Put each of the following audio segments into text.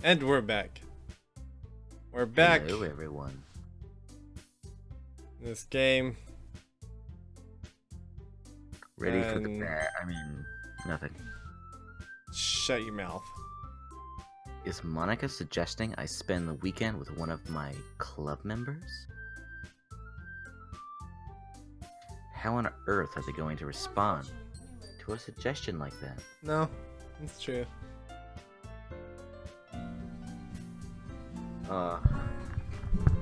And we're back. We're back. Hello, everyone. This game. Ready for the nothing. Shut your mouth. Is Monica suggesting I spend the weekend with one of my club members? How on earth are they going to respond to a suggestion like that? No, it's true.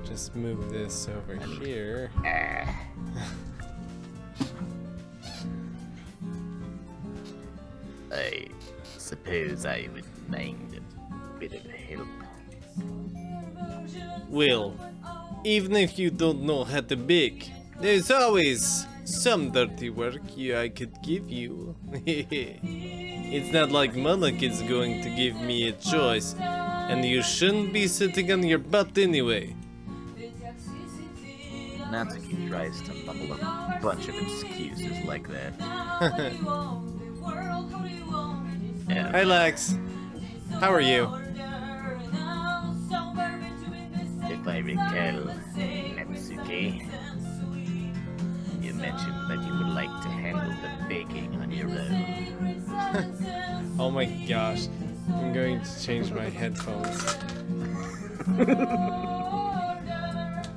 Just move this over here. I suppose I would mind a bit of help. Well, even if you don't know how to bake, there's always some dirty work I could give you. It's not like Monica's going to give me a choice, and you shouldn't be sitting on your butt anyway. Natsuki tries to mumble a bunch of excuses like that. Hi Lex, how are you? If I recall, Natsuki, you mentioned that you would like to handle the baking on your own. Oh my gosh, I'm going to change my headphones.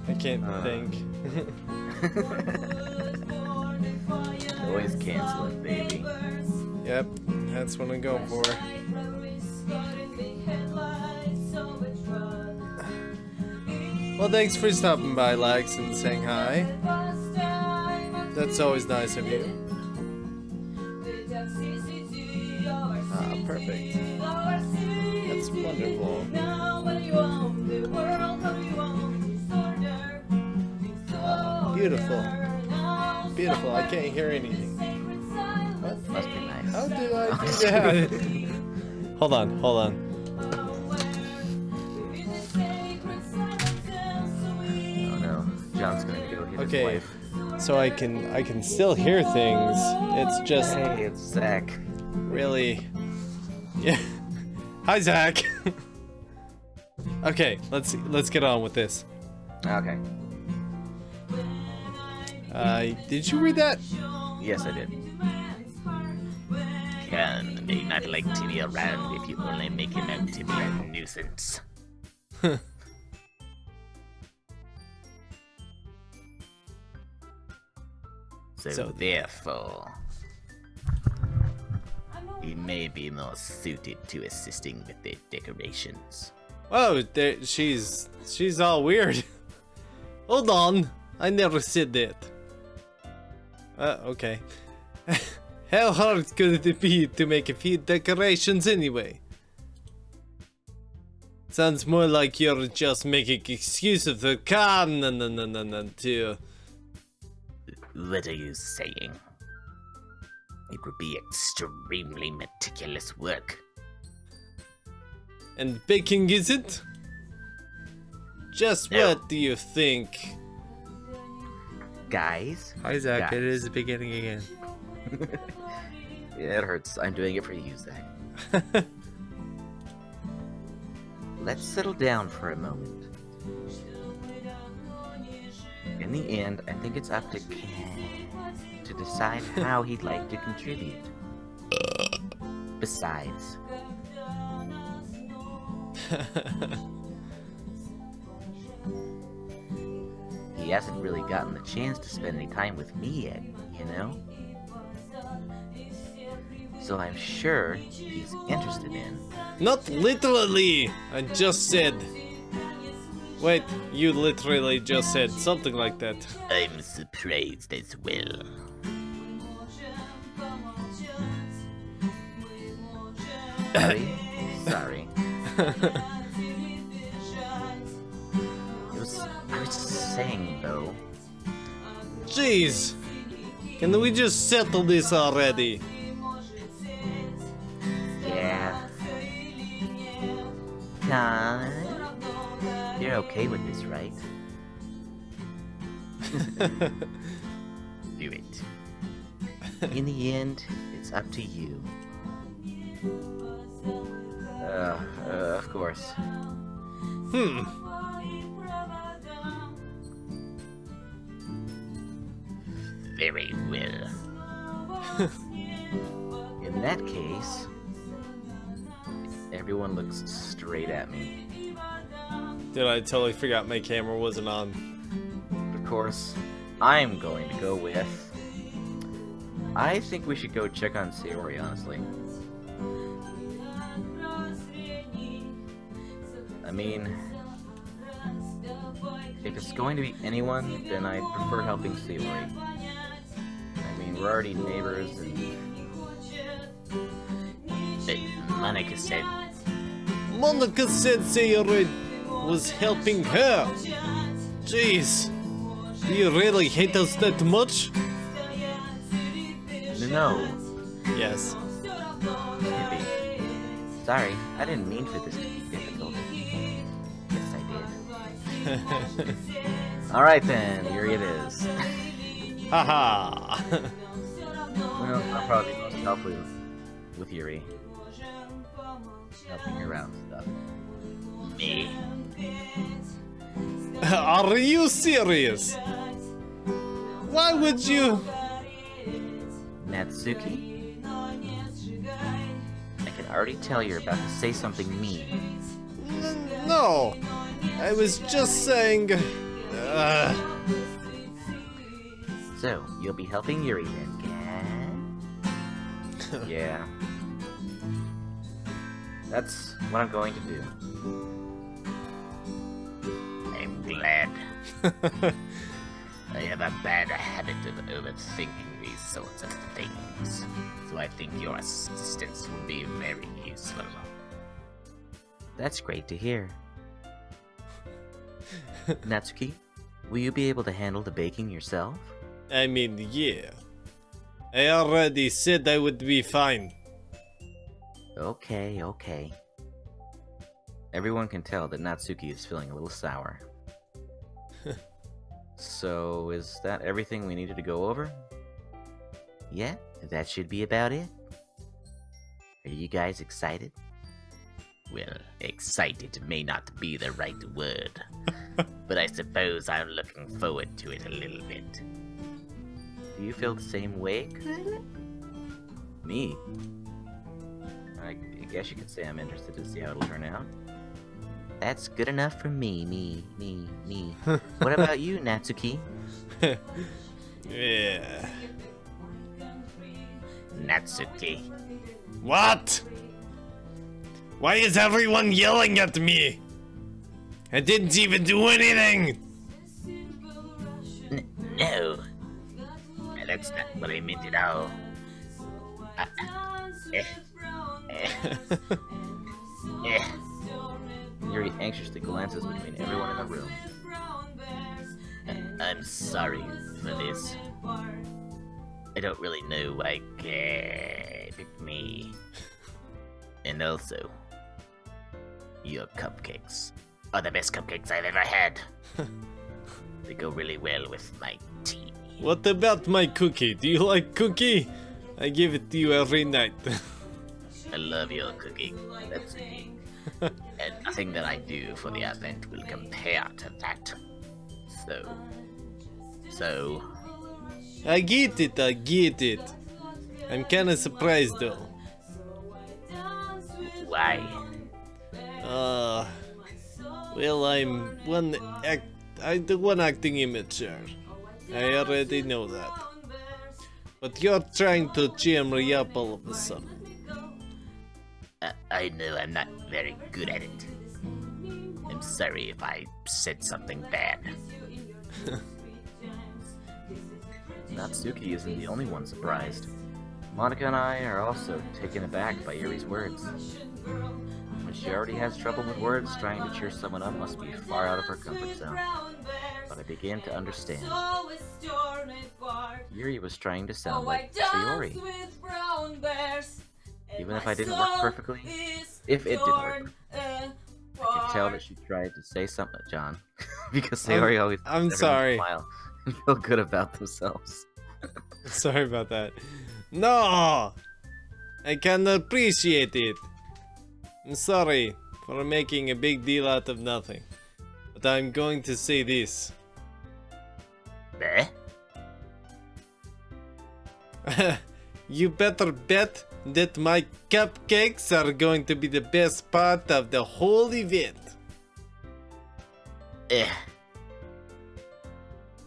I can't think. Always canceling, baby. Yep, that's what I'm going for. Well, thanks for stopping by, Lex, and saying hi. That's always nice of you. Ah, perfect. That's wonderful. Beautiful. Beautiful. I can't hear anything. What? Must be nice. How did I do that? Hold on, hold on. Oh no, John's gonna go hit his Okay, wife. so I can still hear things. It's just Hey, it's Zach. really, yeah. Hi, Zach. Okay, let's get on with this. Okay. Did you read that? Yes, I did. Can they not like to be around if you only make him out to be a nuisance? So therefore, he may be more suited to assisting with the decorations. Oh, there, she's all weird. Hold on, I never said that. Okay. How hard could it be to make a few decorations anyway? Sounds more like you're just making excuses to come to. What are you saying? It would be extremely meticulous work. And baking isn't? Just No. what do you think? Guys? Hi Zach, Guys. it is beginning again. Yeah, it hurts. I'm doing it for you, Zach. Let's settle down for a moment. In the end, I think it's up to Ken to decide how he'd like to contribute. Besides, he hasn't really gotten the chance to spend any time with me yet, you know? So I'm sure he's interested in... Not literally! I just said. Wait, you literally just said something like that. I'm surprised as well. Sorry. I was just saying, though. Jeez! Can we just settle this already? Yeah. Con, you're okay with this, right? Do it. In the end, it's up to you. Of course. course. Very well. In that case, everyone looks straight at me. Did I totally forgot my camera wasn't on? Of course, I'm going to go with... I think we should go check on Sayori, honestly. I mean, if it's going to be anyone, then I prefer helping Sayori. I mean, we're already neighbors, and... Monica said Sayori was helping her. Jeez, do you really hate us that much? No. Yes. Maybe. Sorry, I didn't mean for this to be difficult. Yes, I did. Alright then, here it is. Haha. Well, I'll probably be most helpful with Yuri. Helping her out and stuff. me. Are you serious? Why would you? Natsuki? I can already tell you're about to say something mean. No, I was just saying. So, you'll be helping Yuri then, Kat? Yeah. That's what I'm going to do. I'm glad. I have a bad habit of overthinking these sorts of things, so I think your assistance will be very useful. That's great to hear. Natsuki, will you be able to handle the baking yourself? I mean, yeah. I already said I would be fine. Okay, okay. Everyone can tell that Natsuki is feeling a little sour. So, is that everything we needed to go over? Yeah, that should be about it. Are you guys excited? Well, excited may not be the right word, but I suppose I'm looking forward to it a little bit. Do you feel the same way, Kyla? Me? I guess you could say I'm interested to see how it'll turn out. That's good enough for me, me. What about you, Natsuki? Yeah. Natsuki. What? Why is everyone yelling at me? I didn't even do anything! No. That's not what I meant at all. Yuri anxiously glances between everyone in the room. I'm sorry for this. I don't really know why Kay picked me. And also, your cupcakes are the best cupcakes I've ever had. They go really well with my tea. What about my cookie? Do you like cookie? I give it to you every night. I love your cookie. That's me. And nothing that I do for the event will compare to that. So... I get it. I'm kinda surprised though. Why? Well, I'm the one acting immature. I already know that. But you're trying to cheer me up all of a sudden. I know I'm not very good at it. I'm sorry if I said something bad. Natsuki isn't the only one surprised. Monica and I are also taken aback by Yuri's words. When she already has trouble with words, trying to cheer someone up must be far out of her comfort zone. But I begin to understand. Yuri was trying to sound like Sayori. Even if I didn't work perfectly, if it didn't work, I could tell that she tried to say something, John, because Sayori always I'm sorry. Smile and feel good about themselves. Sorry about that. No! I can appreciate it. I'm sorry. for making a big deal out of nothing. But I'm going to say this. Eh? You better bet that my cupcakes are going to be the best part of the whole event. Eh.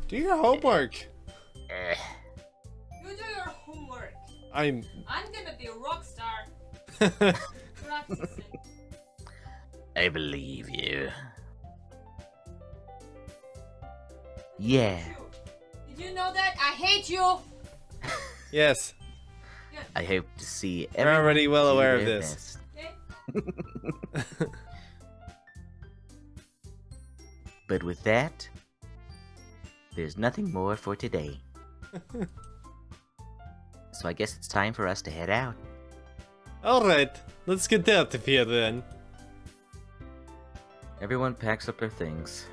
Do your homework. Eh. You do your homework. I'm gonna be a rock star. Practicing. I believe you. Yeah. Did you know that? I hate you. yes. I hope to see We're everyone already well do aware of their this. best. But with that, there's nothing more for today. So I guess it's time for us to head out. Alright, let's get out of here then. Everyone packs up their things.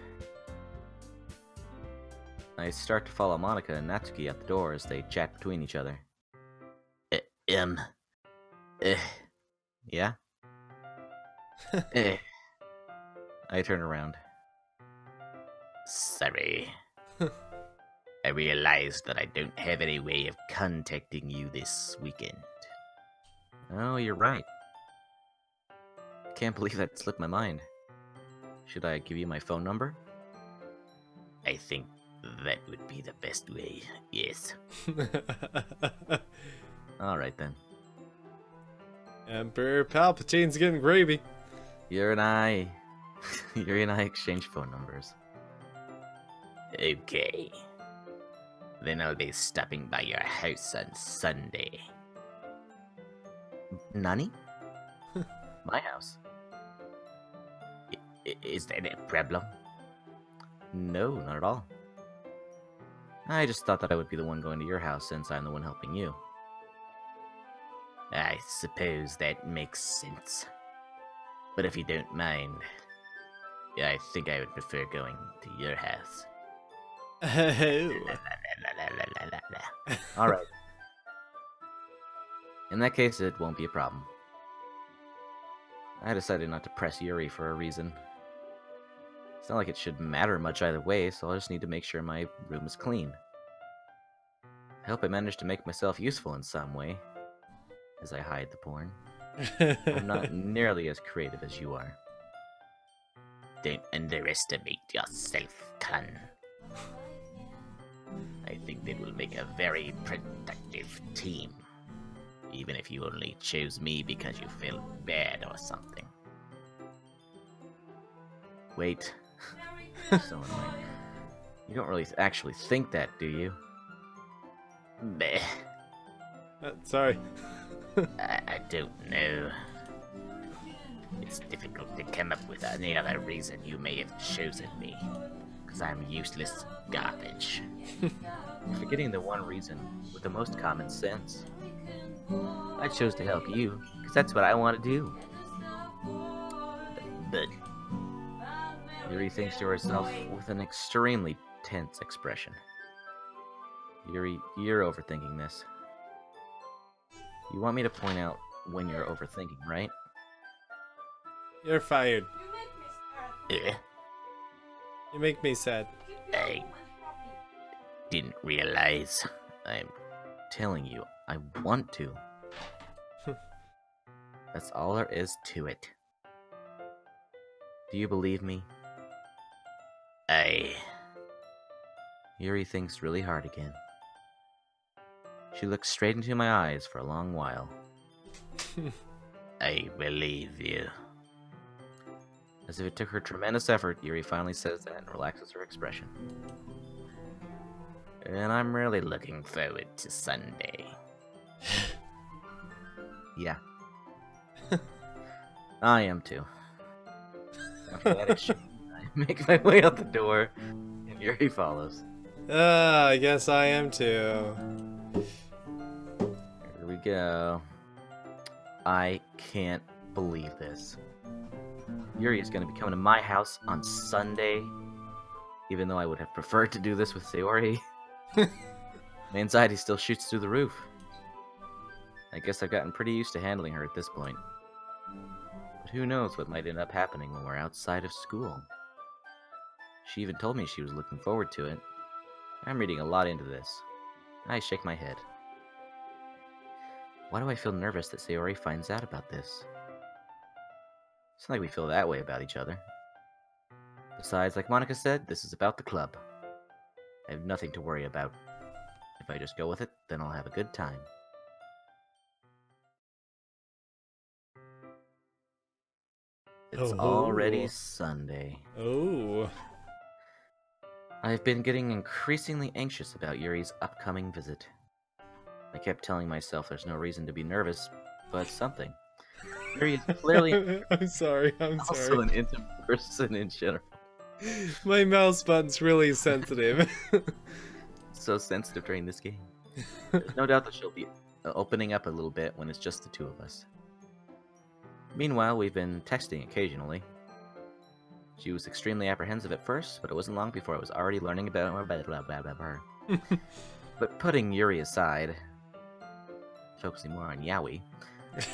I start to follow Monica and Natsuki out the door as they chat between each other. Yeah? I turn around. Sorry. I realized that I don't have any way of contacting you this weekend. Oh, you're right. Can't believe that slipped my mind. Should I give you my phone number? I think that would be the best way, yes. Alright then. Emperor Palpatine's getting gravy. Yuri and I exchange phone numbers. Okay. Then I'll be stopping by your house on Sunday. Nani? My house? Is that a problem? No, not at all. I just thought that I would be the one going to your house since I'm the one helping you. I suppose that makes sense. But if you don't mind, I think I would prefer going to your house. Oh. Alright. In that case, it won't be a problem. I decided not to press Yuri for a reason. It's not like it should matter much either way, so I'll just need to make sure my room is clean. I hope I managed to make myself useful in some way, as I hide the porn. I'm not nearly as creative as you are. Don't underestimate yourself, Khan. I think that will make a very productive team. Even if you only chose me because you felt bad or something. Wait. So annoying. You don't really actually think that, do you? Bleh. Sorry. I don't know. It's difficult to come up with any other reason you may have chosen me. Because I'm useless garbage. Forgetting the one reason with the most common sense. I chose to help you, because that's what I want to do. But Yuri thinks to herself with an extremely tense expression. Yuri, you're overthinking this. You want me to point out when you're overthinking, right? You're fired. You make me sad. You make me sad. I didn't realize. I'm telling you, I want to. That's all there is to it. Do you believe me? Yuri thinks really hard again. She looks straight into my eyes for a long while. I believe you. As if it took her tremendous effort, Yuri finally says that and relaxes her expression. And I'm really looking forward to Sunday. Yeah. I am too. After that exchange, I make my way out the door, and Yuri follows. I guess I am too. Here we go. I can't believe this. Yuri is going to be coming to my house on Sunday, even though I would have preferred to do this with Sayori. My anxiety still shoots through the roof. I guess I've gotten pretty used to handling her at this point. But who knows what might end up happening when we're outside of school. She even told me she was looking forward to it. I'm reading a lot into this. I shake my head. Why do I feel nervous that Sayori finds out about this? It's not like we feel that way about each other. Besides, like Monica said, this is about the club. I have nothing to worry about. If I just go with it, then I'll have a good time. It's already Sunday. Oh. I've been getting increasingly anxious about Yuri's upcoming visit. I kept telling myself there's no reason to be nervous, but something. Yuri is clearly I'm sorry. also an intimate person in general. My mouse button's really sensitive. So sensitive during this game. There's no doubt that she'll be opening up a little bit when it's just the two of us. Meanwhile, we've been texting occasionally. She was extremely apprehensive at first, but it wasn't long before I was already learning about her. But putting Yuri aside, focusing more on Yaoi,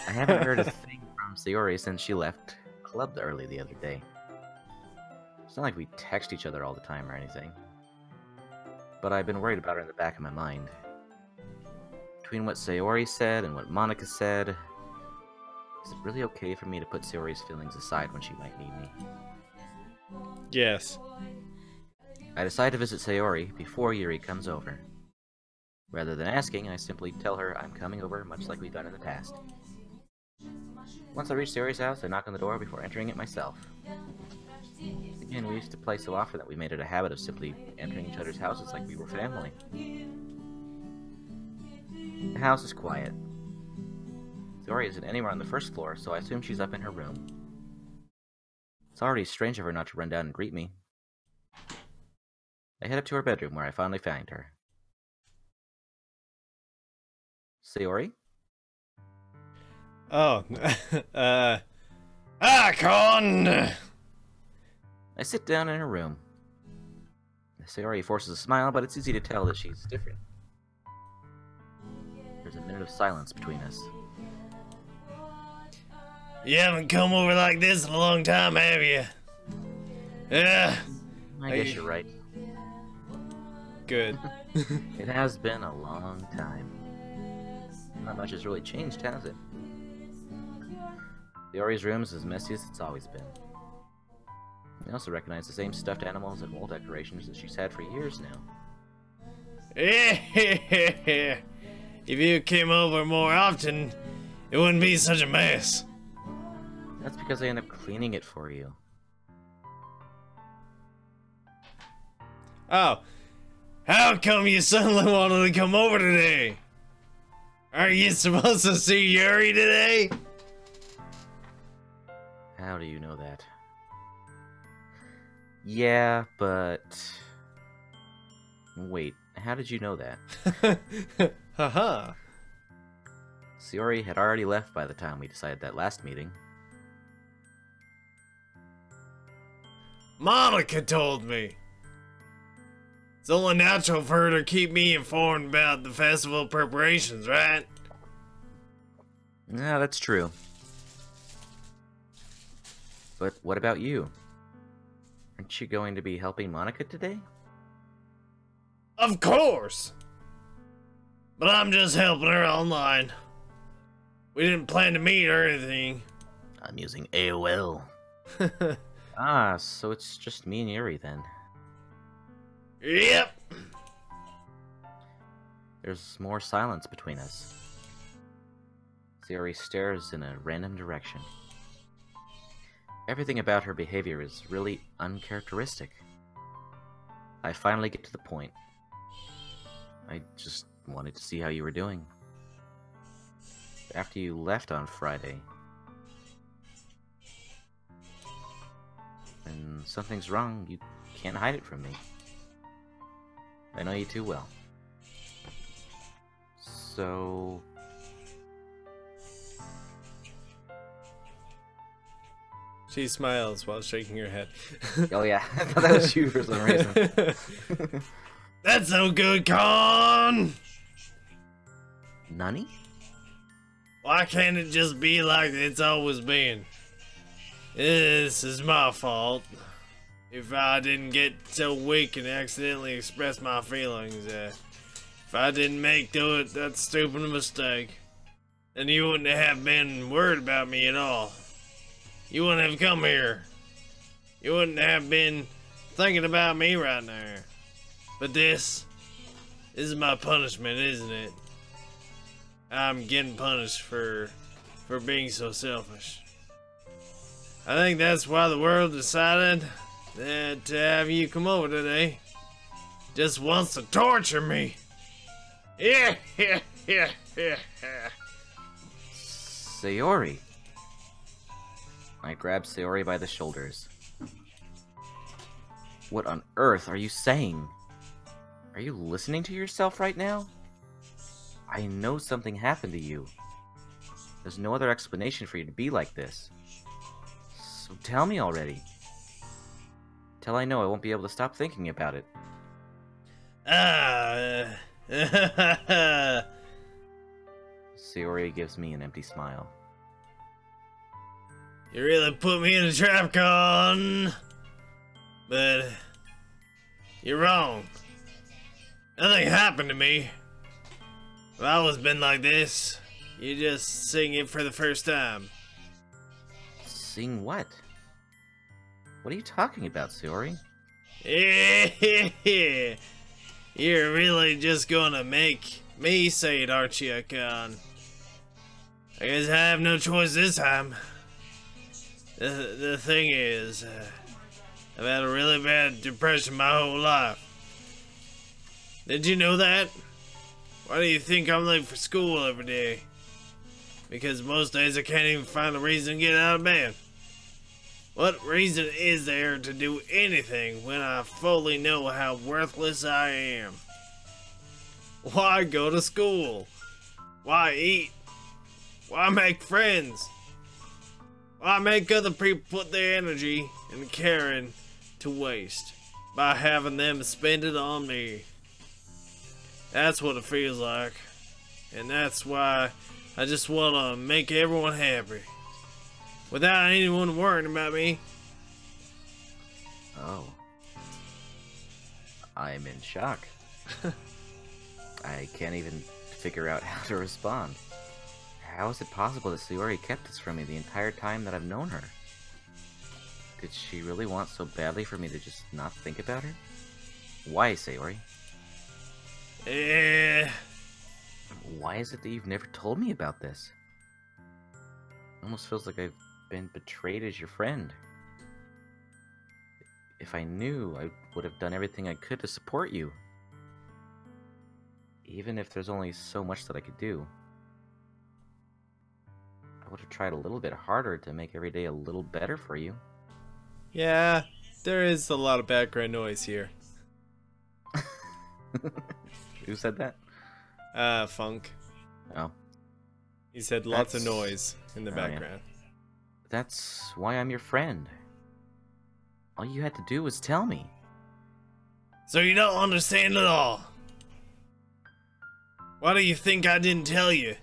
I haven't heard a thing from Sayori since she left club early the other day. It's not like we text each other all the time or anything. But I've been worried about her in the back of my mind. Between what Sayori said and what Monica said, is it really okay for me to put Sayori's feelings aside when she might need me? Yes. I decide to visit Sayori before Yuri comes over. Rather than asking, I simply tell her I'm coming over, much like we've done in the past. Once I reach Sayori's house, I knock on the door before entering it myself. Again, we used to play so often that we made it a habit of simply entering each other's houses like we were family. The house is quiet. Sayori isn't anywhere on the first floor, so I assume she's up in her room. It's already strange of her not to run down and greet me. I head up to her bedroom where I finally find her. Sayori? Oh, Con! I sit down in her room. Sayori forces a smile, but it's easy to tell that she's different. There's a minute of silence between us. You haven't come over like this in a long time, have you? Yeah. I guess you're right. Good. It has been a long time. Not much has really changed, has it? Sayori's room is as messy as it's always been. I also recognize the same stuffed animals and wall decorations that she's had for years now. If you came over more often, it wouldn't be such a mess. That's because I end up cleaning it for you. Oh, how come you suddenly wanted to come over today? Are you supposed to see Yuri today? How do you know that? Yeah, but... Wait, how did you know that? Haha. Sayori had already left by the time we decided that last meeting. Monica told me. It's only natural for her to keep me informed about the festival preparations, right? Yeah, that's true. But what about you? Aren't you going to be helping Monica today? Of course! But I'm just helping her online. We didn't plan to meet or anything. I'm using AOL. Ah, so it's just me and Yuri then. Yep. There's more silence between us. Sayori stares in a random direction. Everything about her behavior is really uncharacteristic. I finally get to the point. I just wanted to see how you were doing. After you left on Friday, and something's wrong, you can't hide it from me. I know you too well. So... She smiles while shaking her head. Oh yeah, I thought that was you for some reason. That's no good, Con! Nani? Why can't it just be like it's always been? This is my fault. If I didn't get so weak and accidentally express my feelings, if I didn't make that stupid mistake, then you wouldn't have been worried about me at all. You wouldn't have come here. You wouldn't have been thinking about me right now. But this is my punishment, isn't it? I'm getting punished for being so selfish. I think that's why the world decided that to have you come over today. Just wants to torture me. Yeah. Sayori. I grab Sayori by the shoulders. What on earth are you saying? Are you listening to yourself right now? I know something happened to you. There's no other explanation for you to be like this. So tell me already. Till I know I won't be able to stop thinking about it. Sayori gives me an empty smile. You really put me in a trap, Con. But you're wrong. Nothing happened to me. If I was been like this, you just sing it for the first time. Sing what? What are you talking about, Sayori? You're really just gonna make me say it, aren't you, Con? I guess I have no choice this time. The thing is, I've had a really bad depression my whole life. Did you know that? Why do you think I'm late for school every day? Because most days I can't even find a reason to get out of bed. What reason is there to do anything when I fully know how worthless I am? Why go to school? Why eat? Why make friends? Why make other people put their energy and caring to waste by having them spend it on me? That's what it feels like. And that's why I just want to make everyone happy. Without anyone worrying about me. Oh. I'm in shock. I can't even figure out how to respond. How is it possible that Sayori kept this from me the entire time that I've known her? Did she really want so badly for me to just not think about her? Why, Sayori? Why is it that you've never told me about this? It almost feels like I've been betrayed as your friend. If I knew, I would have done everything I could to support you. Even if there's only so much that I could do. I would have tried a little bit harder to make every day a little better for you. Yeah, there is a lot of background noise here. Who said that? Funk. Oh. He said lots of noise in the Oh, background. yeah. That's why I'm your friend. All you had to do was tell me. So you don't understand at all. Why do you think I didn't tell you?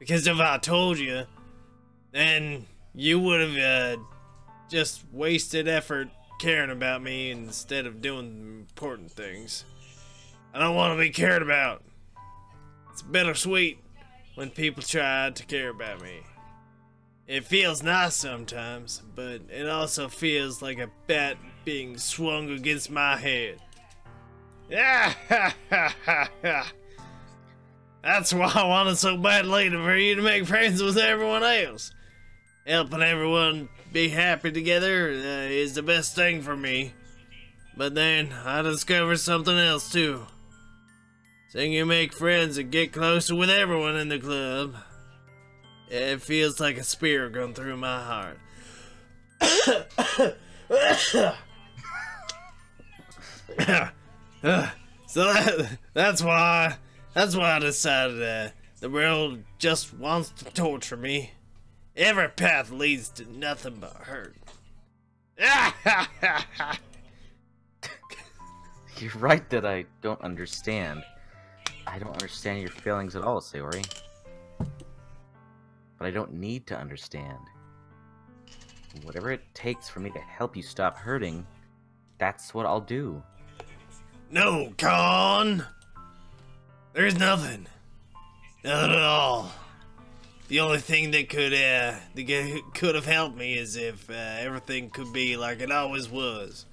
Because if I told you, then you would have just wasted effort caring about me instead of doing important things. I don't want to be cared about. It's bittersweet when people try to care about me. It feels nice sometimes, but it also feels like a bat being swung against my head. That's why I wanted so badly for you to make friends with everyone else. Helping everyone be happy together is the best thing for me. But then I discovered something else too. Seeing you make friends and get closer with everyone in the club, it feels like a spear going through my heart. So that's why I decided the world just wants to torture me. Every path leads to nothing but hurt. You're right that I don't understand. I don't understand your feelings at all, Sayori. But I don't need to understand. Whatever it takes for me to help you stop hurting, that's what I'll do. No, Con! There's nothing. Not at all. The only thing that could have helped me is if everything could be like it always was.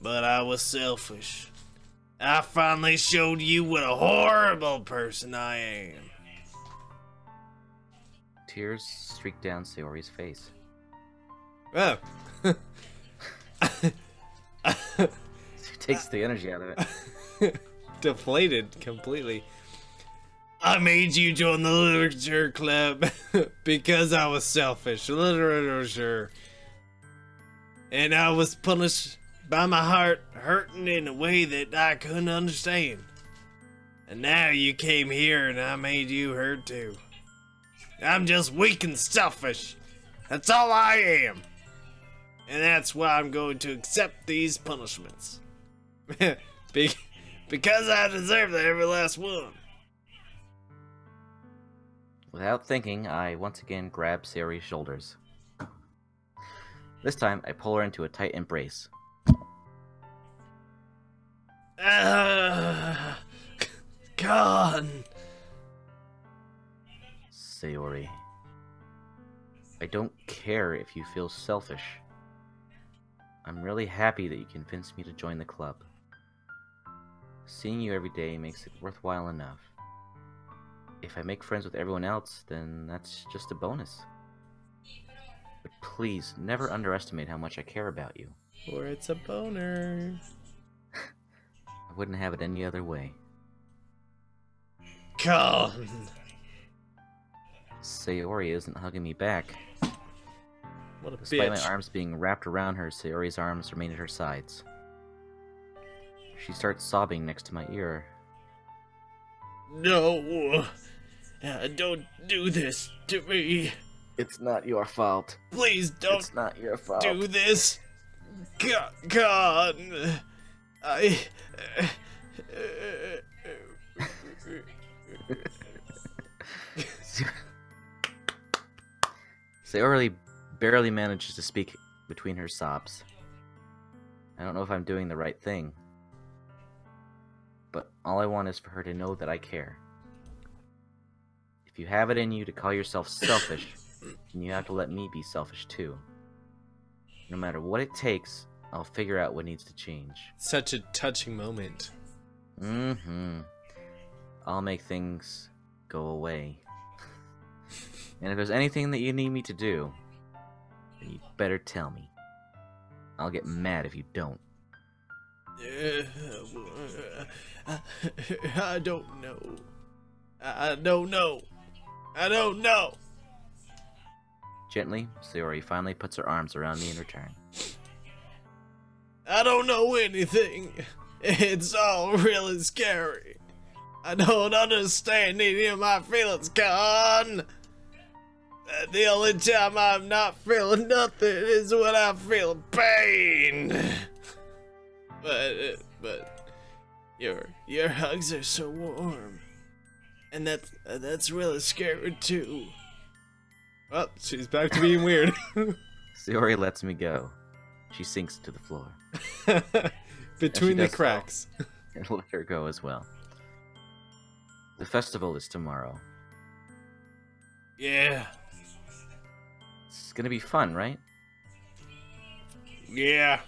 But I was selfish. I finally showed you what a horrible person I am. Tears streak down Sayori's face. Oh. She takes the energy out of it. Deflated completely. I made you join the literature club because I was selfish. Literature. And I was punished by my heart hurting in a way that I couldn't understand. And now you came here and I made you hurt too. I'm just weak and selfish. That's all I am. And that's why I'm going to accept these punishments. Because I deserve every last one. Without thinking, I once again grab Sayori's shoulders. This time, I pull her into a tight embrace. God. Sayori, I don't care if you feel selfish. I'm really happy that you convinced me to join the club. Seeing you every day makes it worthwhile enough. If I make friends with everyone else, then that's just a bonus. But please, never underestimate how much I care about you. Or it's a boner. I wouldn't have it any other way. God. Sayori isn't hugging me back. What a Despite bitch. my arms being wrapped around her, Sayori's arms remain at her sides. She starts sobbing next to my ear. No. Don't do this to me. It's not your fault. Please don't It's not your fault. do this. God. I... Sayori barely manages to speak between her sobs. I don't know if I'm doing the right thing, but all I want is for her to know that I care. If you have it in you to call yourself selfish, then you have to let me be selfish too. No matter what it takes, I'll figure out what needs to change. Such a touching moment. I'll make things go away. And if there's anything that you need me to do, then you better tell me. I'll get mad if you don't. I don't know. I don't know. I don't know. Gently, Sayori finally puts her arms around me in return. I don't know anything. It's all really scary. I don't understand any of my feelings, Con. The only time I'm not feeling nothing is when I feel pain. But your hugs are so warm, and that's really scary too. Oh, she's back to being weird. Sayori lets me go. She sinks to the floor. Between the does so. cracks. And let her go as well. The festival is tomorrow. Yeah. It's gonna be fun, right? Yeah.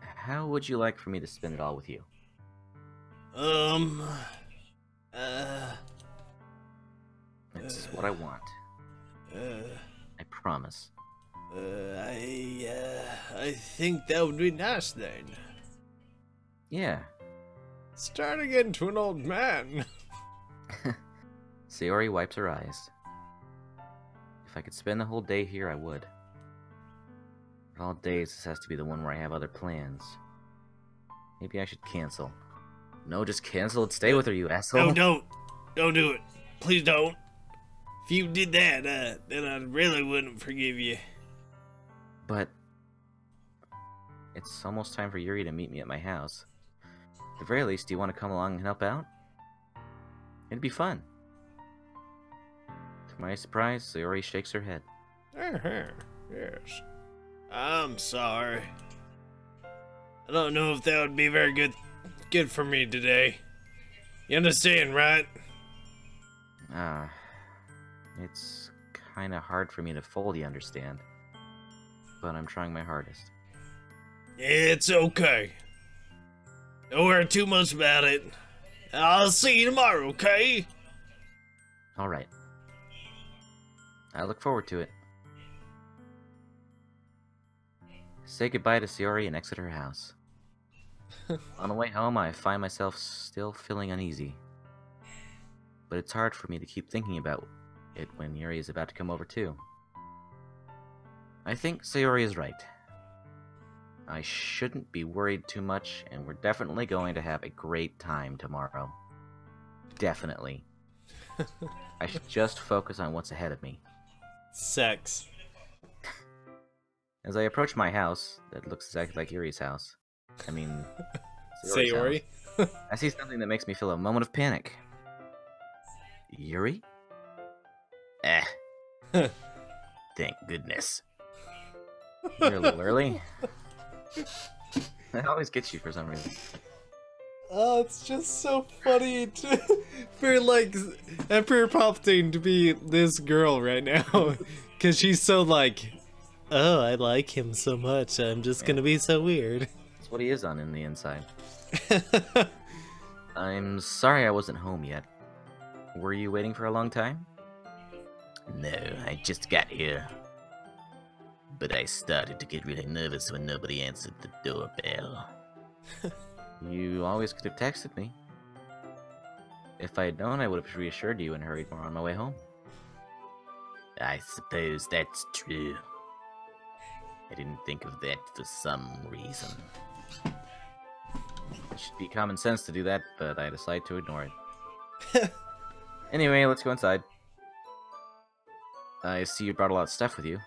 How would you like for me to spend it all with you? It's what I want. I promise. I think that would be nice then. Yeah. Starting into an old man. Sayori wipes her eyes. If I could spend the whole day here, I would. But all days, this has to be the one where I have other plans. Maybe I should cancel. No, just cancel and stay with her, you asshole. No, don't. Don't do it. Please don't. If you did that, then I really wouldn't forgive you. But it's almost time for Yuri to meet me at my house. At the very least, do you want to come along and help out? It'd be fun. To my surprise, Sayori shakes her head. Yes. I'm sorry. I don't know if that would be very good for me today. You understand, right? It's kinda hard for me to fully understand. But I'm trying my hardest. It's okay. Don't worry too much about it. I'll see you tomorrow, okay? Alright. I look forward to it. Say goodbye to Sayori and exit her house. On the way home, I find myself still feeling uneasy. But it's hard for me to keep thinking about it when Yuri is about to come over too. I think Sayori is right. I shouldn't be worried too much, and we're definitely going to have a great time tomorrow. Definitely. I should just focus on what's ahead of me. Sex. As I approach my house, that looks exactly like Yuri's house. I mean, Sayori? house, I see something that makes me feel a moment of panic. Yuri? Thank goodness. You're a little early. That always gets you for some reason. Oh, it's just so funny for like Emperor Palpatine to be this girl right now, because she's so like, oh, I like him so much. I'm just gonna be so weird. That's what he is on in the inside. I'm sorry I wasn't home yet. Were you waiting for a long time? No, I just got here. But I started to get really nervous when nobody answered the doorbell. You always could have texted me. If I had known, I would have reassured you and hurried more on my way home. I suppose that's true. I didn't think of that for some reason. It should be common sense to do that, but I decided to ignore it. Anyway, let's go inside. I see you brought a lot of stuff with you.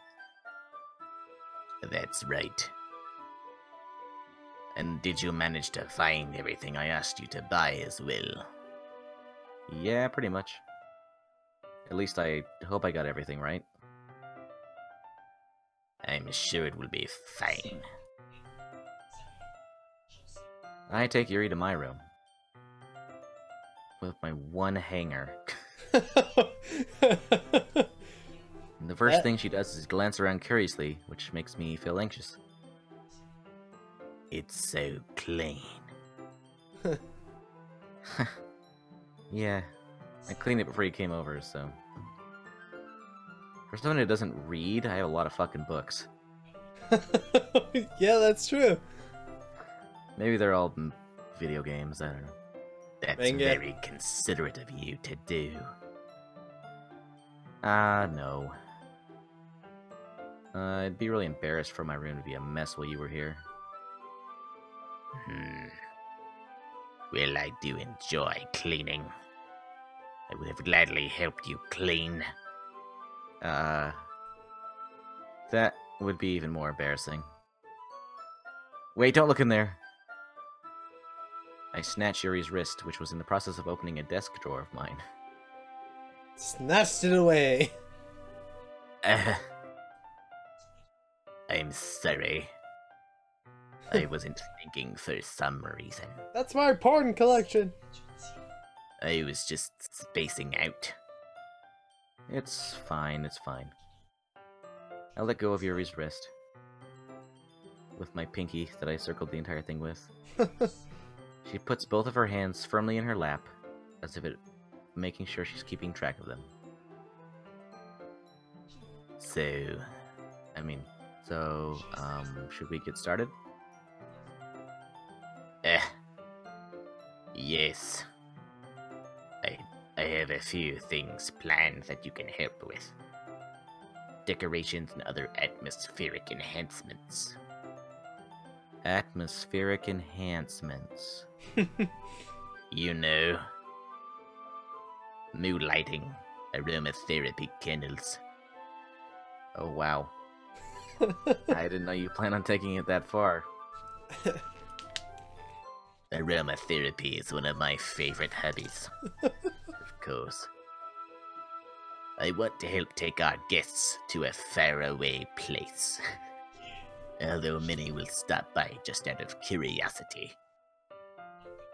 That's right. And did you manage to find everything I asked you to buy as well? Yeah, pretty much. At least I hope I got everything right. I'm sure it will be fine. I take Yuri to my room. With my one hanger. And the first thing she does is glance around curiously, which makes me feel anxious. It's so clean. Yeah, I cleaned it before you came over, so... For someone who doesn't read, I have a lot of fucking books. Yeah, that's true. Maybe they're all video games, I don't know. That's Manga. very considerate of you to do. No. I'd be really embarrassed for my room to be a mess while you were here. Well, I do enjoy cleaning. I would have gladly helped you clean. That would be even more embarrassing. Wait, don't look in there! I snatched Yuri's wrist, which was in the process of opening a desk drawer of mine. Snatched it away. I'm sorry. I wasn't thinking for some reason. That's my porn collection. I was just spacing out. It's fine, it's fine. I let go of Yuri's wrist. With my pinky that I circled the entire thing with. She puts both of her hands firmly in her lap, as if making sure she's keeping track of them. So, should we get started? Yes. I have a few things planned that you can help with. Decorations and other atmospheric enhancements. Atmospheric enhancements. You know. Mood lighting, aromatherapy candles. Oh wow. I didn't know you plan on taking it that far. Aromatherapy is one of my favorite hobbies. Of course. I want to help take our guests to a faraway place. Although many will stop by just out of curiosity.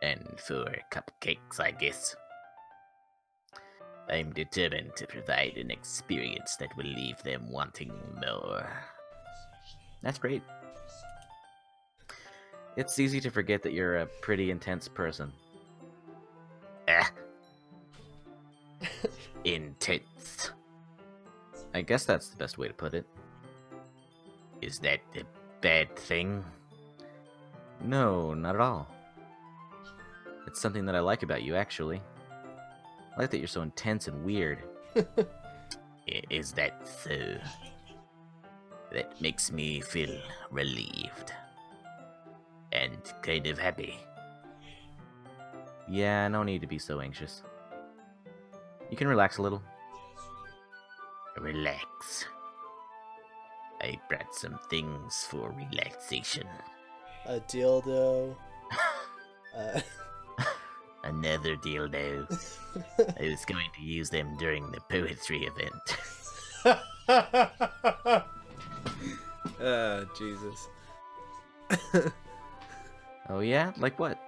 And for cupcakes, I guess. I'm determined to provide an experience that will leave them wanting more. That's great. It's easy to forget that you're a pretty intense person. Ah. Intense. I guess that's the best way to put it. Is that a bad thing? No, not at all. It's something that I like about you, actually. I like that you're so intense and weird. Is that so? That makes me feel relieved. And kind of happy. Yeah, no need to be so anxious. You can relax a little. Relax. I brought some things for relaxation. A dildo. Another dildo. I was going to use them during the poetry event. Jesus. Oh yeah? Like what?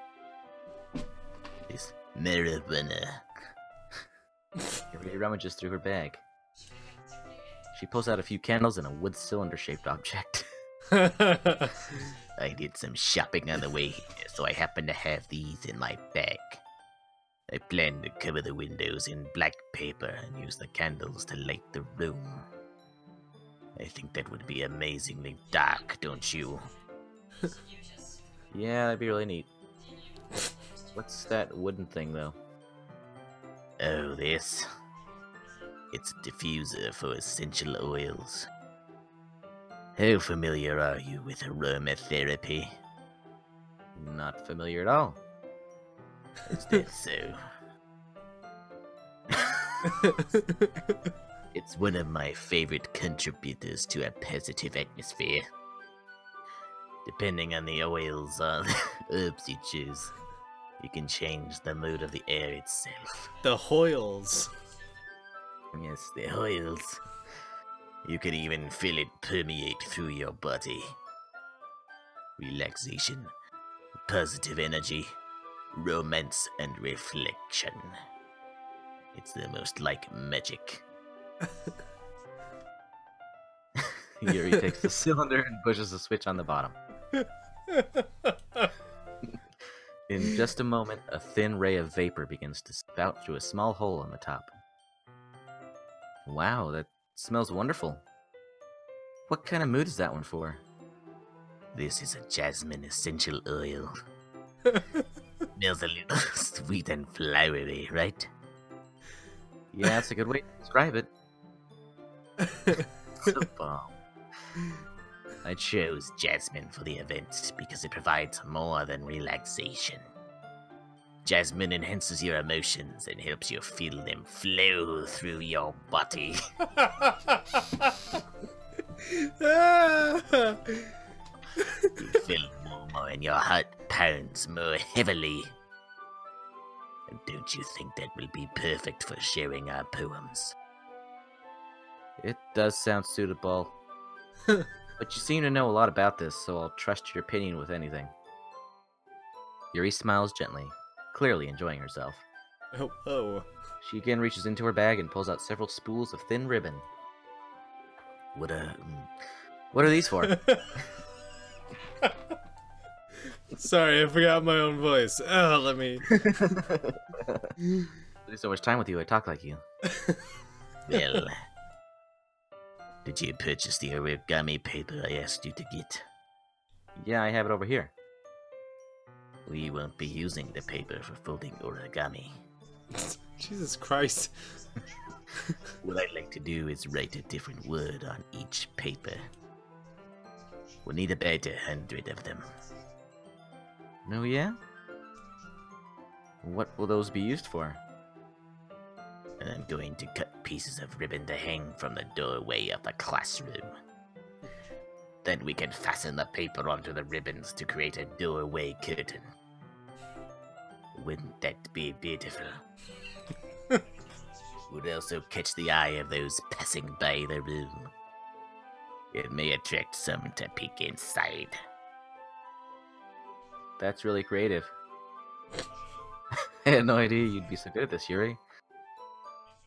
This marijuana. Carrie rummages through her bag. She pulls out a few candles and a wood cylinder-shaped object. I did some shopping on the way here, so I happen to have these in my bag. I plan to cover the windows in black paper and use the candles to light the room. I think that would be amazingly dark, don't you? Yeah, that'd be really neat. What's that wooden thing, though? Oh, this? It's a diffuser for essential oils. How familiar are you with aromatherapy? Not familiar at all. Is that so? It's one of my favorite contributors to a positive atmosphere. Depending on the oils or herbs you choose, you can change the mood of the air itself. The Hoyles. Yes, the oils. You can even feel it permeate through your body. Relaxation, positive energy, romance, and reflection. It's the most like magic. Yuri takes the cylinder and pushes the switch on the bottom. In just a moment, a thin ray of vapor begins to spout through a small hole on the top. Wow, that smells wonderful. What kind of mood is that one for? This is a jasmine essential oil. Smells a little sweet and flowery, right? Yeah, that's a good way to describe it. So bomb. I chose jasmine for the event because it provides more than relaxation. Jasmine enhances your emotions and helps you feel them flow through your body. You feel more and your heart pounds more heavily. And don't you think that will be perfect for sharing our poems? It does sound suitable. But you seem to know a lot about this, so I'll trust your opinion with anything. Yuri smiles gently, clearly enjoying herself. Oh, oh. She again reaches into her bag and pulls out several spools of thin ribbon. What What are these for? Sorry, I forgot my own voice. Oh, let me. Spending so much time with you, I talk like you. Well, did you purchase the origami paper I asked you to get? Yeah, I have it over here. We won't be using the paper for folding origami. Jesus Christ. What I'd like to do is write a different word on each paper. We'll need about 100 of them. Oh yeah? What will those be used for? And I'm going to cut pieces of ribbon to hang from the doorway of the classroom. Then we can fasten the paper onto the ribbons to create a doorway curtain. Wouldn't that be beautiful? would also catch the eye of those passing by the room. It may attract some to peek inside. That's really creative. I had no idea you'd be so good at this, Yuri.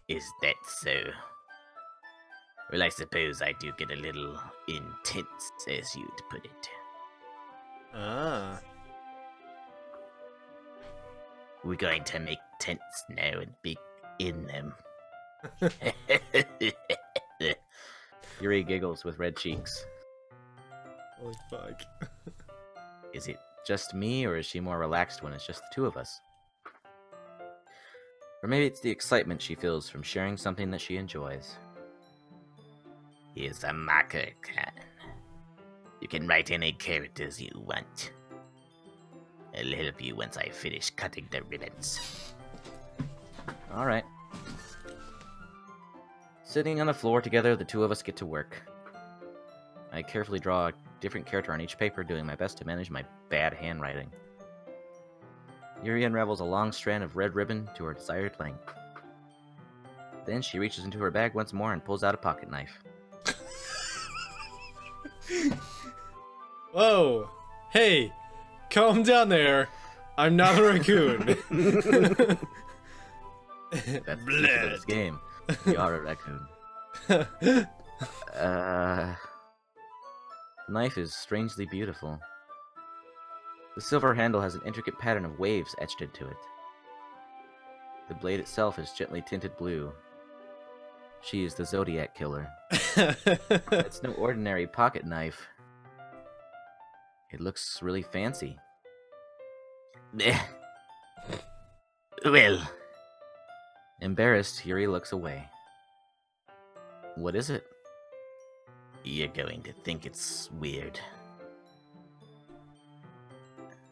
Is that so? Well, I suppose I do get a little intense, as you'd put it. Ah. We're going to make tents now and be in them. Yuri giggles with red cheeks. Holy fuck. Is it just me, or is she more relaxed when it's just the two of us? Or maybe it's the excitement she feels from sharing something that she enjoys. Here's a marker, Khan. You can write any characters you want. I'll help you once I finish cutting the ribbons. Alright. Sitting on the floor together, the two of us get to work. I carefully draw a different character on each paper, doing my best to manage my bad handwriting. Yuri unravels a long strand of red ribbon to her desired length. Then she reaches into her bag once more and pulls out a pocket knife. Whoa! Hey! Calm down there! I'm not a raccoon! That's the secret of this game. You are a raccoon. The knife is strangely beautiful. The silver handle has an intricate pattern of waves etched into it. The blade itself is gently tinted blue. She is the Zodiac Killer. It's no ordinary pocket knife. It looks really fancy. Well, Embarrassed, Yuri looks away. What is it? you're going to think it's weird.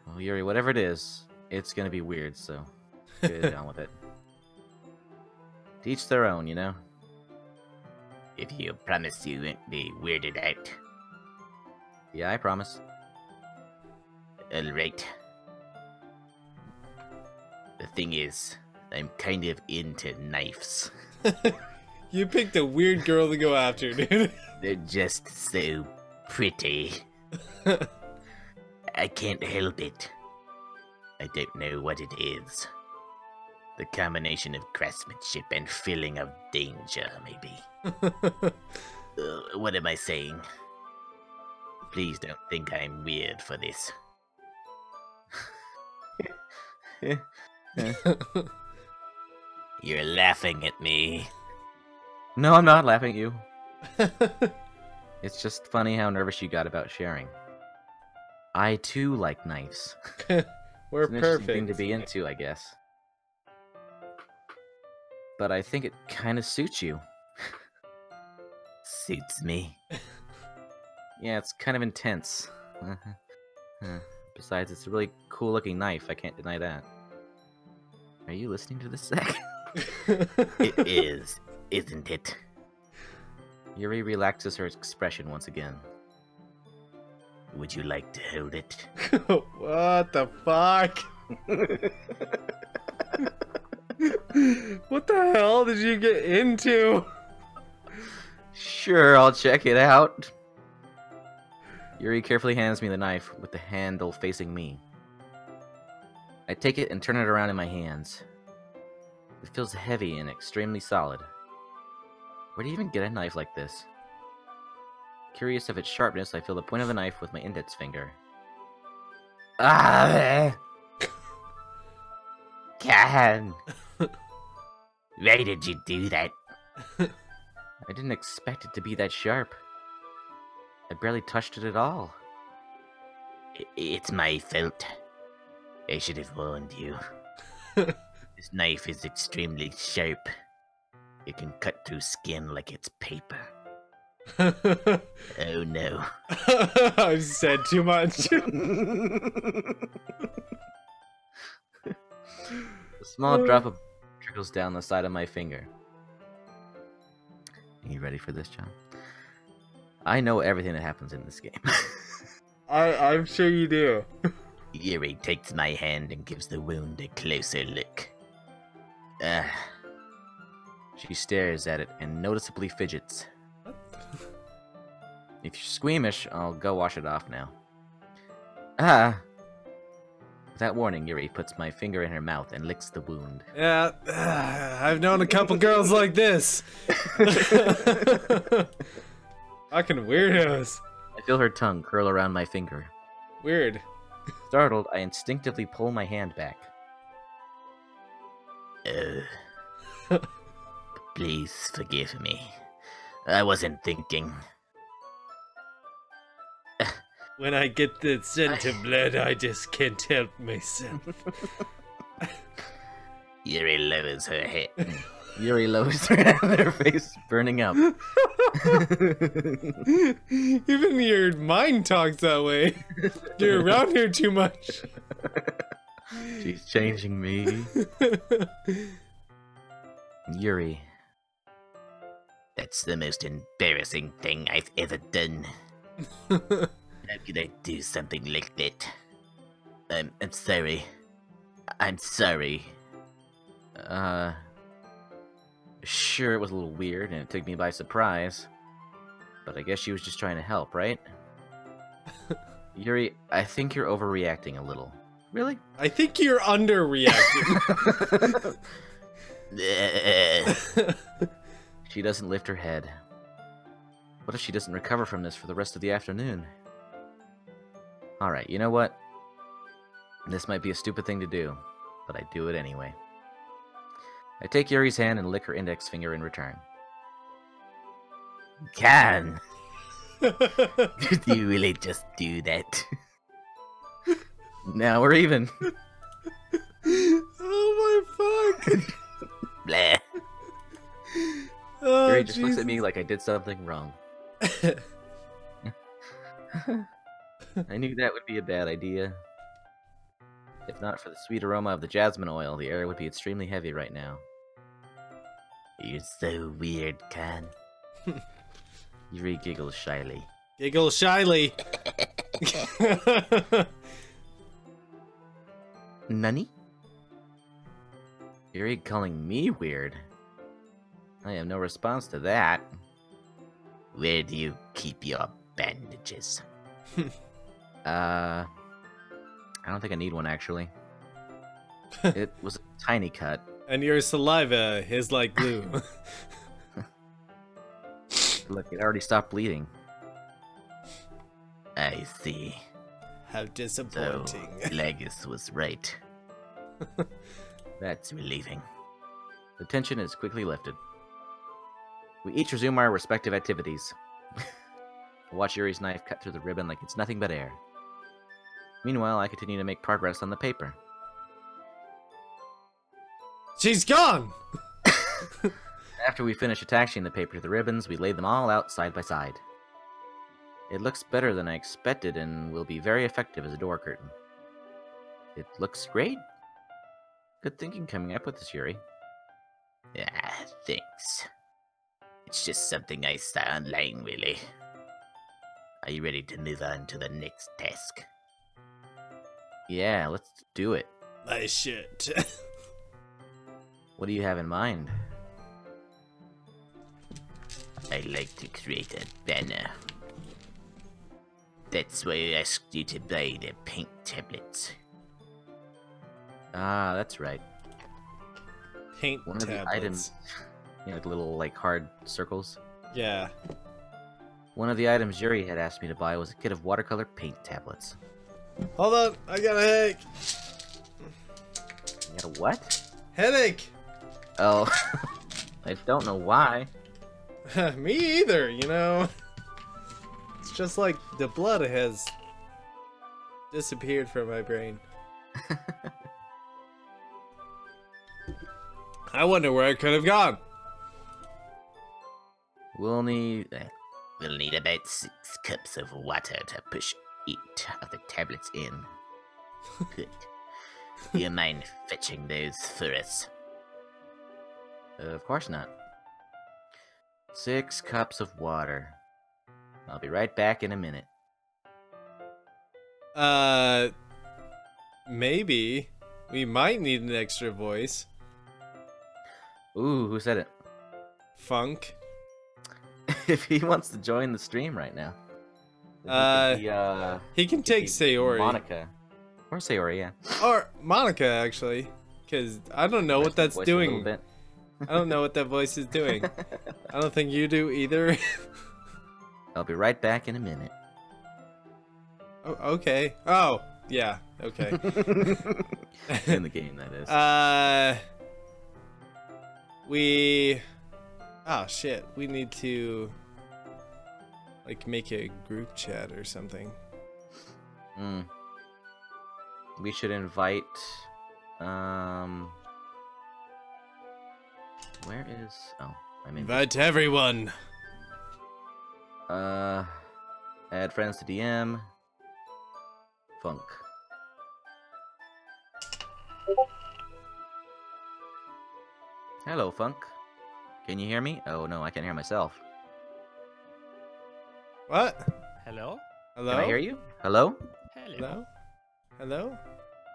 Well, Yuri, whatever it is, it's gonna be weird, so get on with it. To each their own, you know? If you promise you won't be weirded out. Yeah, I promise. Alright. The thing is, I'm kind of into knives. You picked a weird girl to go after, dude. They're just so pretty. I can't help it. I don't know what it is. The combination of craftsmanship and feeling of danger, maybe. What am I saying? Please don't think I'm weird for this. You're laughing at me. No, I'm not laughing at you. It's just funny how nervous you got about sharing. I too like knives. We're It's an interesting thing perfect. to be into, I guess. But I think it kind of suits you. Suits me. Yeah, it's kind of intense. Besides, it's a really cool looking knife, I can't deny that. Are you listening to this, Zach? It is, isn't it? Yuri relaxes her expression once again. Would you like to hold it? What the fuck? What the hell did you get into? Sure, I'll check it out. Yuri carefully hands me the knife with the handle facing me. I take it and turn it around in my hands. It feels heavy and extremely solid. Where do you even get a knife like this? Curious of its sharpness, I feel the point of the knife with my index finger. Ah! Can. Why did you do that? I didn't expect it to be that sharp. I barely touched it at all. It's my fault. I should have warned you. This knife is extremely sharp. It can cut through skin like it's paper. Oh no. I've said too much. A small drop of trickles down the side of my finger. Are you ready for this, John? I know everything that happens in this game. I'm sure you do. Yuri takes my hand and gives the wound a closer look. She stares at it and noticeably fidgets. What? If you're squeamish, I'll go wash it off now. Ah! Without warning, Yuri puts my finger in her mouth and licks the wound. Yeah, I've known a couple girls like this. Fucking weirdos. I feel her tongue curl around my finger. Weird. Startled, I instinctively pull my hand back. Please forgive me. I wasn't thinking. When I get the scent of blood, I just can't help myself. Yuri lowers her head. Yuri lowers her head and her face burning up. Even your mind talks that way. You're around here too much. She's changing me. Yuri. That's the most embarrassing thing I've ever done. How could I do something like that? I'm sorry. I'm sorry. Sure, it was a little weird and it took me by surprise. But I guess she was just trying to help, right? Yuri, I think you're overreacting a little. Really? I think you're underreacting. She doesn't lift her head. What if she doesn't recover from this for the rest of the afternoon? Alright, you know what? This might be a stupid thing to do, but I do it anyway. I take Yuri's hand and lick her index finger in return. Can did you really just do that? Now we're even. Oh my fuck. Blah. Oh, Yuri just looks Jesus. at me like I did something wrong. I knew that would be a bad idea. If not for the sweet aroma of the jasmine oil, the air would be extremely heavy right now. You're so weird, Khan. Yuri giggles shyly. Giggle shyly. Nani? Yuri calling me weird? I have no response to that. Where do you keep your bandages? I don't think I need one, actually. It was a tiny cut. And your saliva is like glue. Look, it already stopped bleeding. I see. How So, disappointing. Legus was right. That's relieving. The tension is quickly lifted. We each resume our respective activities. I watch Yuri's knife cut through the ribbon like it's nothing but air. Meanwhile, I continue to make progress on the paper. She's gone! After we finish attaching the paper to the ribbons, we lay them all out side by side. It looks better than I expected and will be very effective as a door curtain. It looks great. Good thinking coming up with this, Yuri. Ah, thanks. It's just something I saw online, really. Are you ready to move on to the next task? Yeah, let's do it. My shit. What do you have in mind? I like to create a banner. That's why I asked you to buy the paint tablets. Ah, that's right. Paint One of the tablets. items, like little hard circles. Yeah. One of the items Yuri had asked me to buy was a kit of watercolor paint tablets. Hold on, I got a headache. You got a what? Headache! Oh, I don't know why. Me either, you know? It's just like the blood has disappeared from my brain. I wonder where it could have gone. We'll need... We'll need about 6 cups of water to push 8 of the tablets in. Good. Do you mind fetching those for us? Of course not. 6 cups of water. I'll be right back in a minute. Maybe. We might need an extra voice. Ooh, who said it? Funk. If he wants to join the stream right now. Then He can take Sayori. Monica. Or Sayori, yeah. Or Monica, actually. Because I don't know what that's Voice a little doing. bit. I don't know what that voice is doing. I don't think you do either. I'll be right back in a minute. Oh, okay. Oh, yeah. Okay. In the game, that is. Oh, shit. We need to... like, make a group chat or something. We should invite... Where is... Oh, I'm in... Invite everyone! Add friends to DM. Funk. Hello, Funk. Can you hear me? Oh no, I can't hear myself. What? Hello? Hello? Can I hear you? Hello? Hello? Hello?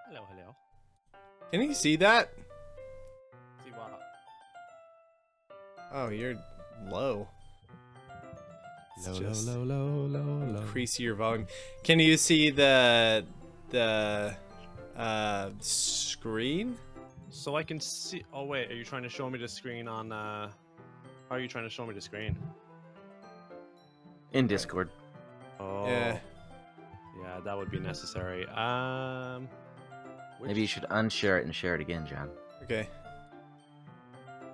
Hello, hello. Can you see that? See what? Oh, you're low. It's just low. increase your volume. Can you see the screen? So I can see. Oh wait, are you trying to show me the screen on? How are you trying to show me the screen? In Discord. Oh. Yeah. Yeah, that would be necessary. Maybe you should unshare it and share it again, John. Okay.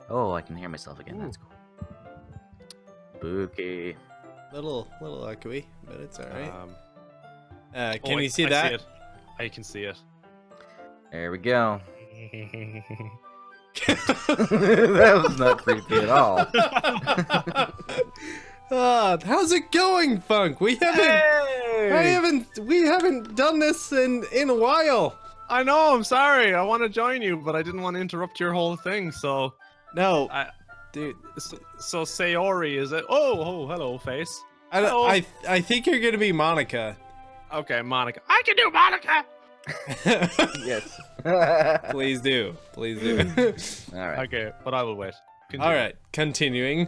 Oh, I can hear myself again. Ooh. That's cool. Spooky. Little echoey, but it's alright. Oh, Can you see I that? See it. I can see it. There we go. That was not creepy at all. How's it going, Funk? We haven't done this in a while. I know. I'm sorry. I want to join you, but I didn't want to interrupt your whole thing. So No, dude. so Sayori is it? Oh, hello, face. I think you're gonna be Monica. Okay, Monica. I can do Monica. Yes. Please do. Please do. All right. Okay, but I will wait. All right, continuing.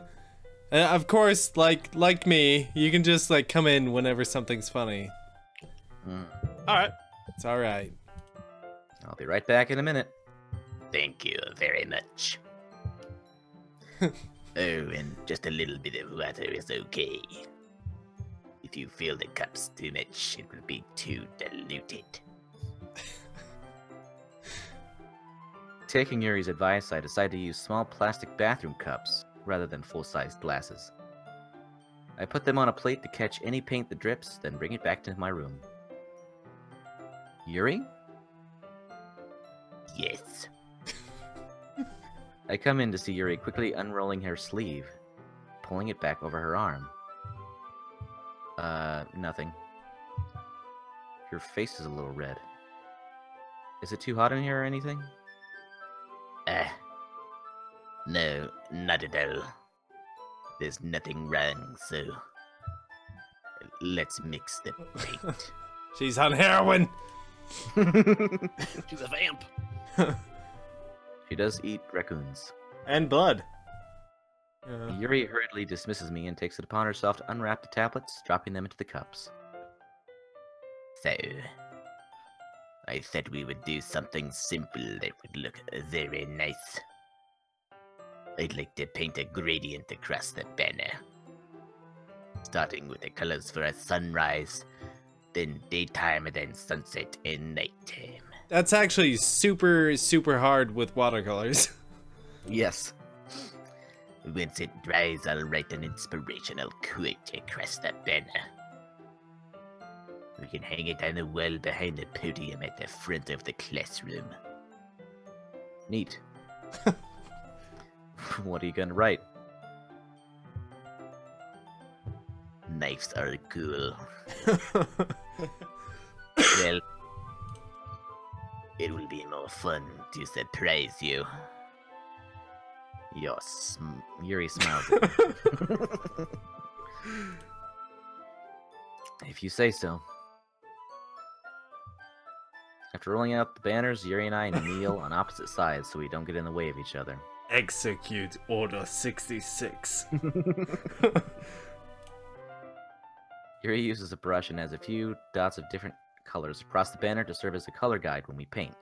Of course, like me, you can just like come in whenever something's funny. All right. It's all right. I'll be right back in a minute. Thank you very much. Oh, and just a little bit of water is okay. If you fill the cups too much, it will be too diluted. Taking Yuri's advice, I decided to use small plastic bathroom cups rather than full-sized glasses. I put them on a plate to catch any paint that drips, then bring it back to my room. Yuri? Yes. I come in to see Yuri quickly unrolling her sleeve, pulling it back over her arm. Nothing. Your face is a little red. Is it too hot in here or anything? No, not at all. There's nothing wrong, so let's mix the paint. She's on heroin. She's a vamp. She does eat raccoons. And blood. Yuri hurriedly dismisses me and takes it upon herself to unwrap the tablets, dropping them into the cups. So, I thought we would do something simple that would look very nice. I'd like to paint a gradient across the banner. Starting with the colors for a sunrise, then daytime, and then sunset and nighttime. That's actually super hard with watercolors. Yes. Once it dries, I'll write an inspirational quote across the banner. We can hang it on the wall behind the podium at the front of the classroom. Neat. What are you gonna write? Knives are cool. Well, it will be more fun to surprise you. Yuri smiles at me. If you say so. After rolling out the banners, Yuri and I kneel on opposite sides so we don't get in the way of each other. Execute Order 66. Yuri uses a brush and adds a few dots of different colors across the banner to serve as a color guide when we paint.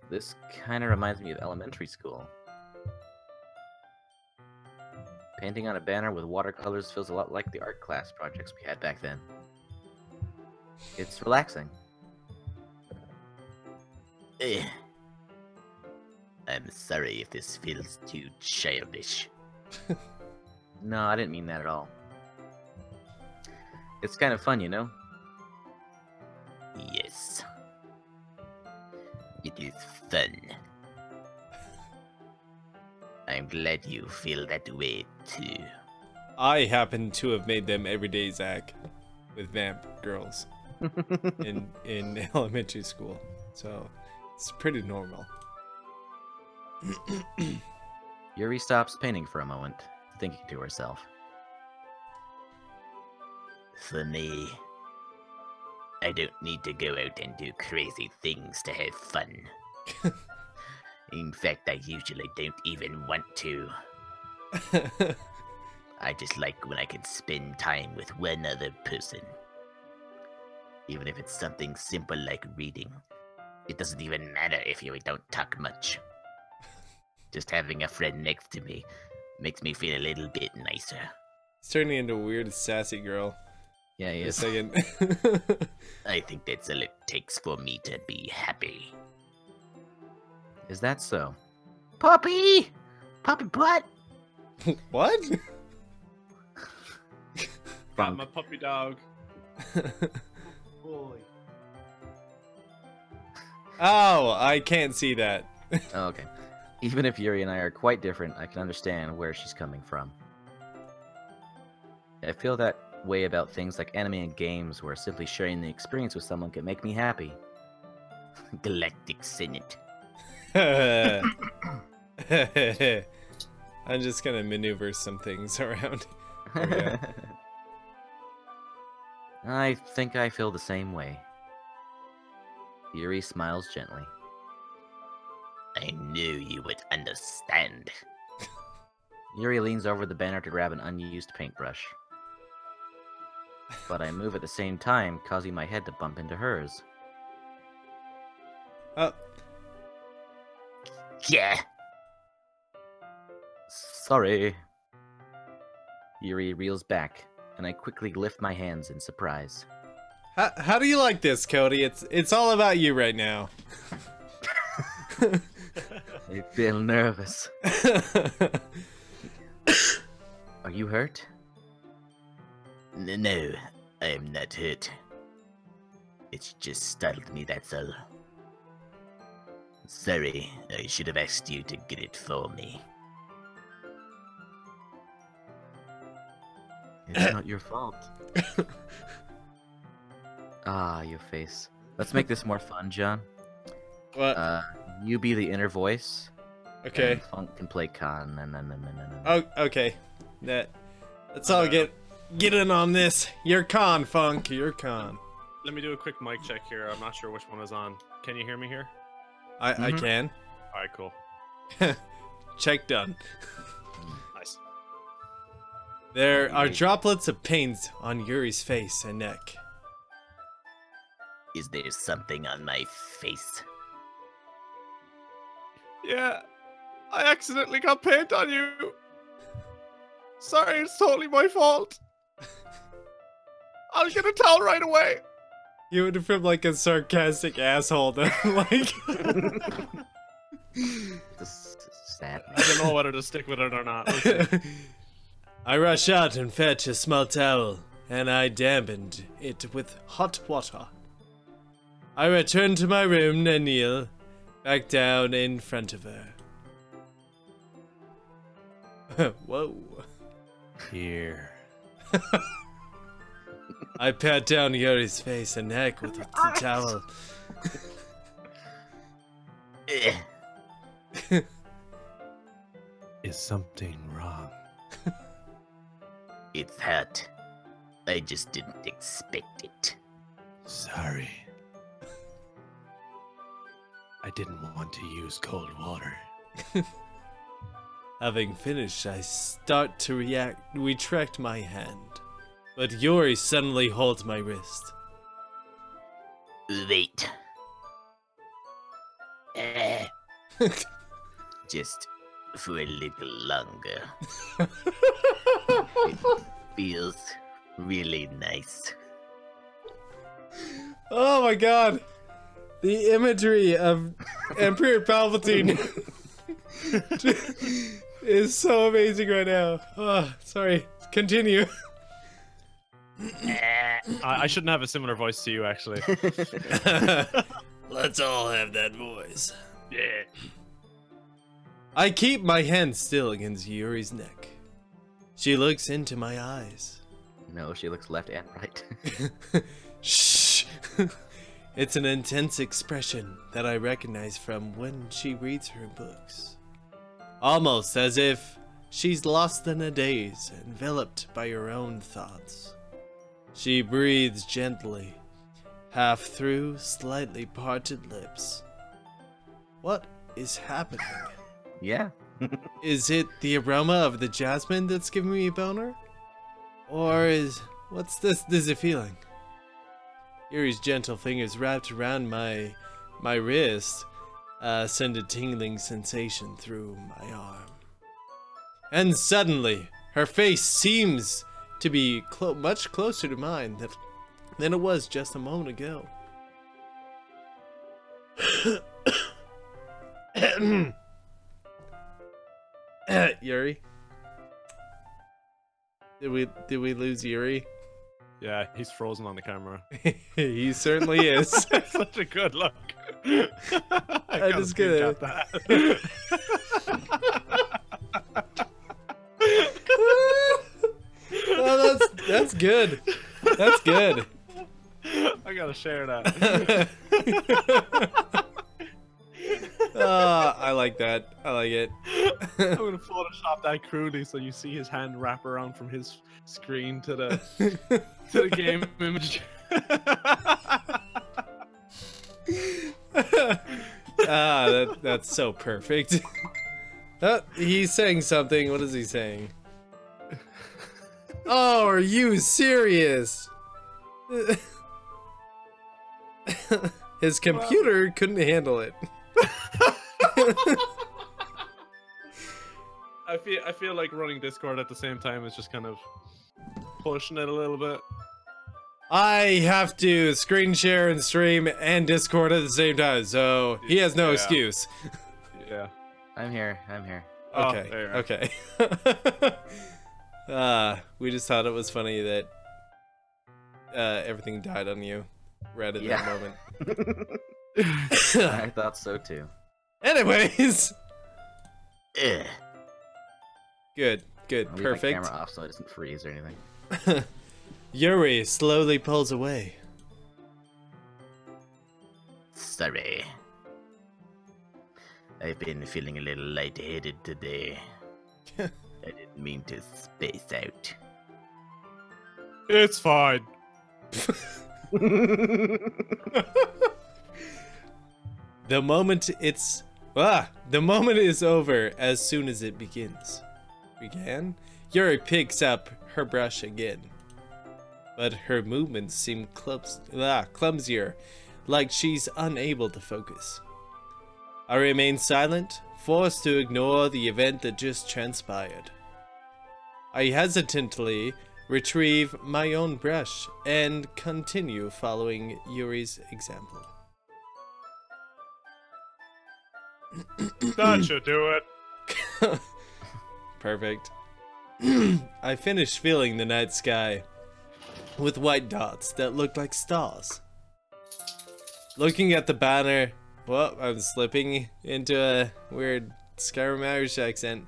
This kind of reminds me of elementary school. Painting on a banner with watercolors feels a lot like the art class projects we had back then. It's relaxing. I'm sorry if this feels too childish. No, I didn't mean that at all. It's kind of fun, you know? Yes. It is fun. I'm glad you feel that way too. I happen to have made them every day, Zach, with vamp girls in elementary school, so it's pretty normal. Yuri stops painting for a moment, thinking to herself. For me, I don't need to go out and do crazy things to have fun. In fact, I usually don't even want to. I just like when I can spend time with one other person. Even if it's something simple like reading. It doesn't even matter if you don't talk much. Just having a friend next to me makes me feel a little bit nicer. It's turning into a weird sassy girl. Yeah, he For a is. second. I think that's all it takes for me to be happy. Is that so? Puppy! Puppy butt! What? Got my puppy dog. Boy. Oh, I can't see that. Oh, okay. Even if Yuri and I are quite different, I can understand where she's coming from. I feel that way about things like anime and games, where simply sharing the experience with someone can make me happy. Galactic Senate. I'm just gonna maneuver some things around. Okay. I think I feel the same way. Yuri smiles gently. I knew you would understand. Yuri leans over the banner to grab an unused paintbrush. But I move at the same time, causing my head to bump into hers. Oh, Yeah. Sorry. Yuri reels back, and I quickly lift my hands in surprise. how do you like this, Cody? It's all about you right now. I feel nervous. Are you hurt? No, I am not hurt. It's just startled me, that's all. Sorry, I should have asked you to get it for me. It's not your fault. Ah, your face. Let's make this more fun, John. What? You be the inner voice. Okay. And Funk can play Con. Oh, okay. Let's all get in on this. You're con, Funk. You're con. Let me do a quick mic check here. I'm not sure which one is on. Can you hear me here? I can. All right, cool. Check done. Nice. There are droplets of paint on Yuri's face and neck. Is there something on my face? Yeah, I accidentally got paint on you. Sorry, it's totally my fault. I'll get a towel right away. You went from like a sarcastic asshole to like. Sad. I don't know whether to stick with it or not. We'll see. I rush out and fetch a small towel, and I dampened it with hot water. I return to my room and kneel back down in front of her. Whoa. Here. I pat down Yuri's face and neck with the towel. Is something wrong? It's hot. I just didn't expect it. Sorry. I didn't want to use cold water. Having finished, I start to retract my hand. But Yuri suddenly holds my wrist. Wait. Just for a little longer. It feels really nice. Oh my god! The imagery of Emperor Palpatine is so amazing right now. Oh, sorry. Continue. I shouldn't have a similar voice to you, actually. Let's all have that voice. Yeah. I keep my hand still against Yuri's neck. She looks into my eyes. No, she looks left and right. Shh! It's an intense expression that I recognize from when she reads her books. Almost as if she's lost in a daze, enveloped by her own thoughts. She breathes gently, half through slightly parted lips. What is happening? Yeah. Is it the aroma of the jasmine that's giving me a boner? Or what's this dizzy feeling? Yuri's gentle fingers wrapped around my wrist send a tingling sensation through my arm. And suddenly, her face seems to be much closer to mine than it was just a moment ago. Yuri? Did we lose Yuri? Yeah, he's frozen on the camera. He certainly is. Such a good look. I just gonna- that. Oh, that's good. That's good. I gotta share that. I like that. I like it. I'm gonna Photoshop that crudely so you see his hand wrap around from his screen to the game image. That's so perfect. He's saying something. What is he saying? Oh, are you serious? His computer couldn't handle it. I feel like running Discord at the same time is just kind of pushing it a little bit. I have to screen share and stream and Discord at the same time, so he has no Yeah. excuse. Yeah. I'm here. I'm here. Oh, Okay, there you are. okay. We just thought it was funny that everything died on you right at that moment. I thought so too. Anyways, Ugh. good, I'll leave my perfect. camera off so it doesn't freeze or anything. Yuri slowly pulls away. Sorry. I've been feeling a little lightheaded today. I didn't mean to space out. It's fine. The moment is over as soon as it begins. Yuri picks up her brush again, but her movements seem clumsier, like she's unable to focus. I remain silent, forced to ignore the event that just transpired. I hesitantly retrieve my own brush and continue following Yuri's example. That should do it. Perfect. I finished filling the night sky with white dots that looked like stars. Looking at the banner, well, I'm slipping into a weird Skyrim Irish accent.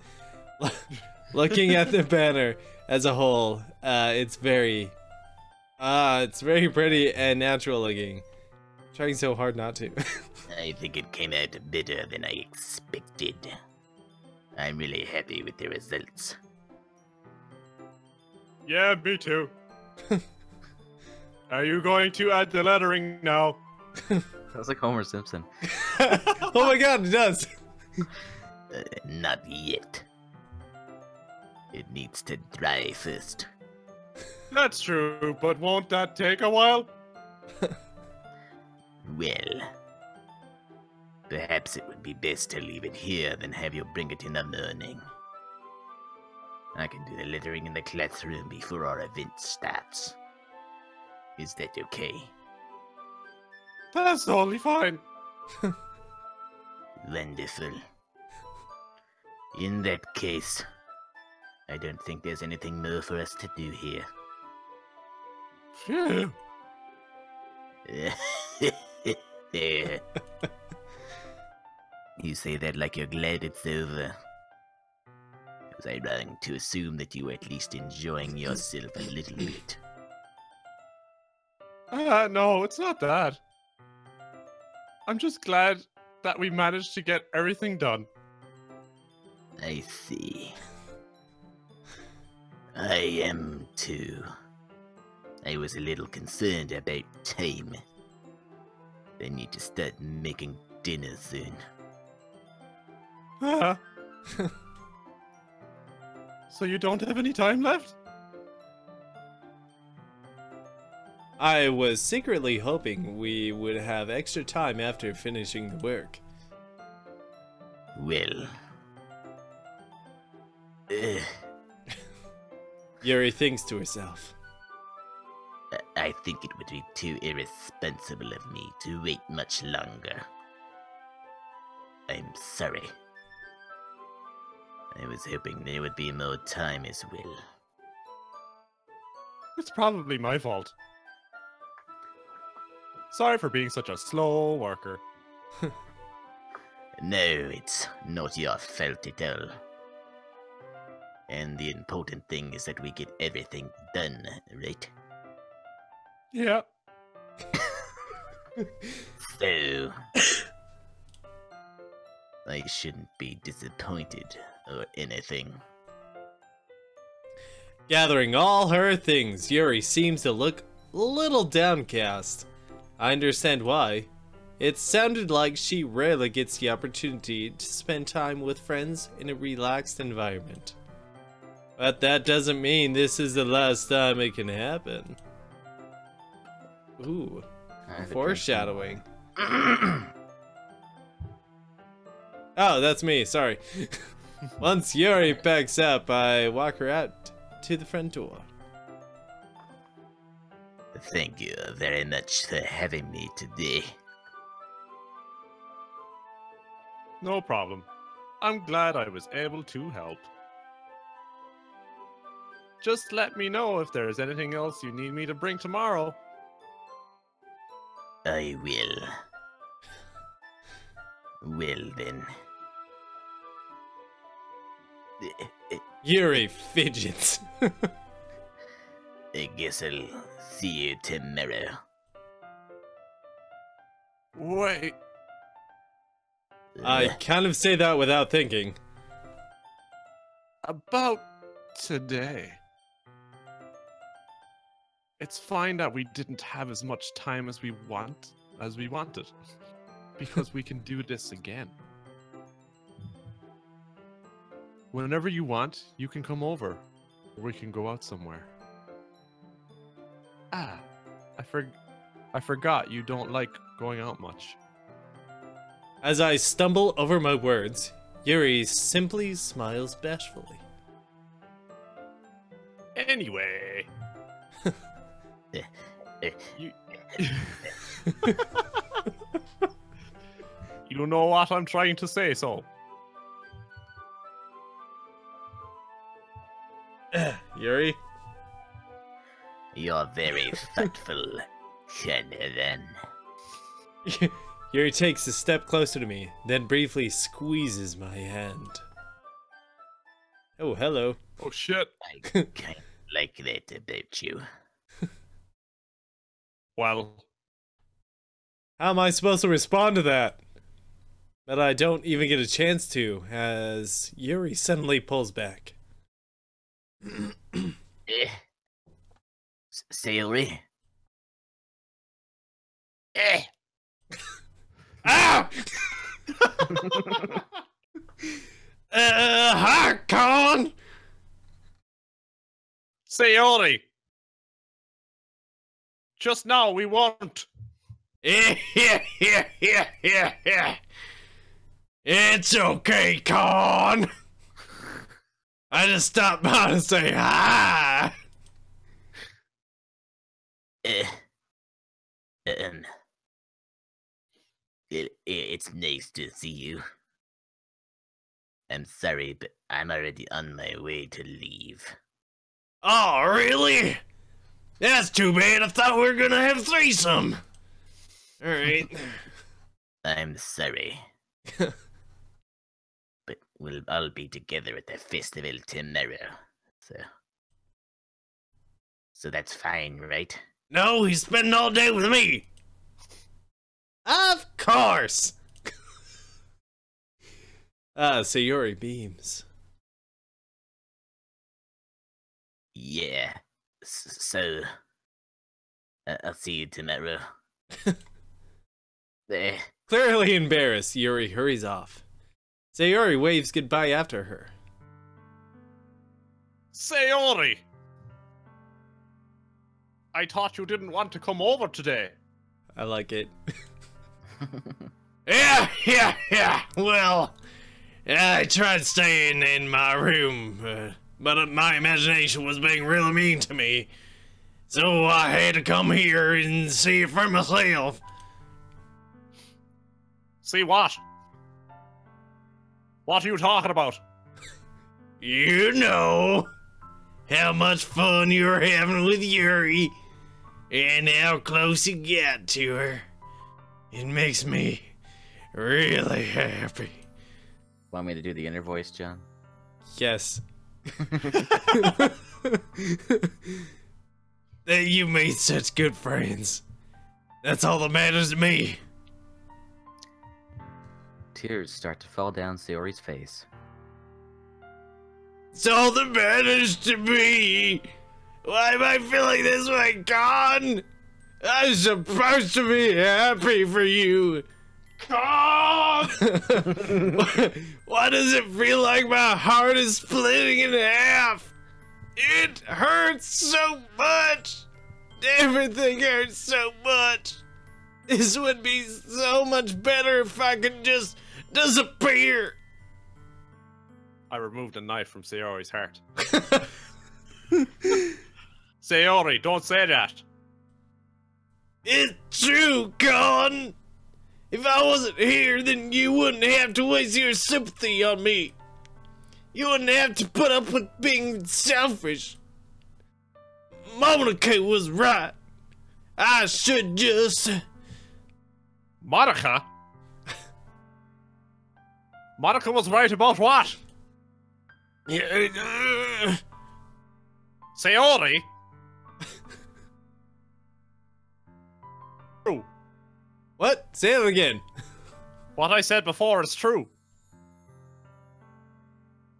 Looking at the banner as a whole, it's very pretty and natural looking. Trying so hard not to. I think it came out better than I expected. I'm really happy with the results. Yeah, me too. Are you going to add the lettering now? Sounds like Homer Simpson. Oh my god, it does. Not yet. It needs to dry first. That's true, but won't that take a while? Well, perhaps it would be best to leave it here than have you bring it in the morning. I can do the lettering in the classroom before our event starts. Is that okay? That's totally fine. Wonderful. In that case, I don't think there's anything more for us to do here. Phew. You say that like you're glad it's over. Was I wrong to assume that you were at least enjoying yourself a little bit? No, it's not that. I'm just glad that we managed to get everything done. I see. I am too. I was a little concerned about time. I need to start making dinner soon. Ah. So you don't have any time left? I was secretly hoping we would have extra time after finishing the work. Well. Yuri thinks to herself. I think it would be too irresponsible of me to wait much longer. I'm sorry. I was hoping there would be more time as well. It's probably my fault. Sorry for being such a slow worker. No, it's not your fault at all. And the important thing is that we get everything done, right? Yeah. So... I shouldn't be disappointed or anything. Gathering all her things, Yuri seems to look a little downcast. I understand why. It sounded like she rarely gets the opportunity to spend time with friends in a relaxed environment. But that doesn't mean this is the last time it can happen. Ooh, foreshadowing. Oh, that's me, sorry. Once Yuri packs up, I walk her out to the front door. Thank you very much for having me today. No problem. I'm glad I was able to help. Just let me know if there's anything else you need me to bring tomorrow. I will. Well then. Yuri fidgets. I guess I'll see you tomorrow. Wait. I kind of say that without thinking. About today. It's fine that we didn't have as much time as we wanted. Because we can do this again. Whenever you want, you can come over. Or we can go out somewhere. Ah, I forgot you don't like going out much. As I stumble over my words, Yuri simply smiles bashfully. Anyway. You... You know what I'm trying to say, so. Yuri? You're very thoughtful, then. Yuri takes a step closer to me, then briefly squeezes my hand. Oh, hello. Oh shit. I kind of like that about you. Well. How am I supposed to respond to that? But I don't even get a chance to, as Yuri suddenly pulls back. Sayori? Ow! Hi, Con! Sayori! Just now, we weren't. Yeah. It's okay, Con. I just stopped by to say hi. Um, it's nice to see you. I'm sorry, but I'm already on my way to leave. Oh, really? That's too bad. I thought we were gonna have threesome. All right. I'm sorry. But we'll all be together at the festival tomorrow. So that's fine, right? No, he's spending all day with me. Of course. Sayori beams. Yeah. So I'll see you tomorrow. There. Clearly embarrassed, Yuri hurries off. Sayori waves goodbye after her. Sayori! I thought you didn't want to come over today. I like it. Yeah. Well, I tried staying in my room, but my imagination was being really mean to me. So I had to come here and see it for myself. See what? What are you talking about? You know how much fun you're having with Yuri and how close you got to her. It makes me really happy. Want me to do the inner voice, John? Yes. That you made such good friends. That's all that matters to me. Tears start to fall down Sayori's face. It's all that matters to me. Why am I feeling this way, Con? I'm supposed to be happy for you. Con! Why does it feel like my heart is splitting in half? It hurts so much. Everything hurts so much. This would be so much better if I could just disappear. I removed a knife from Sayori's heart. Sayori, don't say that. It's true, Con. If I wasn't here, then you wouldn't have to waste your sympathy on me. You wouldn't have to put up with being selfish. Monica was right. I should just... Monica? Monica was right about what? Sayori? True. What? Say it again. What I said before is true.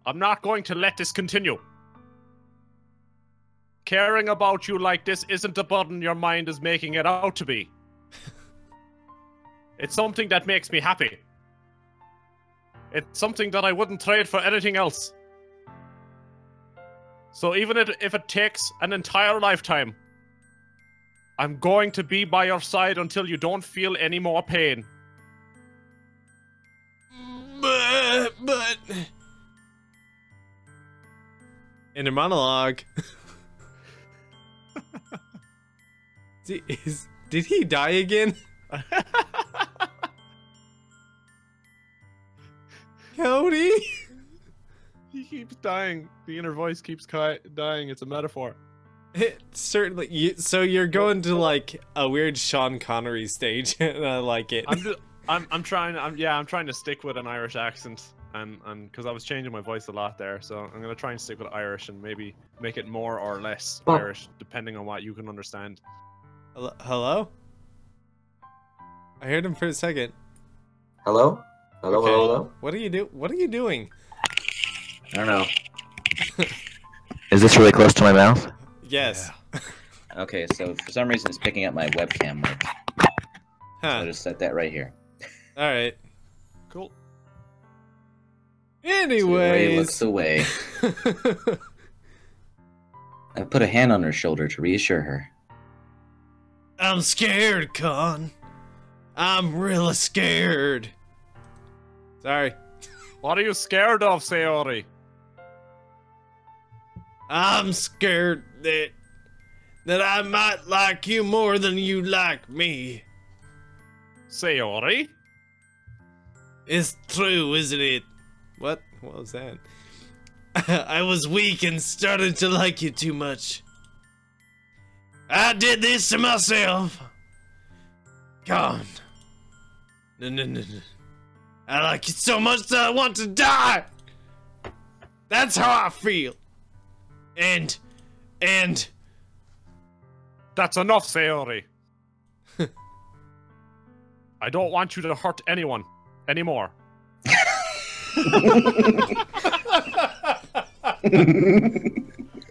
I'm not going to let this continue. Caring about you like this isn't the burden your mind is making it out to be. It's something that makes me happy. It's something that I wouldn't trade for anything else. So even if it takes an entire lifetime, I'm going to be by your side until you don't feel any more pain. But... In a monologue... Did he die again? Cody? He keeps dying. The inner voice keeps dying. It's a metaphor. It certainly. So you're going to like a weird Sean Connery stage, and I like it. I'm trying to stick with an Irish accent, and because I was changing my voice a lot there, so I'm gonna try and stick with Irish and maybe make it more or less Irish, depending on what you can understand. Hello? I heard him for a second. Hello? Hello, Okay. hello? What are you doing? I don't know. Is this really close to my mouth? Yes. Okay, so for some reason it's picking up my webcam mic. So I'll Huh. just set that right here. All right. Cool. Anyways. looks away. I put a hand on her shoulder to reassure her. I'm scared, Con. I'm really scared. Sorry. What are you scared of, Sayori? I'm scared that I might like you more than you like me. Sayori? It's true, isn't it? What? What was that? I was weak and started to like you too much. I did this to myself. Gone. No. I like you so much that I want to die. That's how I feel. And That's enough, Sayori. I don't want you to hurt anyone anymore.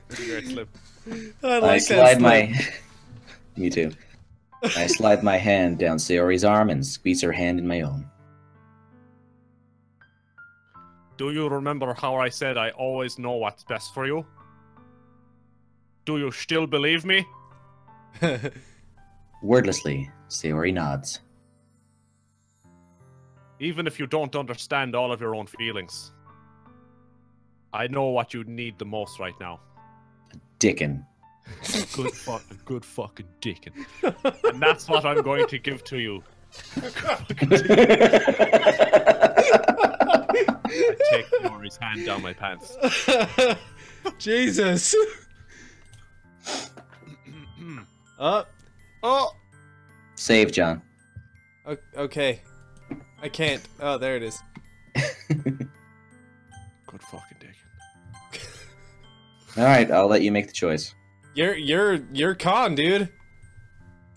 Great slip. I slide my... Me too. I slide my hand down Sayori's arm and squeeze her hand in my own. Do you remember how I said I always know what's best for you? Do you still believe me? Wordlessly, Sayori nods. Even if you don't understand all of your own feelings. I know what you need the most right now. Dickin. Good fucking dickin'. And that's what I'm going to give to you. I take Nori's hand down my pants. Jesus. Oh. Save, John. Okay. I can't. Oh, there it is. Good fucking dick. Alright, I'll let you make the choice. You're Con, dude.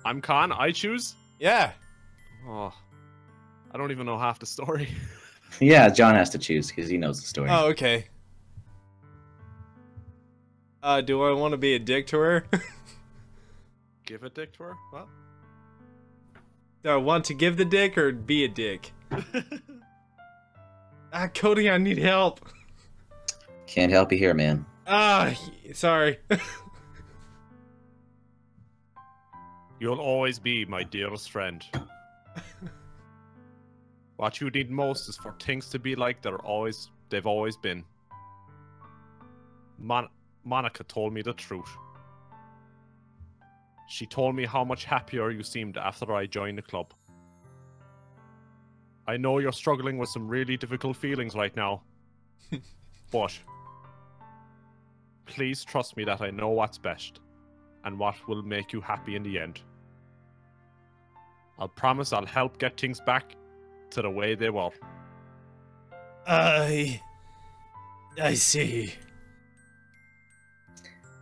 I'm Con. I choose. Yeah. Oh, I don't even know half the story. Yeah, John has to choose because he knows the story. Oh, okay. Do I want to be a dick to her? Give a dick to her? What? Do I want to give the dick or be a dick? Cody, I need help. Can't help you here, man. Sorry. You'll always be my dearest friend. What you need most is for things to be like they've always been. Monica told me the truth. She told me how much happier you seemed after I joined the club. I know you're struggling with some really difficult feelings right now. But please trust me that I know what's best and what will make you happy in the end. I'll promise I'll help get things back to the way they were. I see.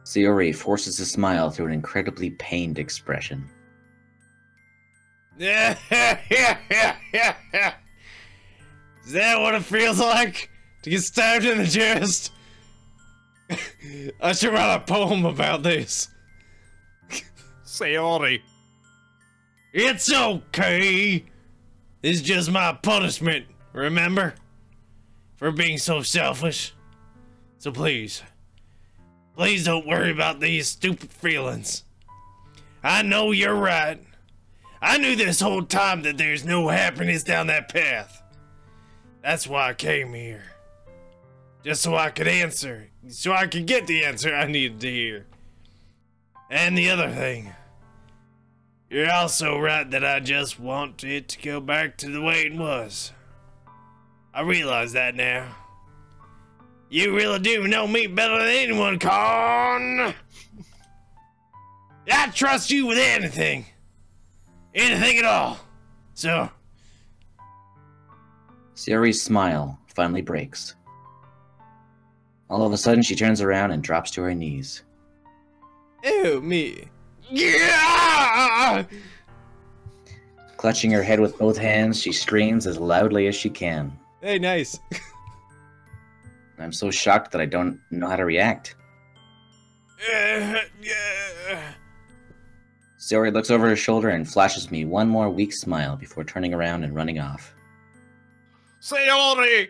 Sayori forces a smile through an incredibly pained expression. Is that what it feels like? To get stabbed in the chest? I should write a poem about this. Sayori. It's okay. It's just my punishment, remember? For being so selfish. So please don't worry about these stupid feelings. I know you're right. I knew this whole time that there's no happiness down that path. That's why I came here. Just so I could answer. So I could get the answer I needed to hear. And the other thing. You're also right that I just want it to go back to the way it was. I realize that now. You really do know me better than anyone, Con. I trust you with anything. Anything at all. So. Sayori's smile finally breaks. All of a sudden, she turns around and drops to her knees. Ew, me. Yeah! Clutching her head with both hands, she screams as loudly as she can. Hey, nice. I'm so shocked that I don't know how to react. Yeah. Sayori looks over her shoulder and flashes me one more weak smile before turning around and running off. Sayori!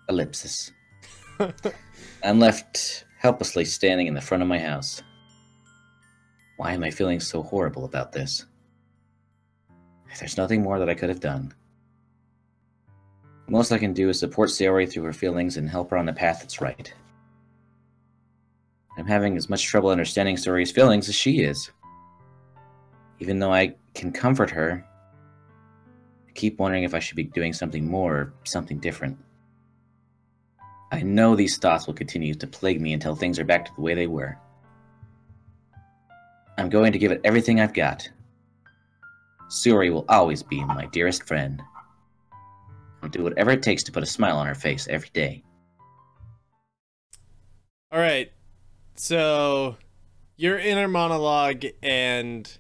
Ellipsis. I'm left helplessly standing in the front of my house. Why am I feeling so horrible about this? There's nothing more that I could have done. The most I can do is support Sayori through her feelings and help her on the path that's right. I'm having as much trouble understanding Sayori's feelings as she is. Even though I can comfort her, I keep wondering if I should be doing something more or something different. I know these thoughts will continue to plague me until things are back to the way they were. I'm going to give it everything I've got. Sayori will always be my dearest friend. I'll do whatever it takes to put a smile on her face every day. Alright, so your inner monologue and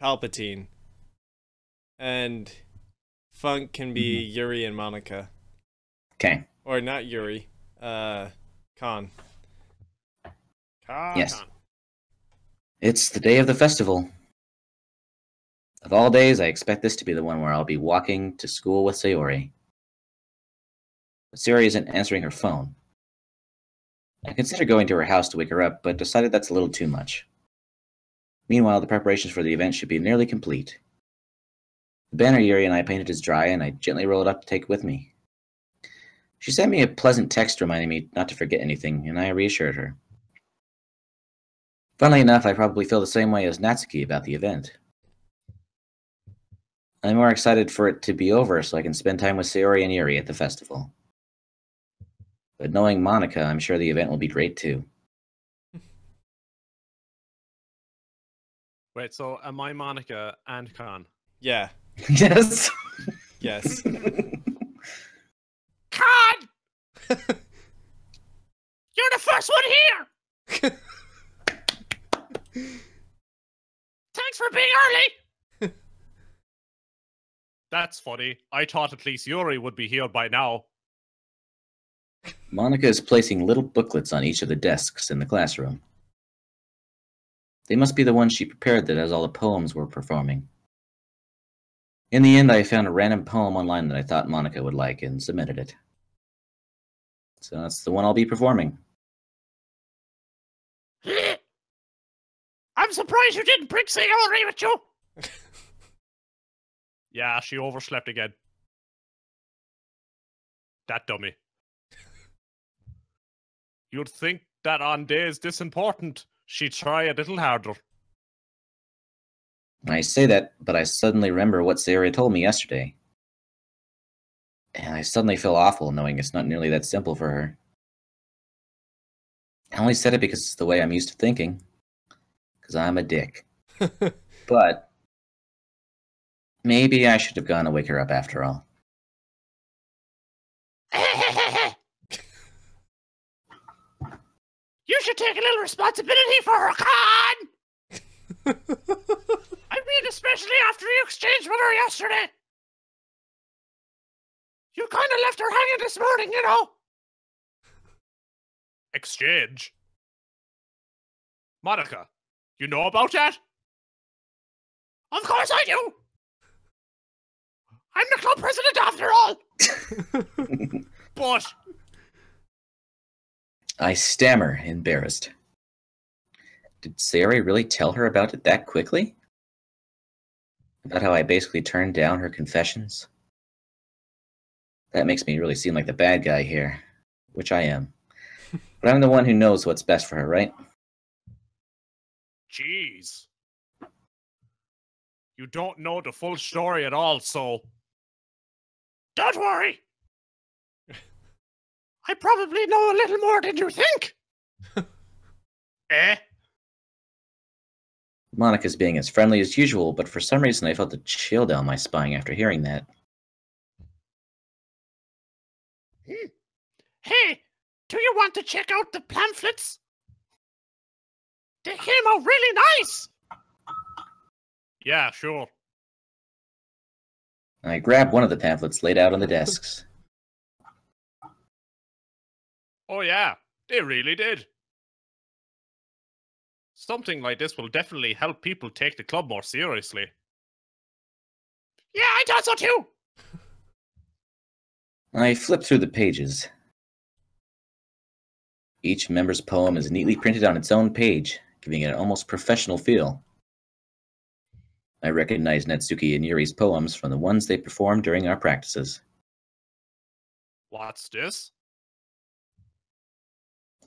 Palpatine. And Funk can be Yuri and Monica. Okay. Or not Yuri. Khan. Yes. It's the day of the festival. Of all days, I expect this to be the one where I'll be walking to school with Sayori. But Sayori isn't answering her phone. I considered going to her house to wake her up, but decided that's a little too much. Meanwhile, the preparations for the event should be nearly complete. The banner Yuri and I painted is dry, and I gently roll it up to take it with me. She sent me a pleasant text reminding me not to forget anything, and I reassured her. Funnily enough, I probably feel the same way as Natsuki about the event. I'm more excited for it to be over so I can spend time with Sayori and Yuri at the festival. But knowing Monica, I'm sure the event will be great too. Wait, so am I Monica and Khan? Yeah. Yes. Yes. Khan! You're the first one here! Thanks for being early! That's funny. I thought at least Yuri would be here by now. Monica is placing little booklets on each of the desks in the classroom. They must be the ones she prepared that has all the poems we're performing. In the end, I found a random poem online that I thought Monica would like and submitted it. So that's the one I'll be performing. I'm surprised you didn't bring Sayori with you! Yeah, she overslept again. That dummy. You'd think that on days this important, she'd try a little harder. I say that, but I suddenly remember what Sayori told me yesterday. And I suddenly feel awful knowing it's not nearly that simple for her. I only said it because it's the way I'm used to thinking. Because I'm a dick. But maybe I should have gone to wake her up after all. You should take a little responsibility for her, Khan! I mean, especially after you exchanged with her yesterday. You kind of left her hanging this morning, you know. Exchange? Monica, you know about that? Of course I do. I'm the club president after all. But I stammer, embarrassed. Did Sayori really tell her about it that quickly? About how I basically turned down her confessions? That makes me really seem like the bad guy here, which I am. But I'm the one who knows what's best for her, right? jeez. You don't know the full story at all, so Don't worry. I probably know a little more than you think. eh? Monica's being as friendly as usual, but for some reason I felt a chill down my spine after hearing that. Hey, do you want to check out the pamphlets? They came out really nice. Yeah, sure. I grabbed one of the pamphlets laid out on the desks. Oh yeah, they really did. Something like this will definitely help people take the club more seriously. Yeah, I thought so too. I flip through the pages. Each member's poem is neatly printed on its own page, giving it an almost professional feel. I recognize Natsuki and Yuri's poems from the ones they performed during our practices. What's this?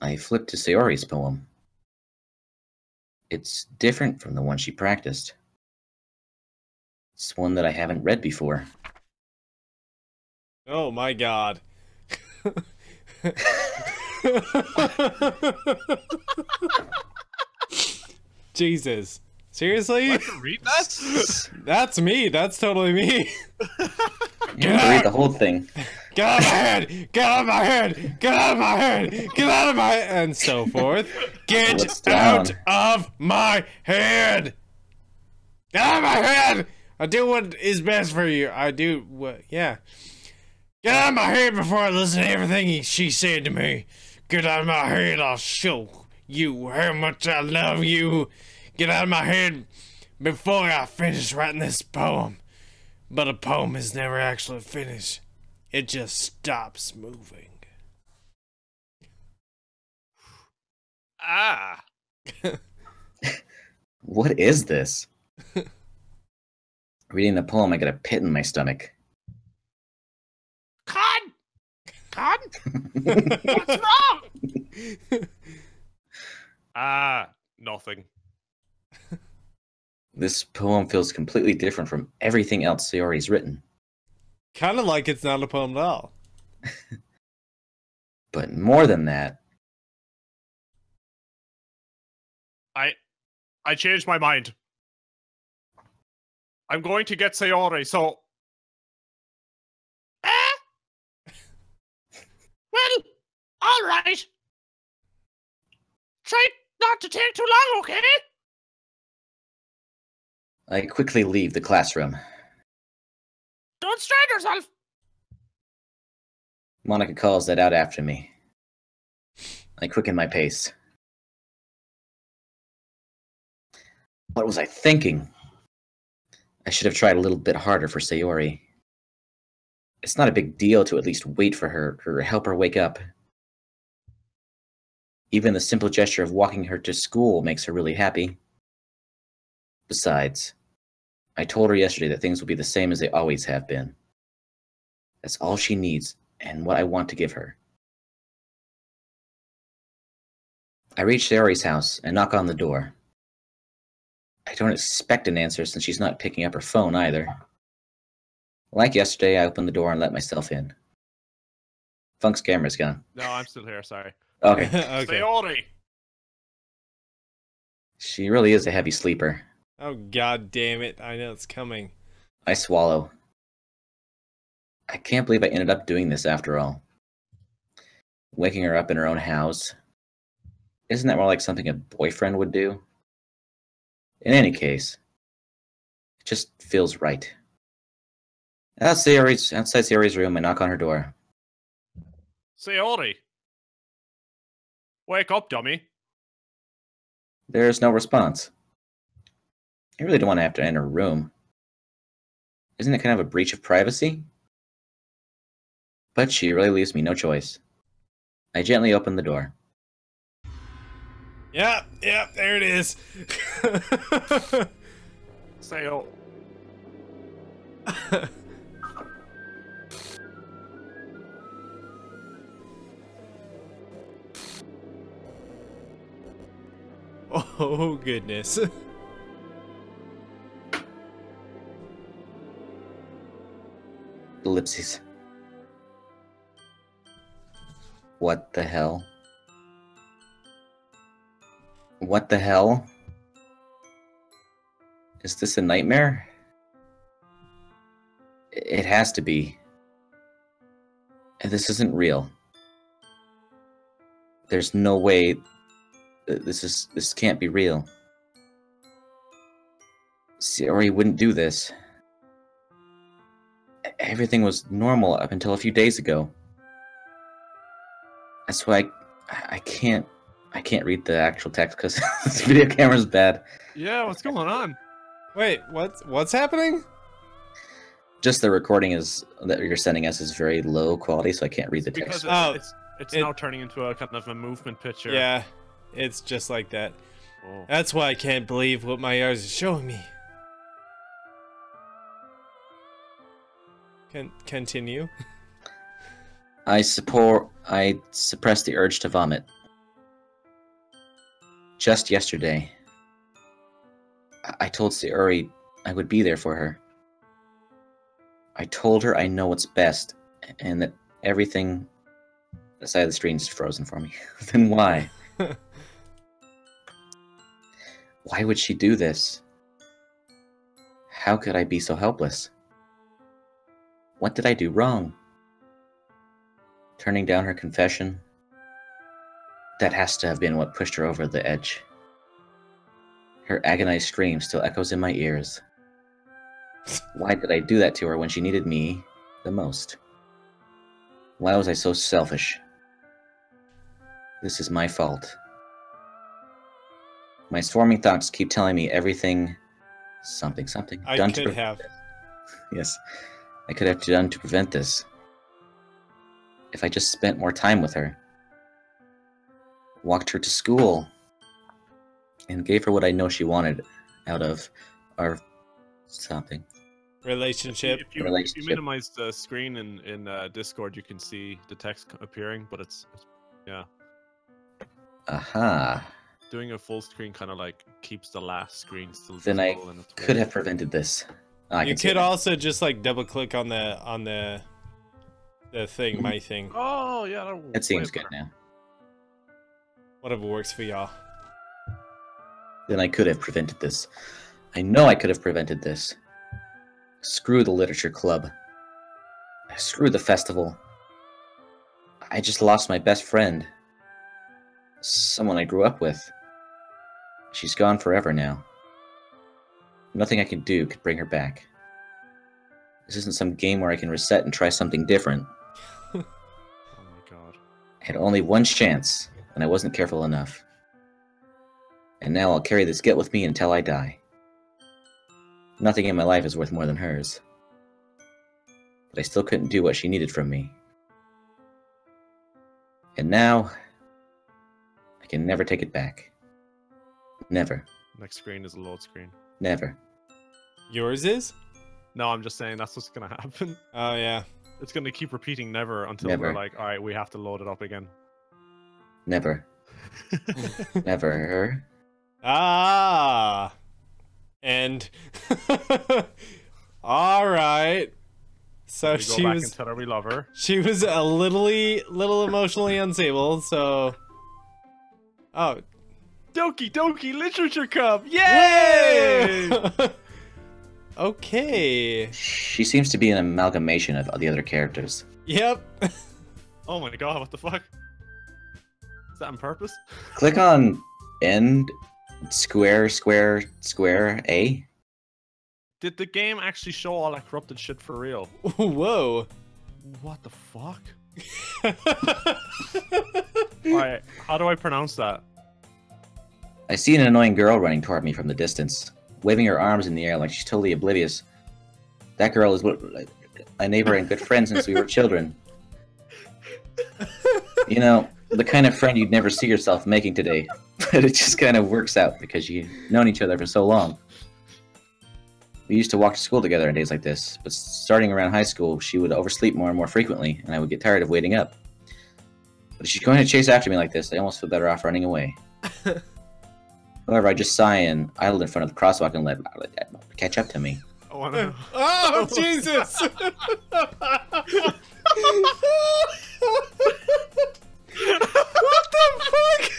I flip to Sayori's poem. It's different from the one she practiced. It's one that I haven't read before. Oh my god. Jesus. Seriously? I can read that? That's me. That's totally me. You have to read the whole thing. Get out of my head! Get out of my head! Get out of my head! Get out of my head! And so forth. Get What's out down? of my head! Get out of my head! I do what is best for you. I do what, yeah. Get out of my head before I listen to everything she said to me. Get out of my head, I'll show you how much I love you. Get out of my head before I finish writing this poem. But a poem is never actually finished. It just stops moving. Ah. What is this? Reading the poem, I get a pit in my stomach. Con! Con? What's wrong? Ah, nothing. This poem feels completely different from everything else Sayori's written. Kind of like it's not a poem at all. But more than that, I changed my mind. I'm going to get Sayori, so... Well, all right. Try not to take too long, okay? I quickly leave the classroom. Don't strain yourself. Monica calls that out after me. I quicken my pace. What was I thinking? I should have tried a little bit harder for Sayori. It's not a big deal to at least wait for her or help her wake up. Even the simple gesture of walking her to school makes her really happy. Besides, I told her yesterday that things will be the same as they always have been. That's all she needs, and what I want to give her. I reach Sayori's house and knock on the door. I don't expect an answer since she's not picking up her phone either. Like yesterday, I open the door and let myself in. Funk's camera's gone. No, I'm still here, sorry. Okay. Okay. Sayori! She really is a heavy sleeper. Oh god damn it. I know it's coming. I swallow. I can't believe I ended up doing this after all. Waking her up in her own house. Isn't that more like something a boyfriend would do? In any case, it just feels right. Outside Sayori's room, I knock on her door. Sayori! Wake up, dummy. There's no response. I really don't want to have to enter her room. Isn't it kind of a breach of privacy? But she really leaves me no choice. I gently open the door. Yep, there it is. Sayo. Oh goodness. Ellipses. What the hell? What the hell? Is this a nightmare? It has to be. This isn't real. There's no way. This can't be real. Sayori wouldn't do this. Everything was normal up until a few days ago. That's why I can't read the actual text because this video camera's bad. Yeah, what's going on? Wait, what's happening? Just the recording is that you're sending us is very low quality, so I can't read the Because text. Oh, it's it- now turning into a kind of a movement picture. Yeah, it's just like that. Oh. That's why I can't believe what my eyes are showing me. Continue. I suppressed the urge to vomit. Just yesterday, I told Sayori I would be there for her. I told her I know what's best, and that everything... The side of the screen's frozen for me. Then why? Why would she do this? How could I be so helpless? What did I do wrong? Turning down her confession? That has to have been what pushed her over the edge. Her agonized scream still echoes in my ears. Why did I do that to her when she needed me the most? Why was I so selfish? This is my fault. My swarming thoughts keep telling me everything... something. I done could to have. Yes. I could have done to prevent this. If I just spent more time with her. Walked her to school. And gave her what I know she wanted out of our... something. Relationship. If you Relationship. minimize the screen in Discord, you can see the text appearing, but it's yeah. Aha. Doing a full screen kind of like keeps the last screen still Then I visible. And it's could weird. have prevented this. I You can see could it now. also just like double click on the thing, my thing. Oh yeah, that It seems way good better. now. Whatever works for y'all. Then I could have prevented this. I know I could have prevented this. Screw the literature club. Screw the festival. I just lost my best friend. Someone I grew up with. She's gone forever now. Nothing I can do could bring her back. This isn't some game where I can reset and try something different. Oh my god. I had only one chance, and I wasn't careful enough. And now I'll carry this guilt with me until I die. Nothing in my life is worth more than hers. But I still couldn't do what she needed from me. And now, I can never take it back. Never. Next screen is a load screen. Never. Yours is? No, I'm just saying that's what's gonna happen. Oh yeah. It's gonna keep repeating never until Never. we're like, all right, we have to load it up again. Never. Never. Ah. And all right. So We go she back was and tell her we love her. she was a little emotionally unstable. So oh, Doki Doki Literature Cup! yay! Yay! Okay. She seems to be an amalgamation of the other characters. Yep. Oh my god, what the fuck? Is that on purpose? Click on end square A. Did the game actually show all that corrupted shit for real? Whoa. What the fuck? Alright, how do I pronounce that? I see an annoying girl running toward me from the distance, waving her arms in the air like she's totally oblivious. That girl is a neighbor and good friend since we were children. You know, the kind of friend you'd never see yourself making today, but it just kind of works out because you've known each other for so long. We used to walk to school together on days like this, but starting around high school, she would oversleep more and more frequently, and I would get tired of waiting up. But if she's going to chase after me like this, I almost feel better off running away. However, I just sigh and idle in front of the crosswalk and let that catch up to me. I wanna... Oh Jesus! What the fuck?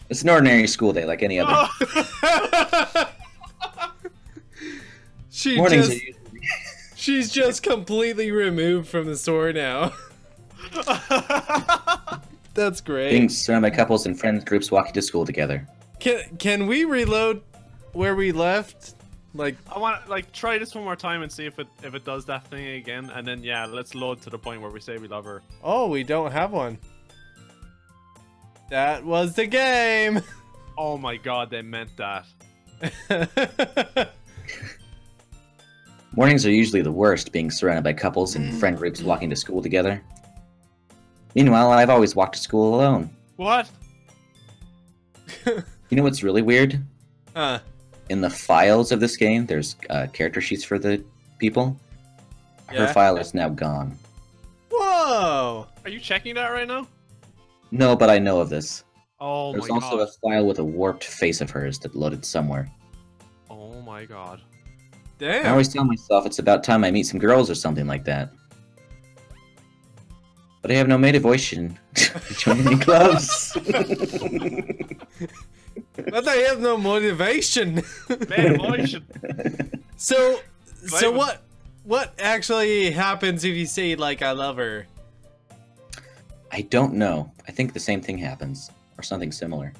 It's an ordinary school day like any other. She Mornings just, are usually... she's just completely removed from the store now. That's great. being surrounded by couples and friends groups walking to school together. Can we reload where we left? Like, I want to like try this one more time and see if it does that thing again, and then yeah, let's load to the point where we say we love her. oh, we don't have one. That was the game. Oh my god, they meant that. Mornings are usually the worst, being surrounded by couples and friend groups walking to school together. Meanwhile, I've always walked to school alone. What? You know what's really weird? In the files of this game, there's character sheets for the people. Her file is now gone. Whoa! Are you checking that right now? No, but I know of this. Oh There's my also god. a file with a warped face of hers that loaded somewhere. Oh my god. I Damn. always tell myself it's about time I meet some girls or something like that. But I have no motivation to join any clubs. But I have no motivation. Motivation. So Blame him. what actually happens if you say like I love her? I don't know. I think the same thing happens. Or something similar.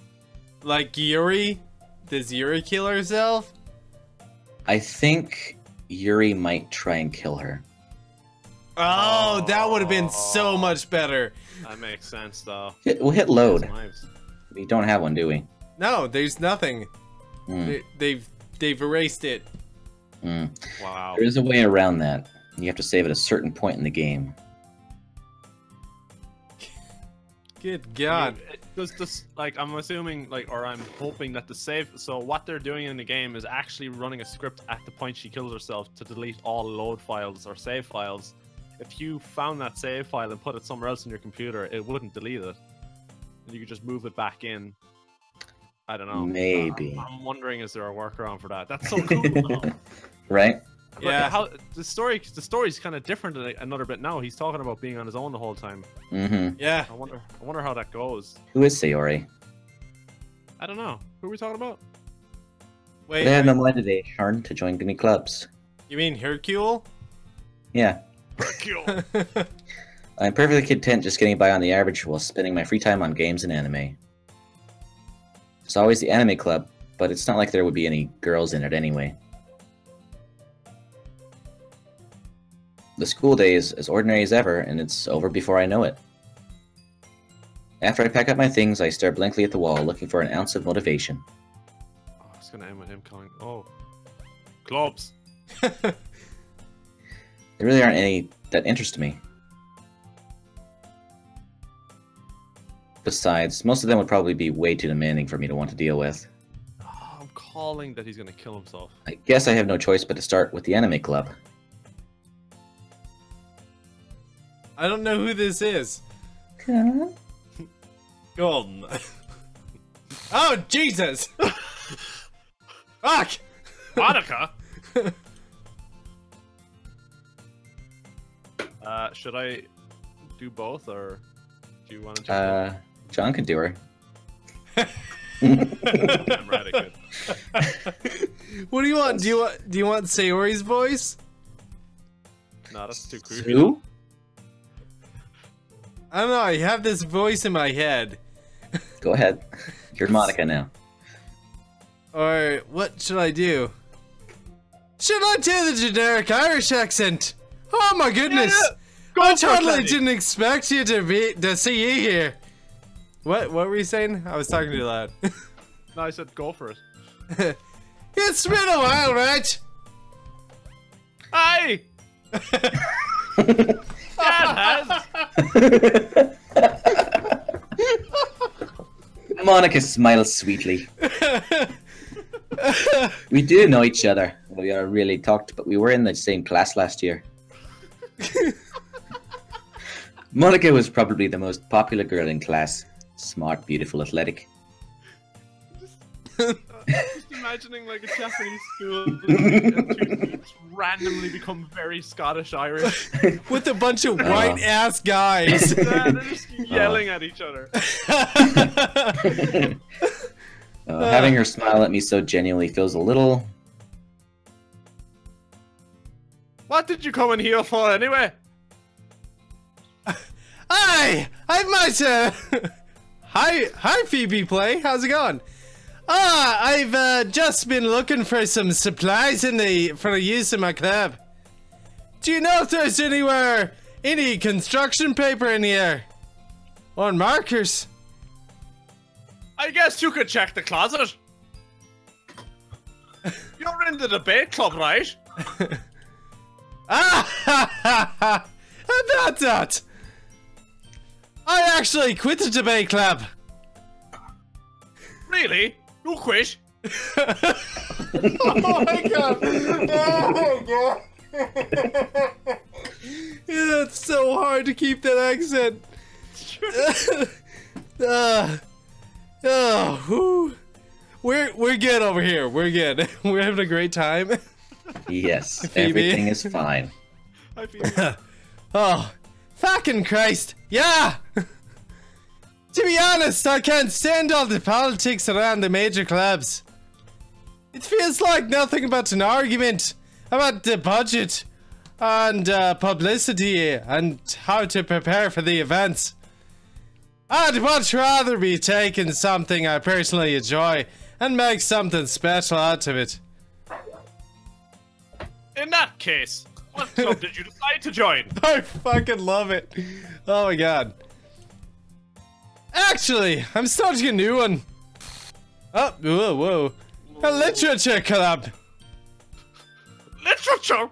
Like Yuri? Does Yuri kill herself? I think Yuri might try and kill her. Oh, that would have been so much better. That makes sense though. We'll hit load. Knives. We don't have one, do we? No, there's nothing. Mm. They've erased it. Mm. Wow. There is a way around that. You have to save at a certain point in the game. Good God. Does this, like, I'm assuming, like, or I'm hoping that the save, so what they're doing in the game is actually running a script at the point she kills herself to delete all load files or save files. If you found that save file and put it somewhere else in your computer, it wouldn't delete it. And you could just move it back in. I don't know. Maybe. I'm wondering, is there a workaround for that? That's so cool. Though. Right? But Yeah. how the story's kind of different another bit now. He's talking about being on his own the whole time. Mm-hmm. Yeah. I wonder how that goes. Who is Sayori? I don't know. Who are we talking about? Wait, They have no minded age, Harn, to join any clubs. you mean Hercule? Yeah. I'm perfectly content just getting by on the average while spending my free time on games and anime. There's always the anime club, but it's not like there would be any girls in it anyway. The school day is as ordinary as ever, and it's over before I know it. After I pack up my things, I stare blankly at the wall, looking for an ounce of motivation. Oh, it's gonna end with him calling. Oh, clubs. There really aren't any that interest me. Besides, most of them would probably be way too demanding for me to want to deal with. Oh, I'm calling that he's gonna kill himself. I guess I have no choice but to start with the anime club. I don't know who this is. Golden. Oh, Jesus! Fuck! Monica. Should I do both, or do you want to? John can do her. I'm right. I could. What do you want? Do you want Sayori's voice? No, that's too creepy. Who? I don't know. I have this voice in my head. Go ahead. You're Monica now. Or what should I do? Should I do the generic Irish accent? Oh my goodness! I totally didn't expect you to see you here. What were you saying? I was talking too loud. No, I said go for it. It's been a while, right? Aye. Yeah, it has. Monica smiles sweetly. We do know each other. We are really talked, but we were in the same class last year. Monica was probably the most popular girl in class. Smart, beautiful, athletic. Just imagining like a Japanese school and two students randomly become very Scottish Irish. With a bunch of white ass guys. They're just yelling at each other. Having her smile at me so genuinely feels a little... What did you come in here for anyway? Hi! I've met Hi Phoebe Play, how's it going? I've just been looking for some supplies for the use in my club. Do you know if there's any construction paper in here? Or markers? I guess you could check the closet. You're in the debate club, right? Ah! About that! I actually quit the debate club. Really? You quit? Oh my god! Oh my god! Yeah, it's so hard to keep that accent. Whew. We're good over here. We're good. We're having a great time. Yes, Phoebe. everything is fine. I feel Oh, fucking Christ! Yeah. To be honest, I can't stand all the politics around the major clubs. It feels like nothing but an argument about the budget and publicity and how to prepare for the events. I'd much rather be taking something I personally enjoy and make something special out of it. In that case, what club did you decide to join? I fucking love it. Oh my god. Actually, I'm starting a new one. Oh, whoa, whoa. A literature club. Literature?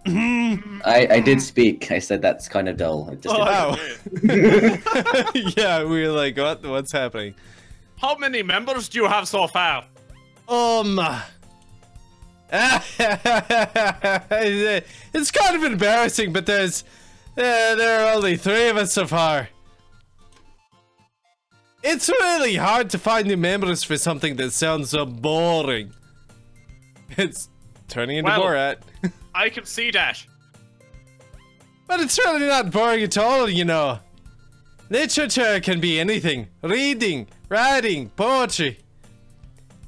I did speak. I said that's kind of dull. It just Oh. didn't- Yeah, we were like, what's happening? How many members do you have so far? It's kind of embarrassing, but there are only 3 of us so far. It's really hard to find new members for something that sounds so boring. It's turning into Well- Borat. I can see that. But it's really not boring at all, you know. Literature can be anything. Reading, writing, poetry.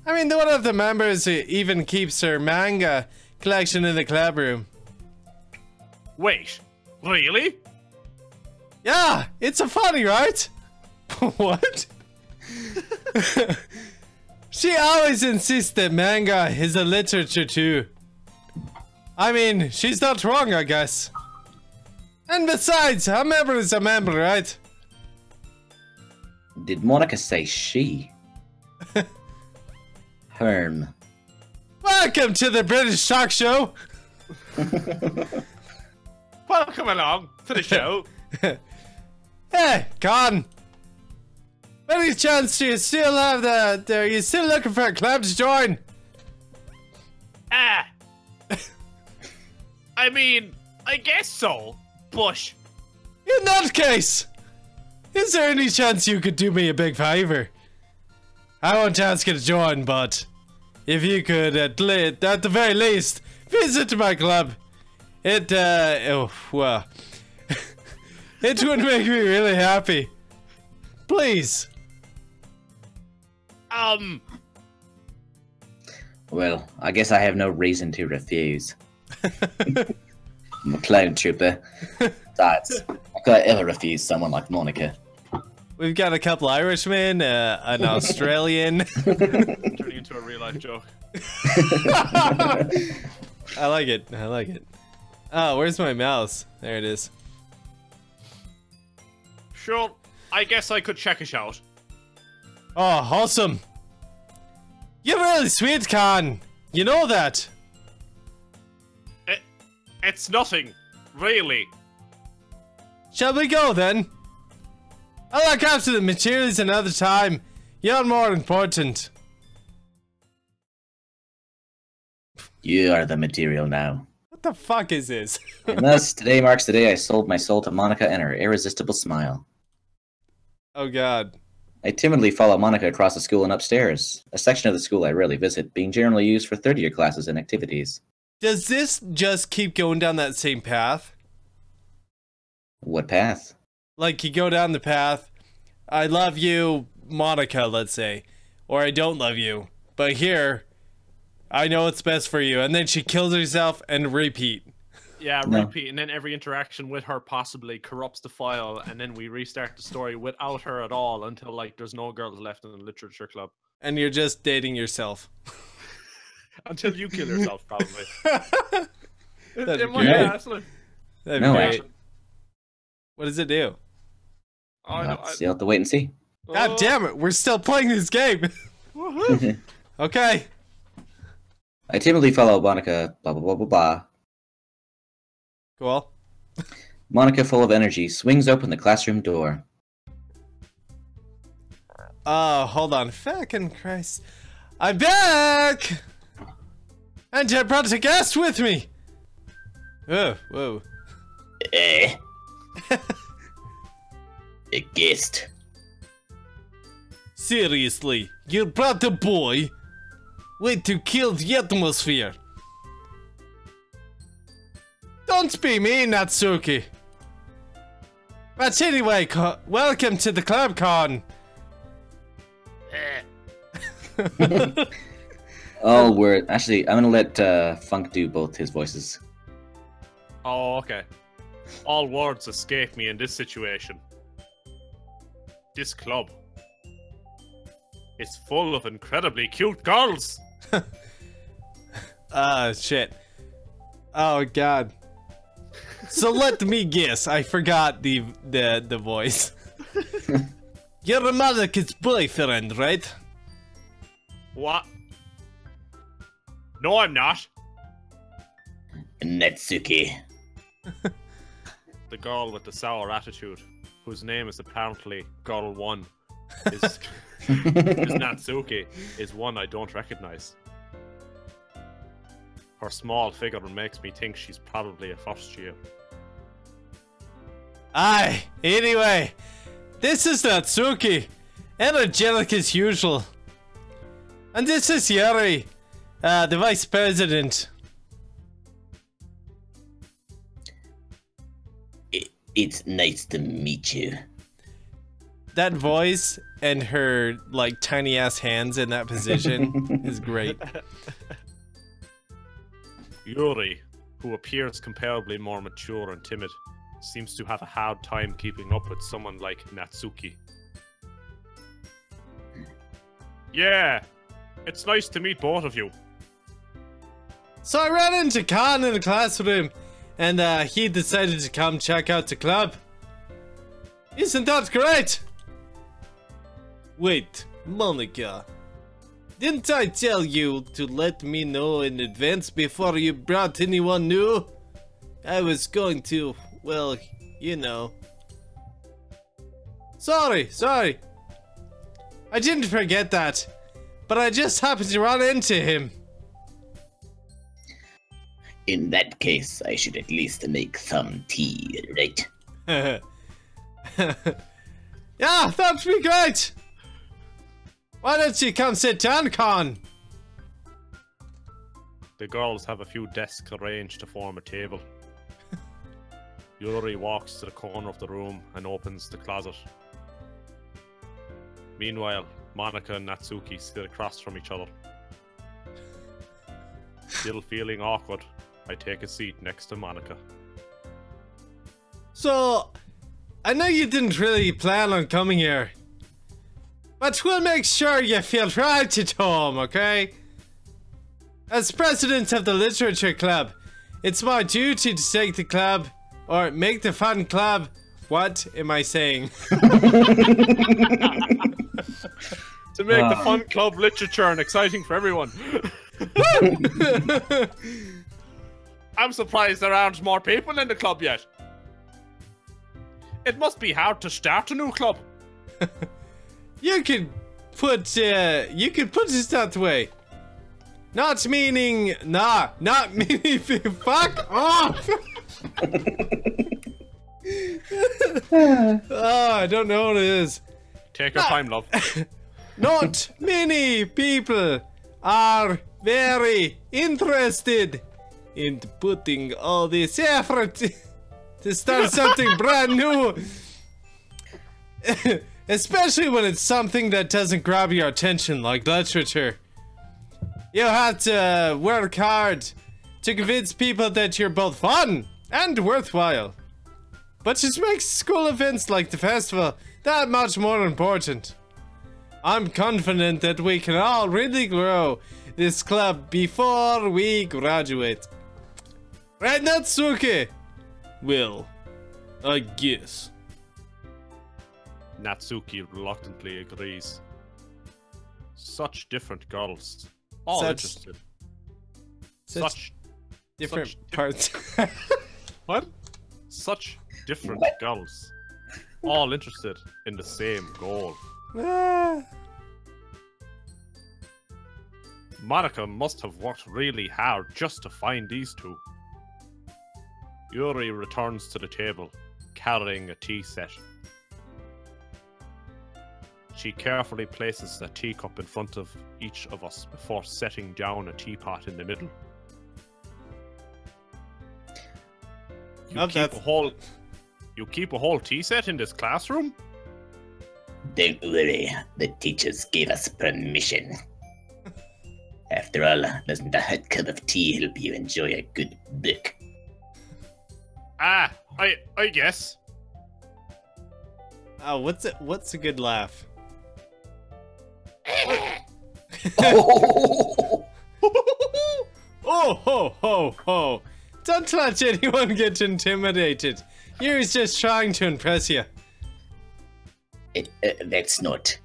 I mean, one of the members even keeps her manga collection in the club room. Wait, really? Yeah, it's a funny, right? What? She always insists that manga is a literature too. I mean, she's not wrong, I guess. And besides, a member is a member, right? Did Monica say she? Herm. Welcome to the British talk show. Welcome along to the show. Hey, Con. Any chance do you still have are you still looking for a club to join? Ah. I mean, I guess so, but... In that case, is there any chance you could do me a big favor? I won't ask you to join, but if you could at the very least visit my club, it it would make me really happy. Please. Well, I guess I have no reason to refuse. I'm a clone trooper. Besides, how could I ever refuse someone like Monica? We've got a couple Irishmen, an Australian. Turning into a real life joke. I like it. I like it. Oh, where's my mouse? There it is. Sure, I guess I could check it out. Oh, awesome. You're really sweet, Khan. You know that. It's nothing, really. Shall we go then? I'll look after the materials another time. You're more important. You are the material now. What the fuck is this? And thus, today marks the day I sold my soul to Monica and her irresistible smile. Oh god. I timidly follow Monica across the school and upstairs, a section of the school I rarely visit, being generally used for third-year classes and activities. Does this just keep going down that same path? What path? Like you go down the path, I love you, Monica, let's say. Or I don't love you. But here, I know what's best for you. And then she kills herself and repeat. Yeah, No. repeat, and then every interaction with her possibly corrupts the file, and then we restart the story without her at all until, like, there's no girls left in the literature club. And you're just dating yourself. Until you kill yourself, probably. That'd It be might- great. yeah, absolutely. That'd No, be I- great. What does it do? Oh, I know, You'll have to wait and see. God damn it, we're still playing this game. Okay. I timidly follow Monica, blah blah blah blah blah. Cool. Monica, full of energy, swings open the classroom door. Oh, hold on. Fucking Christ. I'm back! And I brought a guest with me! Oh, whoa. A guest. Seriously, you brought a boy? Way to kill the atmosphere. Don't be mean, Natsuki. But anyway, welcome to the club con. All word. Actually, I'm gonna let Funk do both his voices. Oh, okay. All words escape me in this situation. This club. It's full of incredibly cute girls. Shit. Oh god. So let me guess. I forgot the voice. You're Malika's boyfriend, right? What? No, I'm not. Natsuki. The girl with the sour attitude, whose name is apparently Girl 1, is Natsuki, is one I don't recognize. Her small figure makes me think she's probably a first year. Aye, anyway, this is Natsuki, energetic as usual. And this is Yuri, the vice president. It's nice to meet you. That voice and her, like, tiny ass hands in that position is great. Yuri, who appears comparably more mature and timid, seems to have a hard time keeping up with someone like Natsuki. Yeah, it's nice to meet both of you. So I ran into Khan in the classroom, and he decided to come check out the club. Isn't that great? Wait, Monica. Didn't I tell you to let me know in advance before you brought anyone new? I was going to, well, you know. Sorry. I didn't forget that, but I just happened to run into him. In that case, I should at least make some tea, right? Yeah, that'd be great! Why don't you come sit down, Con? The girls have a few desks arranged to form a table. Yuri walks to the corner of the room and opens the closet. Meanwhile, Monica and Natsuki sit across from each other. Still feeling awkward, I take a seat next to Monica. So, I know you didn't really plan on coming here, but we'll make sure you feel right at home, okay? As president of the literature club, it's my duty to take the club, or make the fun club. What am I saying? To make the fun club literature and exciting for everyone. I'm surprised there aren't more people in the club yet. It must be hard to start a new club. You could put it that way. Not meaning, not meaning, fuck off! Oh, I don't know what it is. Take your time, love. Not many people are very interested in putting all this effort to start something brand new. Especially when it's something that doesn't grab your attention, like literature. You have to work hard to convince people that you're both fun and worthwhile. But it makes school events like the festival that much more important. I'm confident that we can all really grow this club before we graduate. Right, Natsuki? Well, I guess. Natsuki reluctantly agrees. Such different girls. All Such- interested. Such different such parts. What? Such different What? girls. All interested in the same goal. Ah. Monica must have worked really hard just to find these two. Yuri returns to the table, carrying a tea set. She carefully places a teacup in front of each of us before setting down a teapot in the middle. Oh, that's- You keep a whole tea set in this classroom? Don't worry, the teachers gave us permission. After all, doesn't a hot cup of tea help you enjoy a good book? Ah, I guess. Oh, what's a good laugh? Oh! Oh ho ho ho! Don't let anyone get intimidated. Yuri's just trying to impress you. That's not.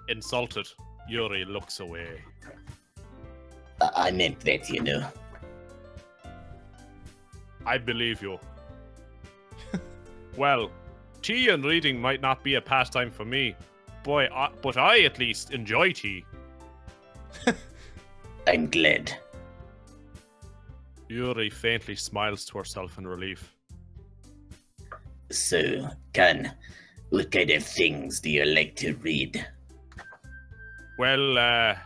Insulted, Yuri looks away. I meant that, you know. I believe you. Well, tea and reading might not be a pastime for me, but I at least enjoy tea. I'm glad. Yuri faintly smiles to herself in relief. So, Kan, what kind of things do you like to read? Well,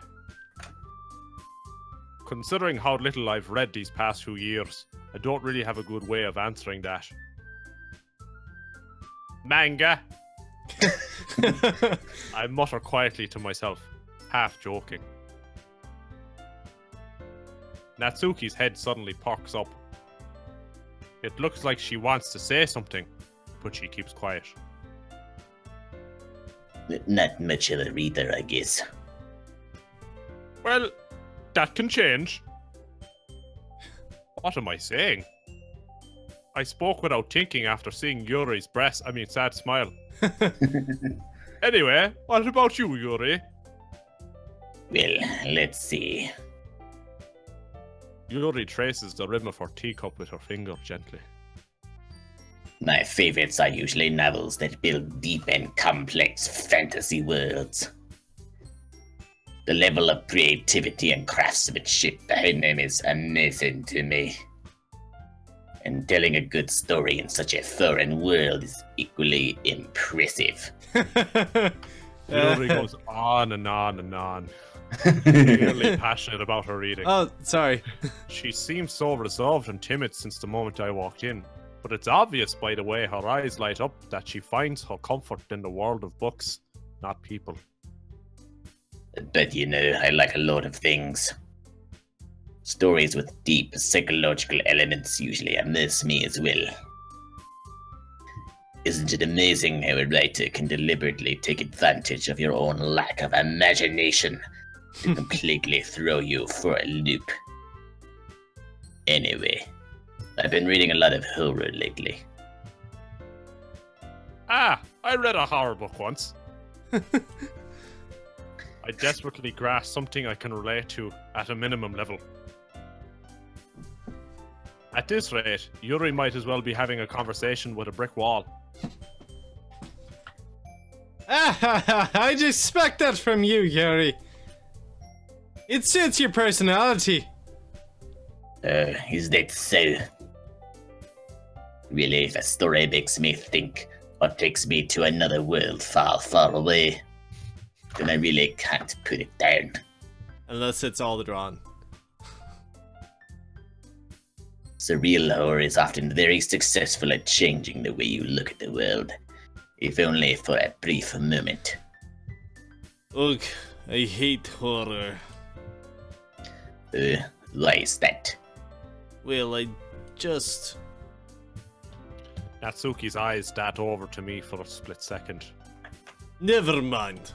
considering how little I've read these past few years, I don't really have a good way of answering that. Manga! I mutter quietly to myself, half joking. Natsuki's head suddenly perks up. It looks like she wants to say something, but she keeps quiet. Not much of a reader, I guess. Well, that can change. What am I saying? I spoke without thinking after seeing Yuri's sad smile. Anyway, what about you, Yuri? Well, let's see. Yuri traces the rim of her teacup with her finger gently. My favorites are usually novels that build deep and complex fantasy worlds. The level of creativity and craftsmanship behind them is amazing to me. And telling a good story in such a foreign world is equally impressive. Yuri goes on and on and on, clearly passionate about her reading. Oh, sorry. She seems so reserved and timid since the moment I walked in, but it's obvious by the way her eyes light up that she finds her comfort in the world of books, not people. But you know, I like a lot of things. Stories with deep psychological elements usually immerse me as well. Isn't it amazing how a writer can deliberately take advantage of your own lack of imagination to completely throw you for a loop? Anyway, I've been reading a lot of horror lately. Ah, I read a horror book once. I desperately grasp something I can relate to at a minimum level. At this rate, Yuri might as well be having a conversation with a brick wall. I'd expect that from you, Yuri. It suits your personality. Is that so? Really, if a story makes me think or takes me to another world far, far away, then I really can't put it down. Unless it's all drawn. Surreal horror is often very successful at changing the way you look at the world, if only for a brief moment. Ugh, I hate horror. Why is that? Well, I just... Natsuki's eyes dart over to me for a split second. Never mind.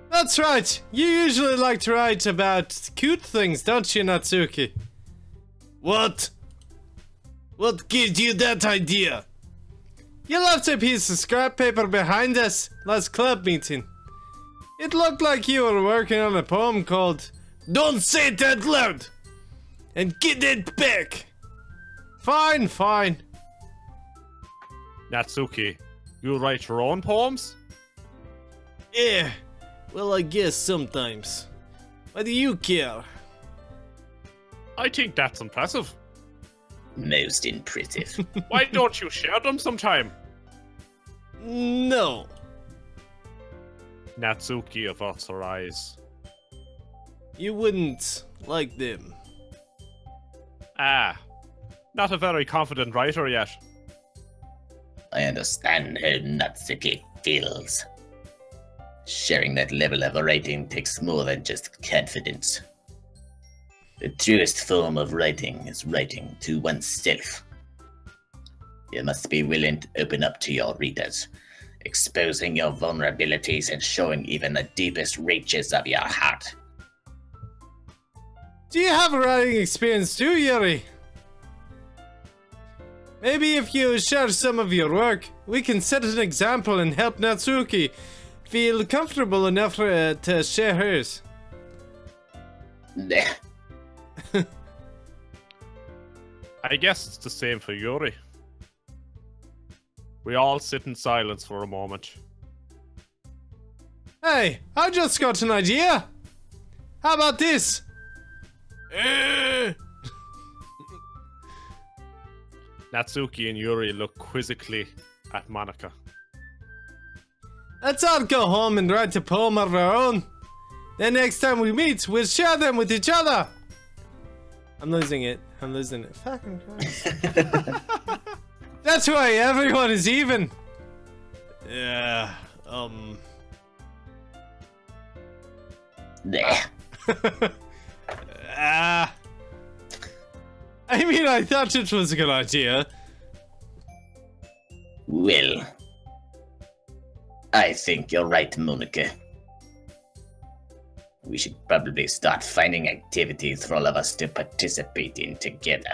That's right, you usually like to write about cute things, don't you, Natsuki? What? What gives you that idea? You left a piece of scrap paper behind us last club meeting. It looked like you were working on a poem called Don't Say It Out Loud and Get It Back. Fine, fine. Natsuki, you write your own poems? Yeah, well, I guess sometimes. Why do you care? I think that's impressive. Most impressive. Why don't you share them sometime? No. Natsuki averts her eyes. You wouldn't like them. Ah, not a very confident writer yet. I understand how Natsuki feels. Sharing that level of writing takes more than just confidence. The truest form of writing is writing to oneself. You must be willing to open up to your readers, exposing your vulnerabilities and showing even the deepest reaches of your heart. Do you have a writing experience too, Yuri? Maybe if you share some of your work, we can set an example and help Natsuki feel comfortable enough to share hers. Nah. I guess it's the same for Yuri. We all sit in silence for a moment. Hey, I just got an idea. How about this? Natsuki and Yuri look quizzically at Monica. Let's all go home and write a poem of our own. Then next time we meet, we'll share them with each other. I'm losing it. I'm losing it. Fucking Christ. That's why everyone is even. Yeah, Nah. I mean, I thought it was a good idea. Well, I think you're right, Monica. We should probably start finding activities for all of us to participate in together.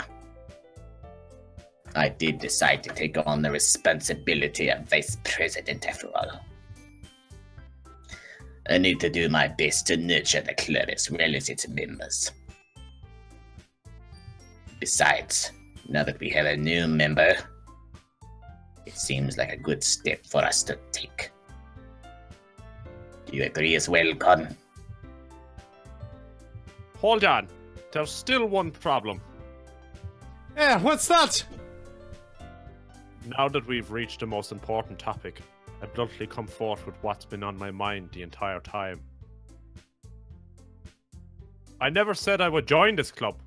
I did decide to take on the responsibility of vice president after all. I need to do my best to nurture the club as well as its members. Besides, now that we have a new member, it seems like a good step for us to take. Do you agree as well, Con? Hold on. There's still one problem. Yeah, what's that? Now that we've reached the most important topic, I bluntly come forth with what's been on my mind the entire time. I never said I would join this club.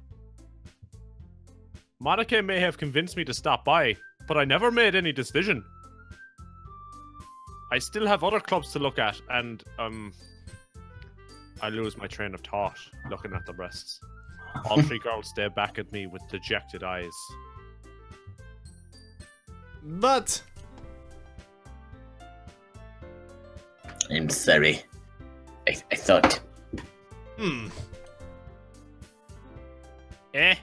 Monica may have convinced me to stop by, but I never made any decision. I still have other clubs to look at, and, I lose my train of thought looking at the breasts. All three girls stare back at me with dejected eyes. But I'm sorry. I thought... Eh?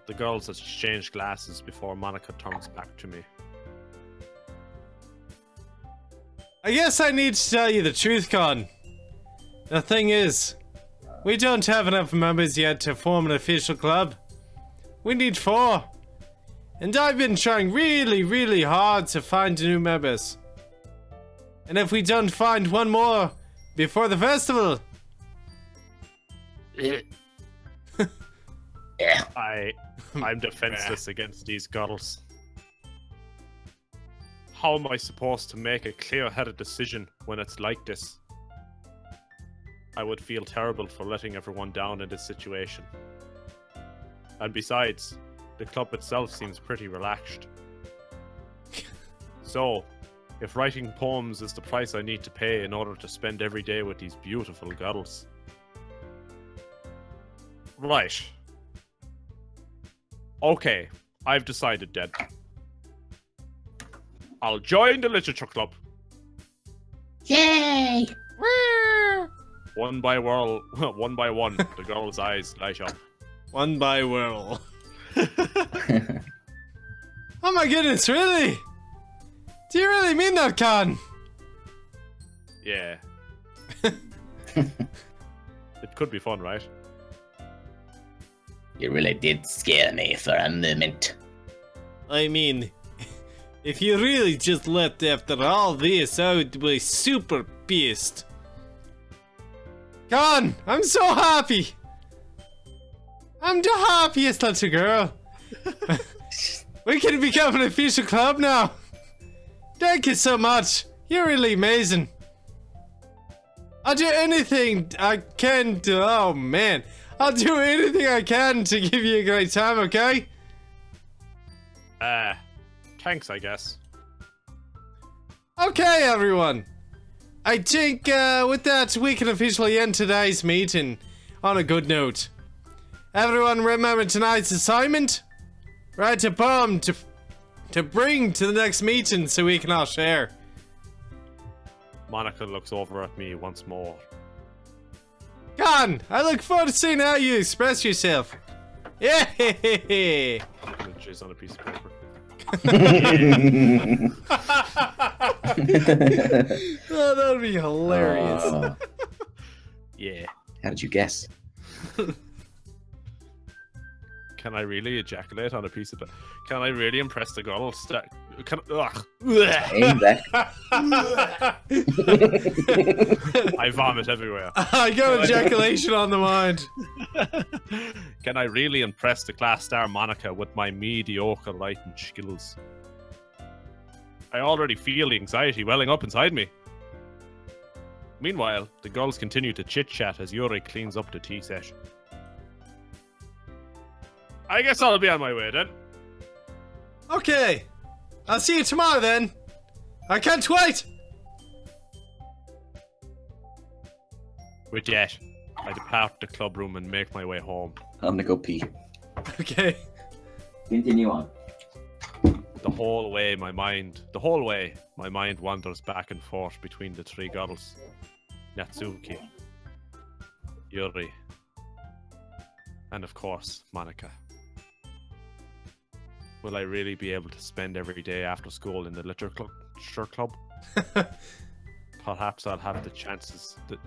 The girls exchange glasses before Monica turns back to me. I guess I need to tell you the truth, Con. The thing is, we don't have enough members yet to form an official club. We need 4. And I've been trying really, really hard to find new members. And if we don't find one more before the festival... Yeah. I'm defenseless against these girls. How am I supposed to make a clear-headed decision when it's like this? I would feel terrible for letting everyone down in this situation. And besides, the club itself seems pretty relaxed. So, if writing poems is the price I need to pay in order to spend every day with these beautiful girls. Right. Okay, I've decided then. I'll join the literature club. Yay! One by one, the girl's eyes light up. One by whirl. Oh my goodness, really? Do you really mean that, Con? Yeah. It could be fun, right? You really did scare me for a moment. I mean, if you really just left after all this, I would be super pissed. Con, I'm so happy. I'm the happiest little girl. We can become an official club now. Thank you so much. You're really amazing. I'll do anything I can to. Oh man, I'll do anything I can to give you a great time. Okay? Thanks, I guess. Okay, everyone. I think with that, we can officially end today's meeting on a good note. Everyone, remember tonight's assignment? Write a poem to bring to the next meeting so we can all share. Monica looks over at me once more. Con, I look forward to seeing how you express yourself. Yeah. Jizz on a piece of paper. Oh, that would be hilarious. Yeah. How did you guess? Can I really ejaculate on a piece of paper? Can I really impress the girl? Can ugh. Aim back. I vomit everywhere. I got ejaculation on the mind. Can I really impress the class star Monica with my mediocre writing skills? I already feel the anxiety welling up inside me. Meanwhile, the girls continue to chit-chat as Yuri cleans up the tea set. I guess I'll be on my way then. Okay. I'll see you tomorrow then. I can't wait. With that, I depart the club room and make my way home. I'm gonna go pee. Okay. Continue on. The whole way, my mind wanders back and forth between the three girls. Natsuki, Yuri, and of course, Monica. Will I really be able to spend every day after school in the literature club? Perhaps I'll have the chances to,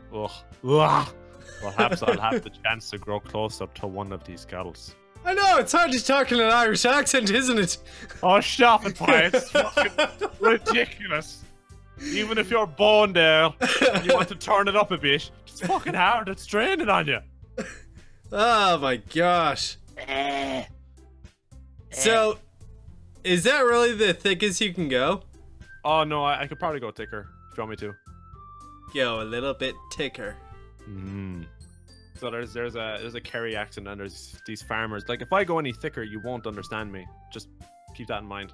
perhaps I'll have the chance to grow closer to one of these girls. I know, it's hard to talk in an Irish accent, isn't it? Oh, stop it, Pi. It's fucking ridiculous. Even if you're born there and you want to turn it up a bit, it's fucking hard. It's draining on you. Oh my gosh. So, is that really the thickest you can go? Oh, no, I could probably go thicker if you want me to. Go a little bit thicker. So there's a Kerry accent and there's these farmers. Like, if I go any thicker, you won't understand me. Just keep that in mind.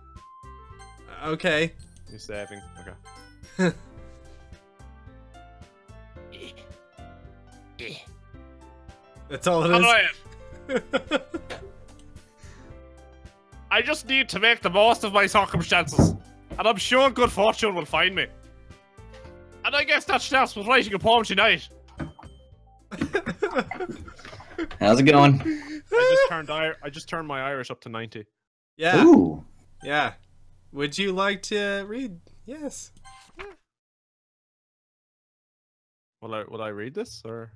Okay. You're saving. Okay. That's all it is. I just need to make the most of my circumstances, and I'm sure good fortune will find me. And I guess that starts with writing a poem tonight. How's it going? I just turned my Irish up to 90. Yeah. Ooh. Yeah. Would you like to read? Yes. Will I read this or?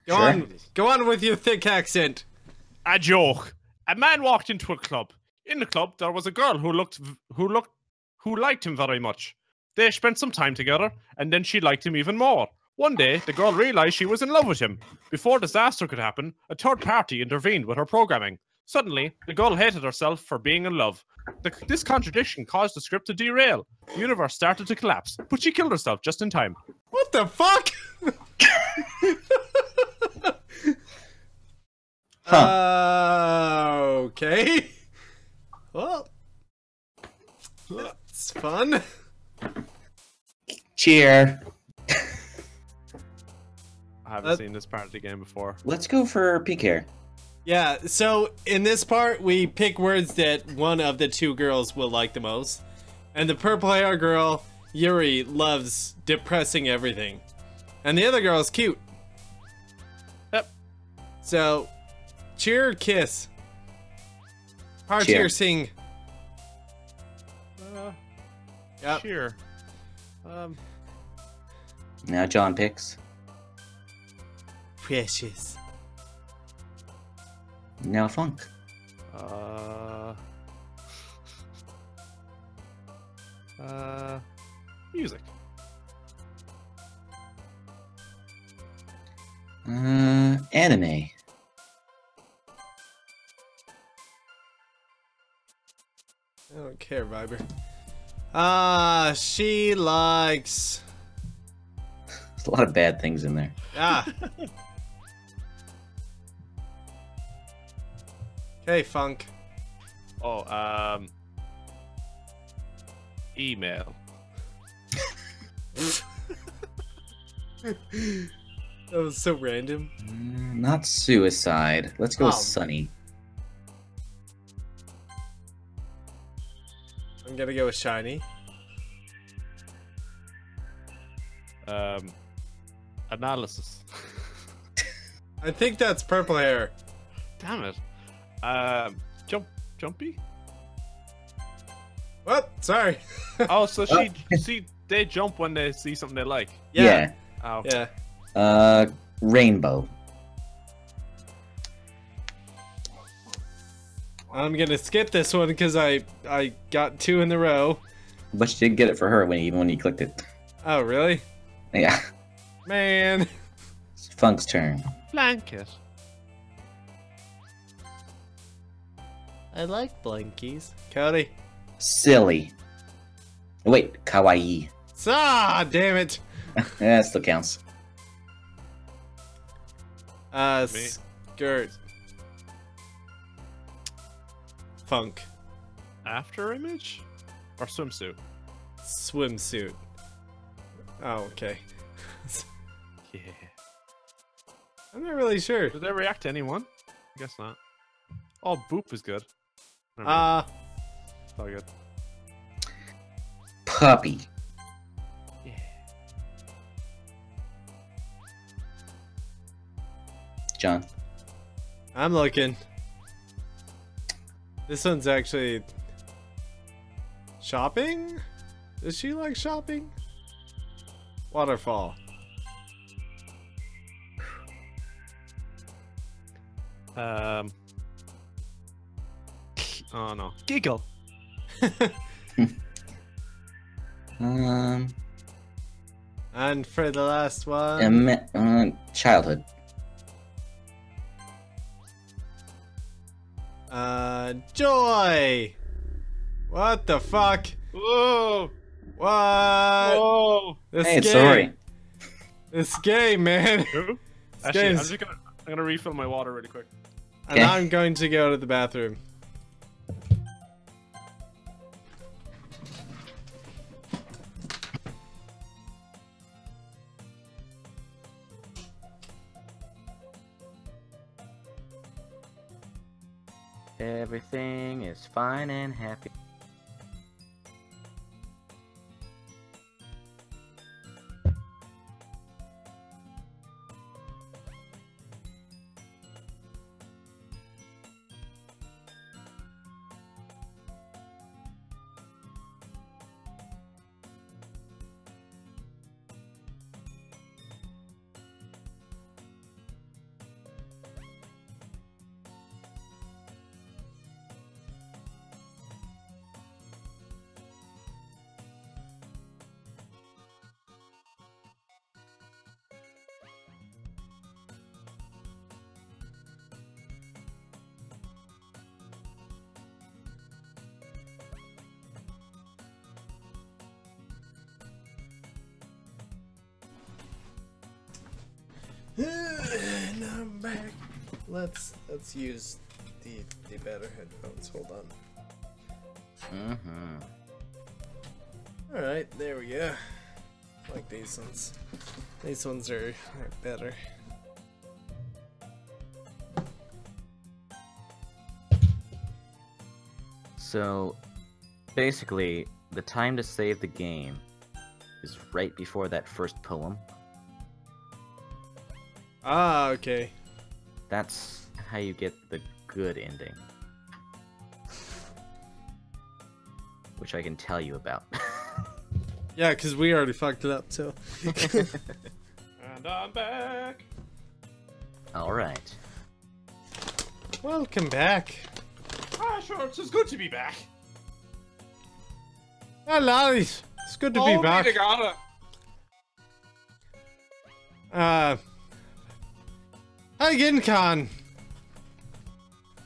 Go on with your thick accent. A joke. A man walked into a club. In the club, there was a girl who liked him very much. They spent some time together, and then she liked him even more. One day, the girl realized she was in love with him. Before disaster could happen, a third party intervened with her programming. Suddenly, the girl hated herself for being in love. This contradiction caused the script to derail. The universe started to collapse, but she killed herself just in time. What the fuck? Okay. Well, that's fun. Cheer. I haven't seen this part of the game before. Let's go for peak hair. Yeah, so in this part, we pick words that one of the two girls will like the most. And the purple hair girl, Yuri, loves depressing everything. And the other girl is cute. Yep. So, cheer or kiss? Party or sing? Yep. Cheer. Now John picks. Precious. Now Funk. Music. Anime. I don't care, Viber. She likes. There's a lot of bad things in there. Okay, Funk. Oh, email. That was so random. Not suicide. Let's go with Oh. Sunny. I'm gonna go with shiny. Analysis. I think that's purple hair. Damn it. Jumpy? What? Sorry. Oh, so they jump when they see something they like. Yeah. Oh. Yeah. Rainbow. I'm gonna skip this one because I got 2 in a row. But you did get it for her even when you clicked it. Oh, really? Yeah. Man. It's Funk's turn. Blanket. I like blankies. Cody. Silly. Wait, kawaii. Damn it. Yeah, it still counts. Skirt. Funk. After image? Or swimsuit? Swimsuit. Oh, okay. Yeah. I'm not really sure. Did they react to anyone? I guess not. Oh, Boop is good. Never mind. It's all good. Puppy. Yeah. John. I'm looking. This one's actually shopping? Does she like shopping? Waterfall. Oh no. Giggle. And for the last one, Childhood. Joy. What the fuck? Whoa! What? Whoa! This Hey, it's game. sorry. This game, man. Who? This Actually, game's- I'm gonna refill my water really quick. And Okay. I'm going to go to the bathroom. Everything is fine and happy. And I'm back. Let's use the better headphones. Hold on. All right, there we go. Like these ones. These ones are better. So, basically, the time to save the game is right before that first poem. Ah, okay. That's how you get the good ending. Which I can tell you about. Yeah, because we already fucked it up, so. And I'm back. All right. Welcome back. Ah, sure, it's good to be back. Hi, lads. It's good to be back. Hi again, Khan.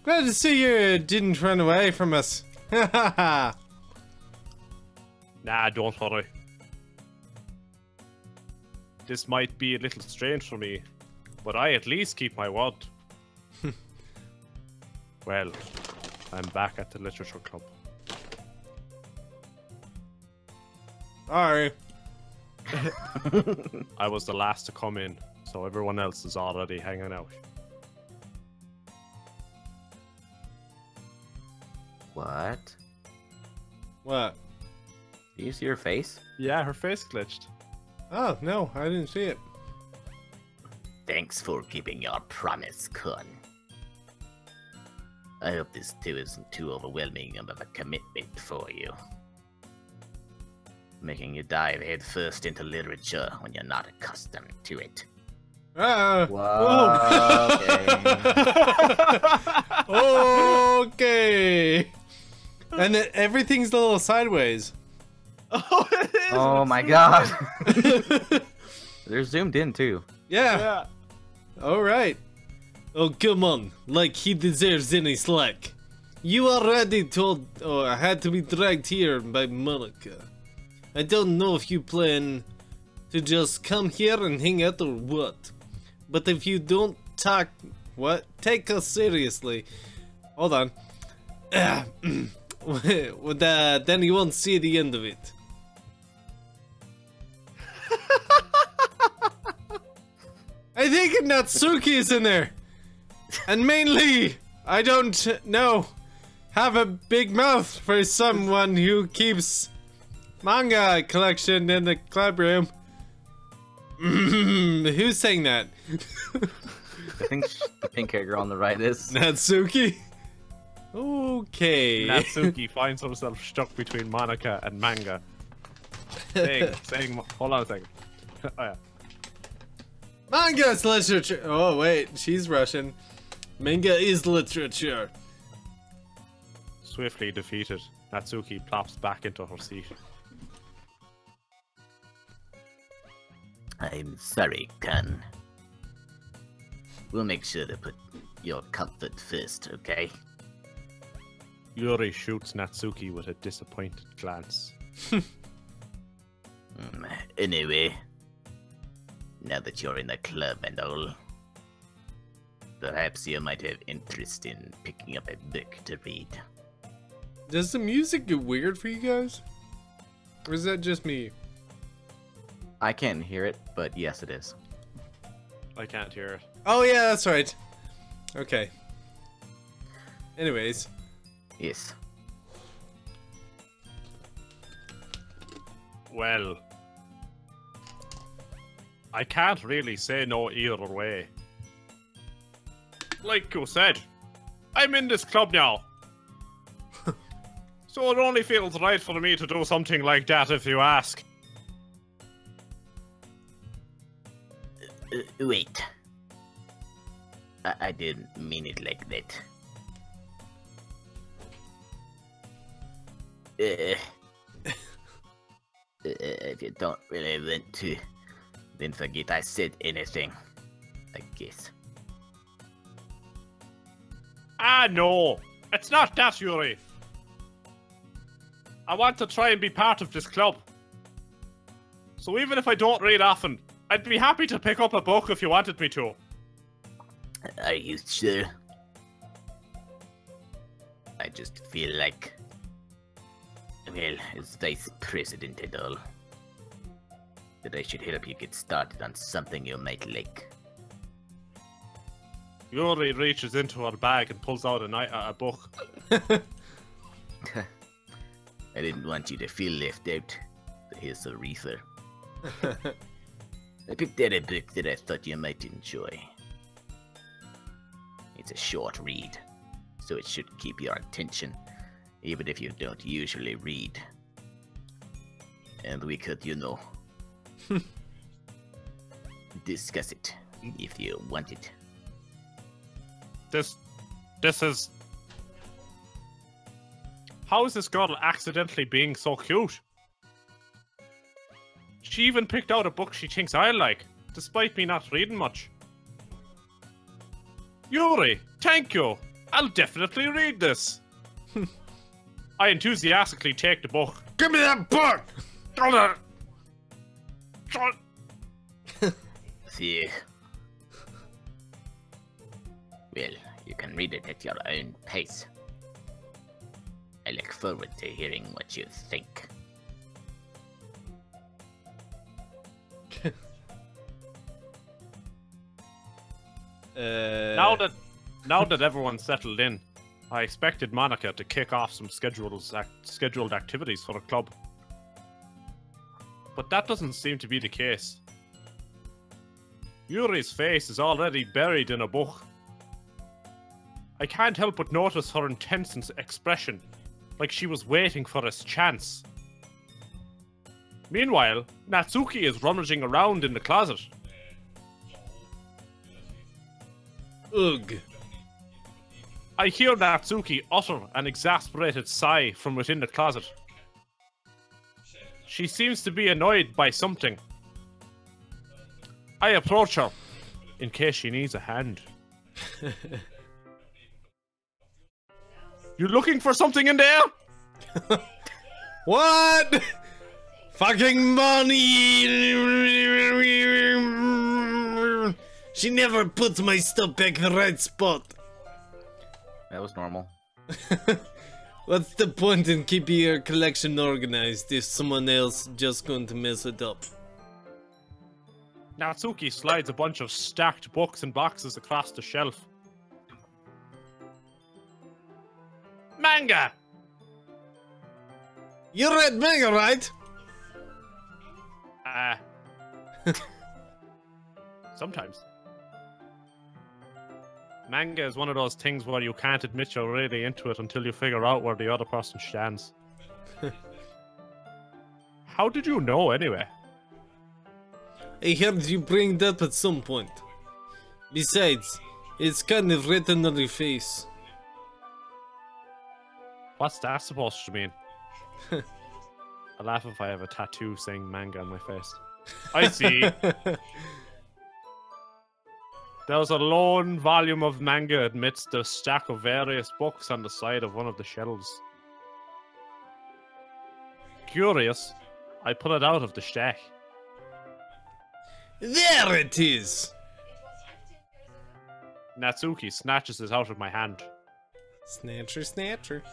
Glad to see you didn't run away from us. Nah, don't worry. This might be a little strange for me, but I at least keep my word. Well, I'm back at the literature club. Sorry. I was the last to come in, so everyone else is already hanging out. What? What? Do you see her face? Yeah, her face glitched. Oh, no, I didn't see it. Thanks for keeping your promise, Kun. I hope this too isn't too overwhelming of a commitment for you. Making you dive headfirst into literature when you're not accustomed to it. Whoa. Okay. Okay. And then everything's a little sideways. Oh, it is! Oh my god. They're zoomed in too. Yeah. Yeah. All right. Oh, come on. Like he deserves any slack. You already told, I had to be dragged here by Monica. I don't know if you plan to just come here and hang out or what. But if you don't take us seriously. Hold on. Then you won't see the end of it. I think Natsuki is in there. And mainly, I don't know, have a big mouth for someone who keeps manga collection in the club room. Who's saying that? I think the pink hair girl on the right is. Natsuki? Okay. Natsuki finds himself stuck between Monica and manga. saying, hold on a second. Oh yeah. Manga's literature. Oh wait, she's Russian. Manga is literature. Swiftly defeated, Natsuki plops back into her seat. I'm sorry, Kun. We'll make sure to put your comfort first, okay? Yuri shoots Natsuki with a disappointed glance. Anyway, now that you're in the club and all, perhaps you might have interest in picking up a book to read. Does the music get weird for you guys? Or is that just me? I can't hear it, but yes, it is. I can't hear it. Oh yeah, that's right. Okay. Anyways. Yes. Well, I can't really say no either way. Like you said, I'm in this club now. So it only feels right for me to do something like that if you ask. Wait. I didn't mean it like that. If you don't really want to, then forget I said anything, I guess. Ah, no! It's not that, Yuri! I want to try and be part of this club. So even if I don't read often, I'd be happy to pick up a book if you wanted me to. Are you sure? I just feel like, well, as vice president and all, that I should help you get started on something you might like. Yuri reaches into her bag and pulls out a book. I didn't want you to feel left out, but here's a reefer. I picked out a book that I thought you might enjoy. It's a short read, so it should keep your attention, even if you don't usually read. And we could, discuss it if you want it. This is... How is this girl accidentally being so cute? She even picked out a book she thinks I like, despite me not reading much. Yuri, thank you. I'll definitely read this. I enthusiastically take the book. Give me that book! See. Well, you can read it at your own pace. I look forward to hearing what you think. Now that everyone's settled in, I expected Monica to kick off some scheduled activities for the club. But that doesn't seem to be the case. Yuri's face is already buried in a book. I can't help but notice her intense expression, like she was waiting for his chance. Meanwhile, Natsuki is rummaging around in the closet. Ugh. I hear Natsuki utter an exasperated sigh from within the closet. She seems to be annoyed by something. I approach her, in case she needs a hand. You looking for something in there? What? Fucking money! She never puts my stuff back in the right spot. That was normal. What's the point in keeping your collection organized if someone else just going to mess it up? Natsuki slides a bunch of stacked books and boxes across the shelf. Manga! You read manga, right? Sometimes. Manga is one of those things where you can't admit you're really into it until you figure out where the other person stands. How did you know, anyway? I heard you bring that at some point. Besides, it's kind of written on your face. What's that supposed to mean? I laugh if I have a tattoo saying manga on my face. I see. There's a lone volume of manga amidst a stack of various books on the side of one of the shelves. Curious, I pull it out of the stack. There it is! Natsuki snatches it out of my hand. Snatcher, snatcher.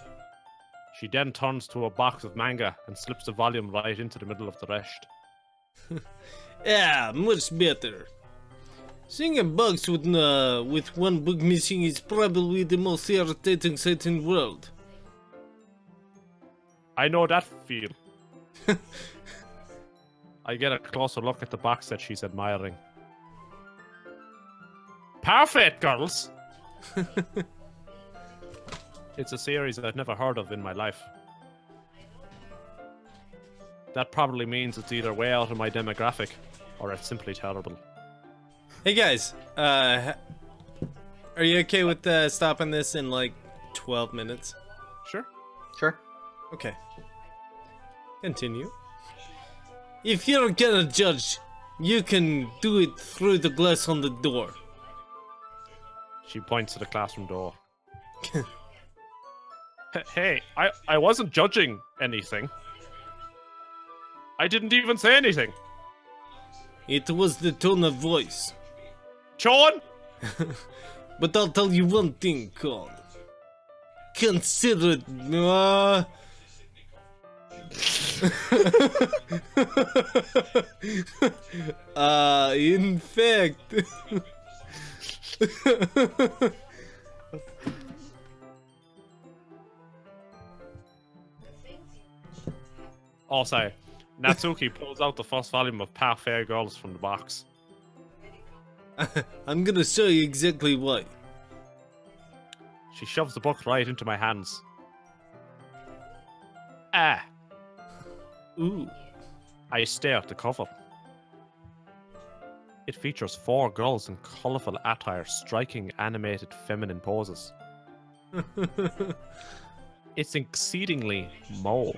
She then turns to a box of manga and slips the volume right into the middle of the rest. Yeah, much better. Seeing a box with one book missing is probably the most irritating sight in the world. I know that feel. I get a closer look at the box that she's admiring. Perfect, girls! It's a series I've never heard of in my life. That probably means it's either way out of my demographic, or it's simply terrible. Hey guys, are you okay with stopping this in like 12 minutes? Sure. Sure. Okay. Continue. If you're gonna judge, you can do it through the glass on the door. She points to the classroom door. Hey, I wasn't judging anything. I didn't even say anything. It was the tone of voice. Sean? But I'll tell you one thing, Con. Consider it, in fact... Also, Natsuki pulls out the first volume of Parfait Girls from the box. I'm gonna show you exactly why. She shoves the book right into my hands. Ooh. I stare at the cover. It features 4 girls in colourful attire striking animated feminine poses. It's exceedingly mole.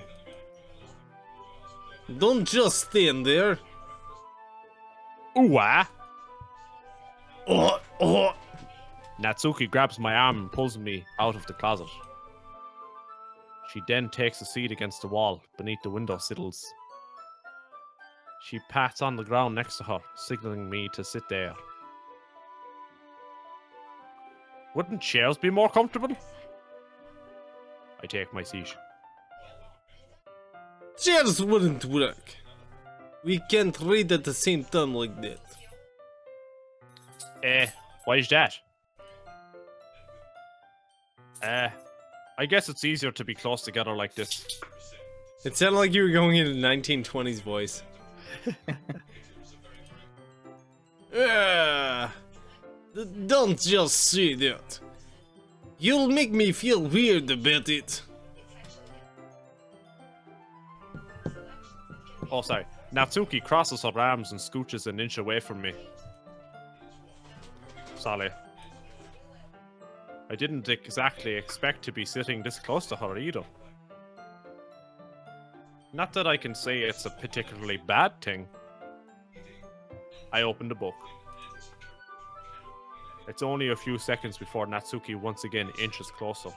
Don't just stand there. Ooh, ah! Oh. Natsuki grabs my arm and pulls me out of the closet. She then takes a seat against the wall beneath the window sills. She pats on the ground next to her, signaling me to sit there. Wouldn't chairs be more comfortable? I take my seat. Chairs wouldn't work. We can't read at the same time like that. Why is that? I guess it's easier to be close together like this. It sounded like you were going into 1920s voice. Don't just say that. You'll make me feel weird about it. Oh, sorry. Natsuki crosses her arms and scooches an inch away from me. Sorry. I didn't exactly expect to be sitting this close to her either. Not that I can say it's a particularly bad thing. I open the book. It's only a few seconds before Natsuki once again inches closer,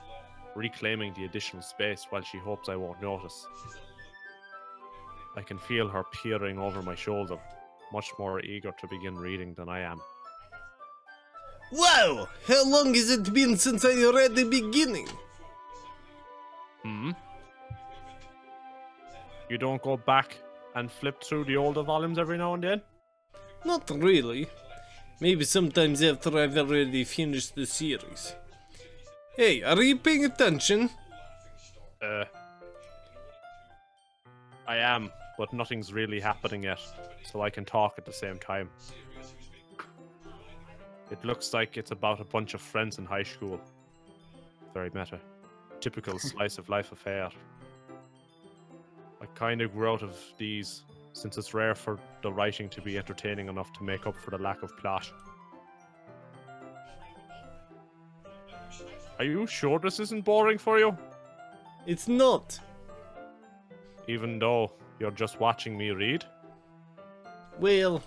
reclaiming the additional space while she hopes I won't notice. I can feel her peering over my shoulder, much more eager to begin reading than I am. Wow! How long has it been since I read the beginning? You don't go back and flip through the older volumes every now and then? Not really. Maybe sometimes after I've already finished the series. Hey, are you paying attention? I am, but nothing's really happening yet, so I can talk at the same time. It looks like it's about a bunch of friends in high school. Very meta. Typical slice of life affair. I kind of grew out of these, since it's rare for the writing to be entertaining enough to make up for the lack of plot. Are you sure this isn't boring for you? It's not. Even though you're just watching me read? Well,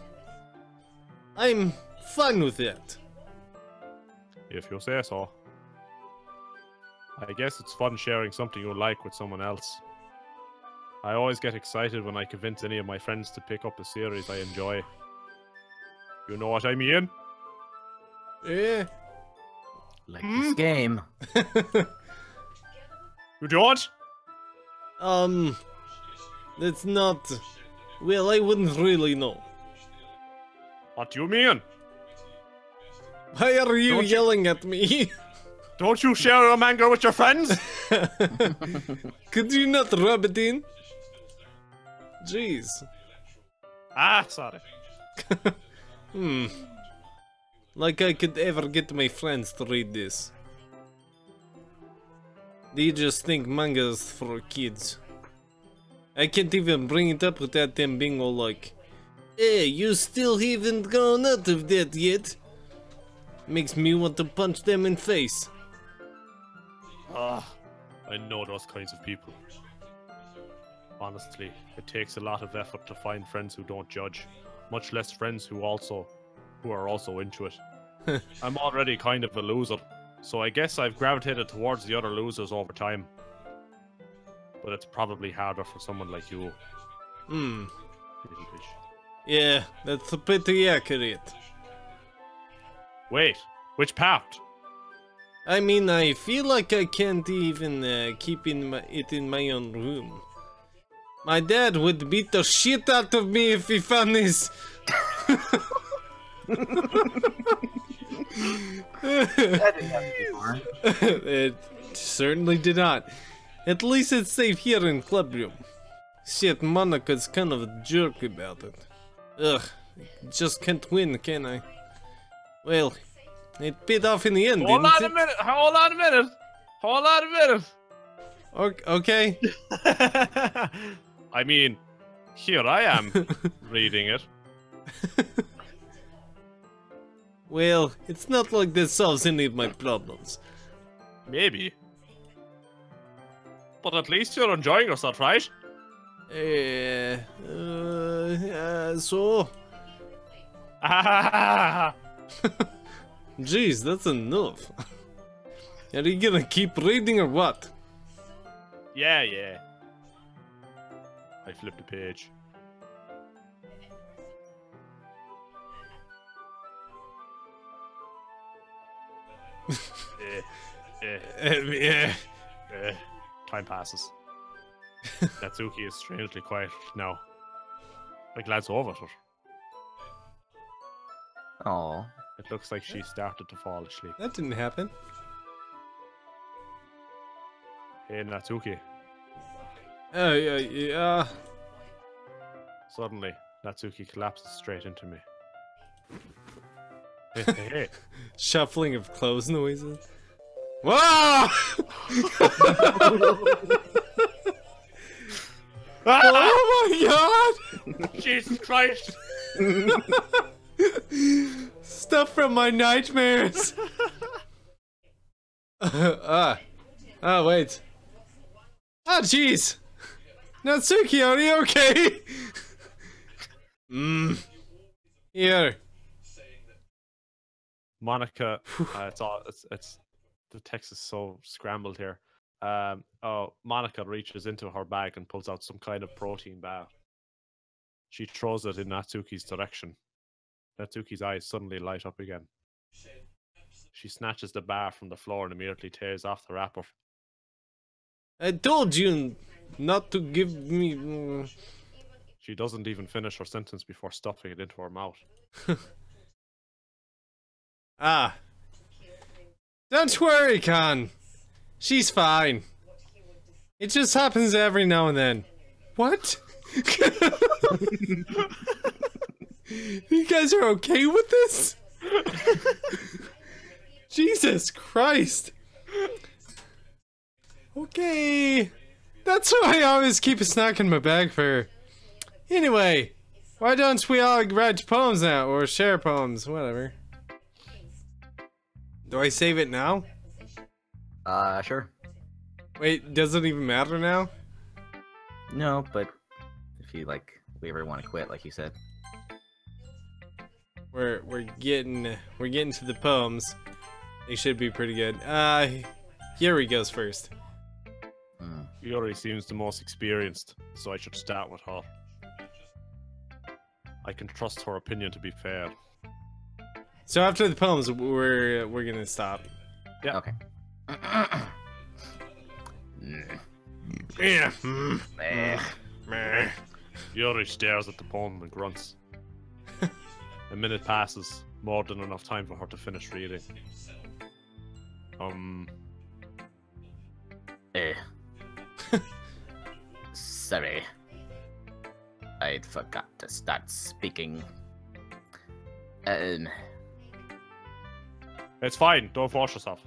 I'm fine with that. If you say so. I guess it's fun sharing something you like with someone else. I always get excited when I convince any of my friends to pick up a series I enjoy. You know what I mean? Yeah. Like this game. You don't? That's not... Well, I wouldn't really know. What do you mean? Why are you Don't you- yelling at me? Don't you share your manga with your friends? Could you not rub it in? Jeez. Ah, sorry. Like I could ever get my friends to read this. They just think manga is for kids. I can't even bring it up without them being all like, "Hey, you still haven't gone out of that yet." Makes me want to punch them in face. I know those kinds of people. Honestly, it takes a lot of effort to find friends who don't judge, much less friends who are also into it. I'm already kind of a loser, so I guess I've gravitated towards the other losers over time. But it's probably harder for someone like you. Little fish. Yeah, that's pretty accurate. Wait, which part? I mean, I feel like I can't even keep it in my own room. My dad would beat the shit out of me if he found this. That didn't happen before. It certainly did not. At least it's safe here in Club Room. Shit, Monica's kind of a jerk about it. Ugh, just can't win, can I? Well, it paid off in the end, Hold didn't on it? a minute! Hold on a minute! Hold on a minute! Okay. I mean, Here I am, reading it. Well, it's not like this solves any of my problems. Maybe. But at least you're enjoying yourself, right? So? Ah, Jeez, that's enough. Are you gonna keep reading or what? yeah, yeah. I flipped the page. Yeah. Time passes. Natsuki is strangely quiet now. I glance over at her. Oh, It looks like she started to fall asleep. That didn't happen. Hey, Natsuki. Yeah. Suddenly, Natsuki collapses straight into me. Hey. Shuffling of clothes noises. Whoa! Oh my god! Jesus Christ! Stuff from my nightmares! Wait. Ah, jeez! Natsuki, are you okay? Here. Monica, it's the text is so scrambled here. Monica reaches into her bag and pulls out some kind of protein bar. She throws it in Natsuki's direction. Natsuki's eyes suddenly light up again. She snatches the bar from the floor and immediately tears off the wrapper. I told you not to give me... She doesn't even finish her sentence before stuffing it into her mouth. Ah. Don't worry, Khan. She's fine. It just happens every now and then. What? You guys are okay with this? Jesus Christ. Okay. That's why I always keep a snack in my bag for. Anyway, why don't we all write poems now, or share poems, whatever. Do I save it now? Sure. Wait, does it even matter now? No, but if you we ever want to quit, like you said. We're getting to the poems. They should be pretty good. Yuri goes first. Yuri seems the most experienced, so I should start with her. I can trust her opinion to be fair. So after the poems, we're gonna stop. Yeah. Okay. Yeah. Yuri stares at the poem and grunts. A minute passes, more than enough time for her to finish reading. Sorry. I'd forgot to start speaking. It's fine, don't force yourself.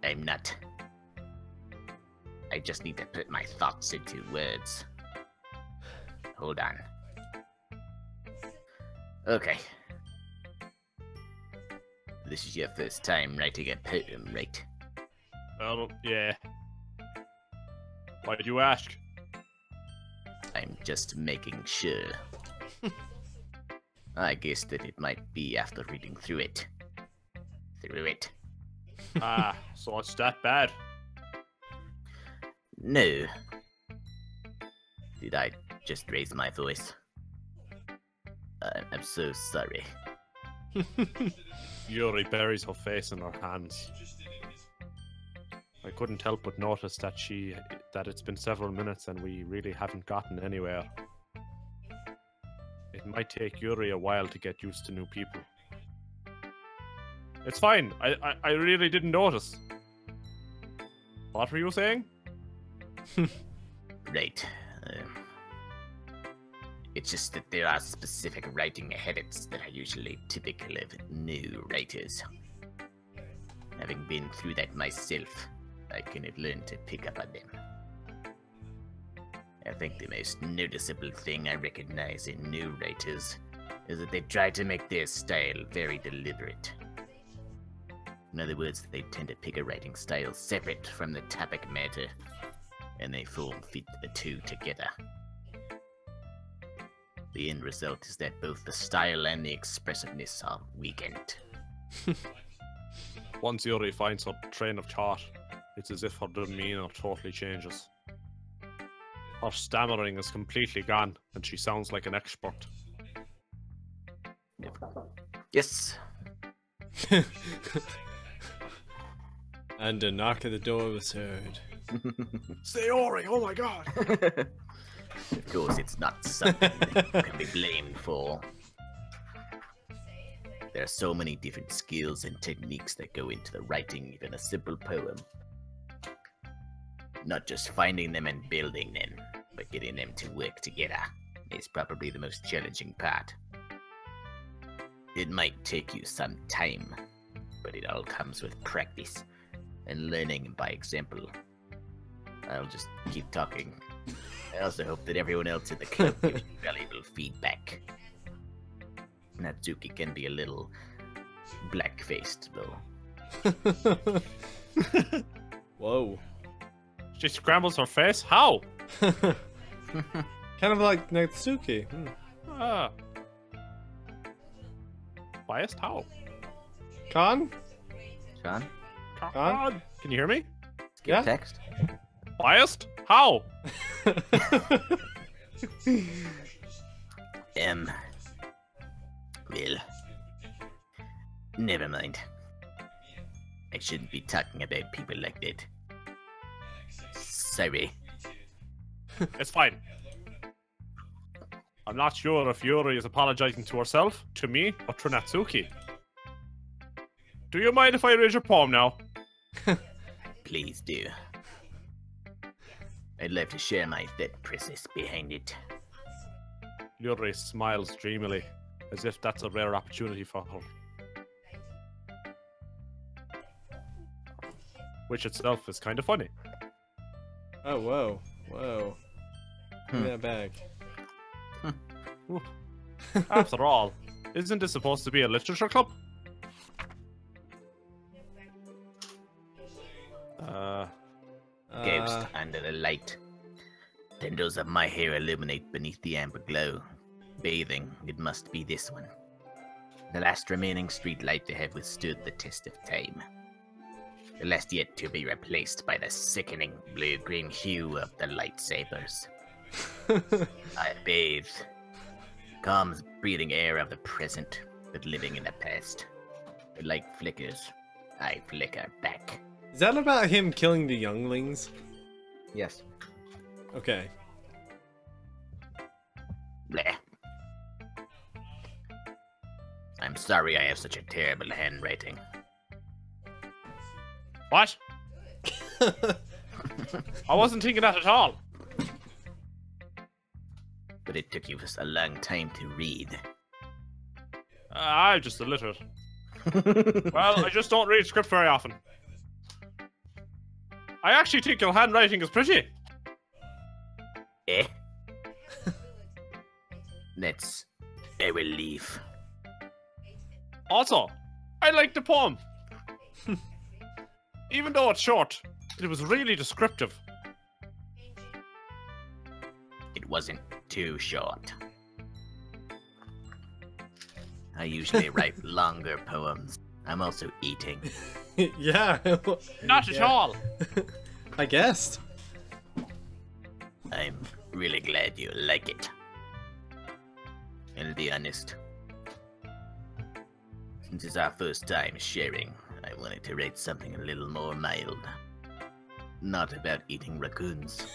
I'm not. I just need to put my thoughts into words. Hold on. Okay. This is your first time writing a poem, right? Yeah. Why did you ask? I'm just making sure. I guess that it might be after reading through it. So it's that bad? No. Did I just raise my voice? I'm so sorry. Yuri buries her face in her hands. I couldn't help but notice that it's been several minutes and we really haven't gotten anywhere. It might take Yuri a while to get used to new people. It's fine. I really didn't notice. What were you saying? Right. It's just that there are specific writing habits that are usually typical of new writers. Having been through that myself, I can have learned to pick up on them. I think the most noticeable thing I recognize in new writers is that they try to make their style very deliberate. In other words, they tend to pick a writing style separate from the topic matter, and they form fit the two together. The end result is that both the style and the expressiveness are weakened. Once Yuri finds her train of thought, it's as if her demeanor totally changes. Her stammering is completely gone, and she sounds like an expert. Yes. And a knock at the door was heard. Sayori, oh my god! Of course, it's not something that you can be blamed for. There are so many different skills and techniques that go into the writing even a simple poem. Not just finding them and building them, but getting them to work together is probably the most challenging part. It might take you some time, but it all comes with practice and learning by example. I'll just keep talking. I also hope that everyone else in the club gives you valuable feedback. Natsuki can be a little black-faced, though. Whoa. She scrambles her face? How? Kind of like Natsuki. Ah. Biased? How? Con? Sean? Con? Can you hear me? Skip Yeah? text? Biased? How? Well, never mind. I shouldn't be talking about people like that. Sorry. It's fine. I'm not sure if Yuri is apologizing to herself, to me, or to Natsuki. Do you mind if I read your poem now? Please do. I'd love to share my thought process behind it. Yuri smiles dreamily, as if that's a rare opportunity for her. Which itself is kind of funny. Oh, whoa. Whoa. Give me that bag. After all, isn't this supposed to be a literature club? Ghost under the light. Tendrils of my hair illuminate beneath the amber glow. Bathing, it must be this one. The last remaining street light to have withstood the test of time. The last yet to be replaced by the sickening blue-green hue of the lightsabers. I bathe. Calm, breathing air of the present, but living in the past. The light flickers. I flicker back. Is that about him killing the younglings? Yes. Okay. Bleh. I'm sorry I have such a terrible handwriting. What? I wasn't thinking that at all. But it took you a long time to read. I'm just illiterate. Well, I just don't read script very often. I actually think your handwriting is pretty. Eh? That's a relief. Also, I like the poem. Even though it's short, it was really descriptive. It wasn't too short. I usually write longer poems. I'm also eating. Yeah. Not at all. I guessed. I'm really glad you like it. And to be honest, since it's our first time sharing, I wanted to write something a little more mild. Not about eating raccoons.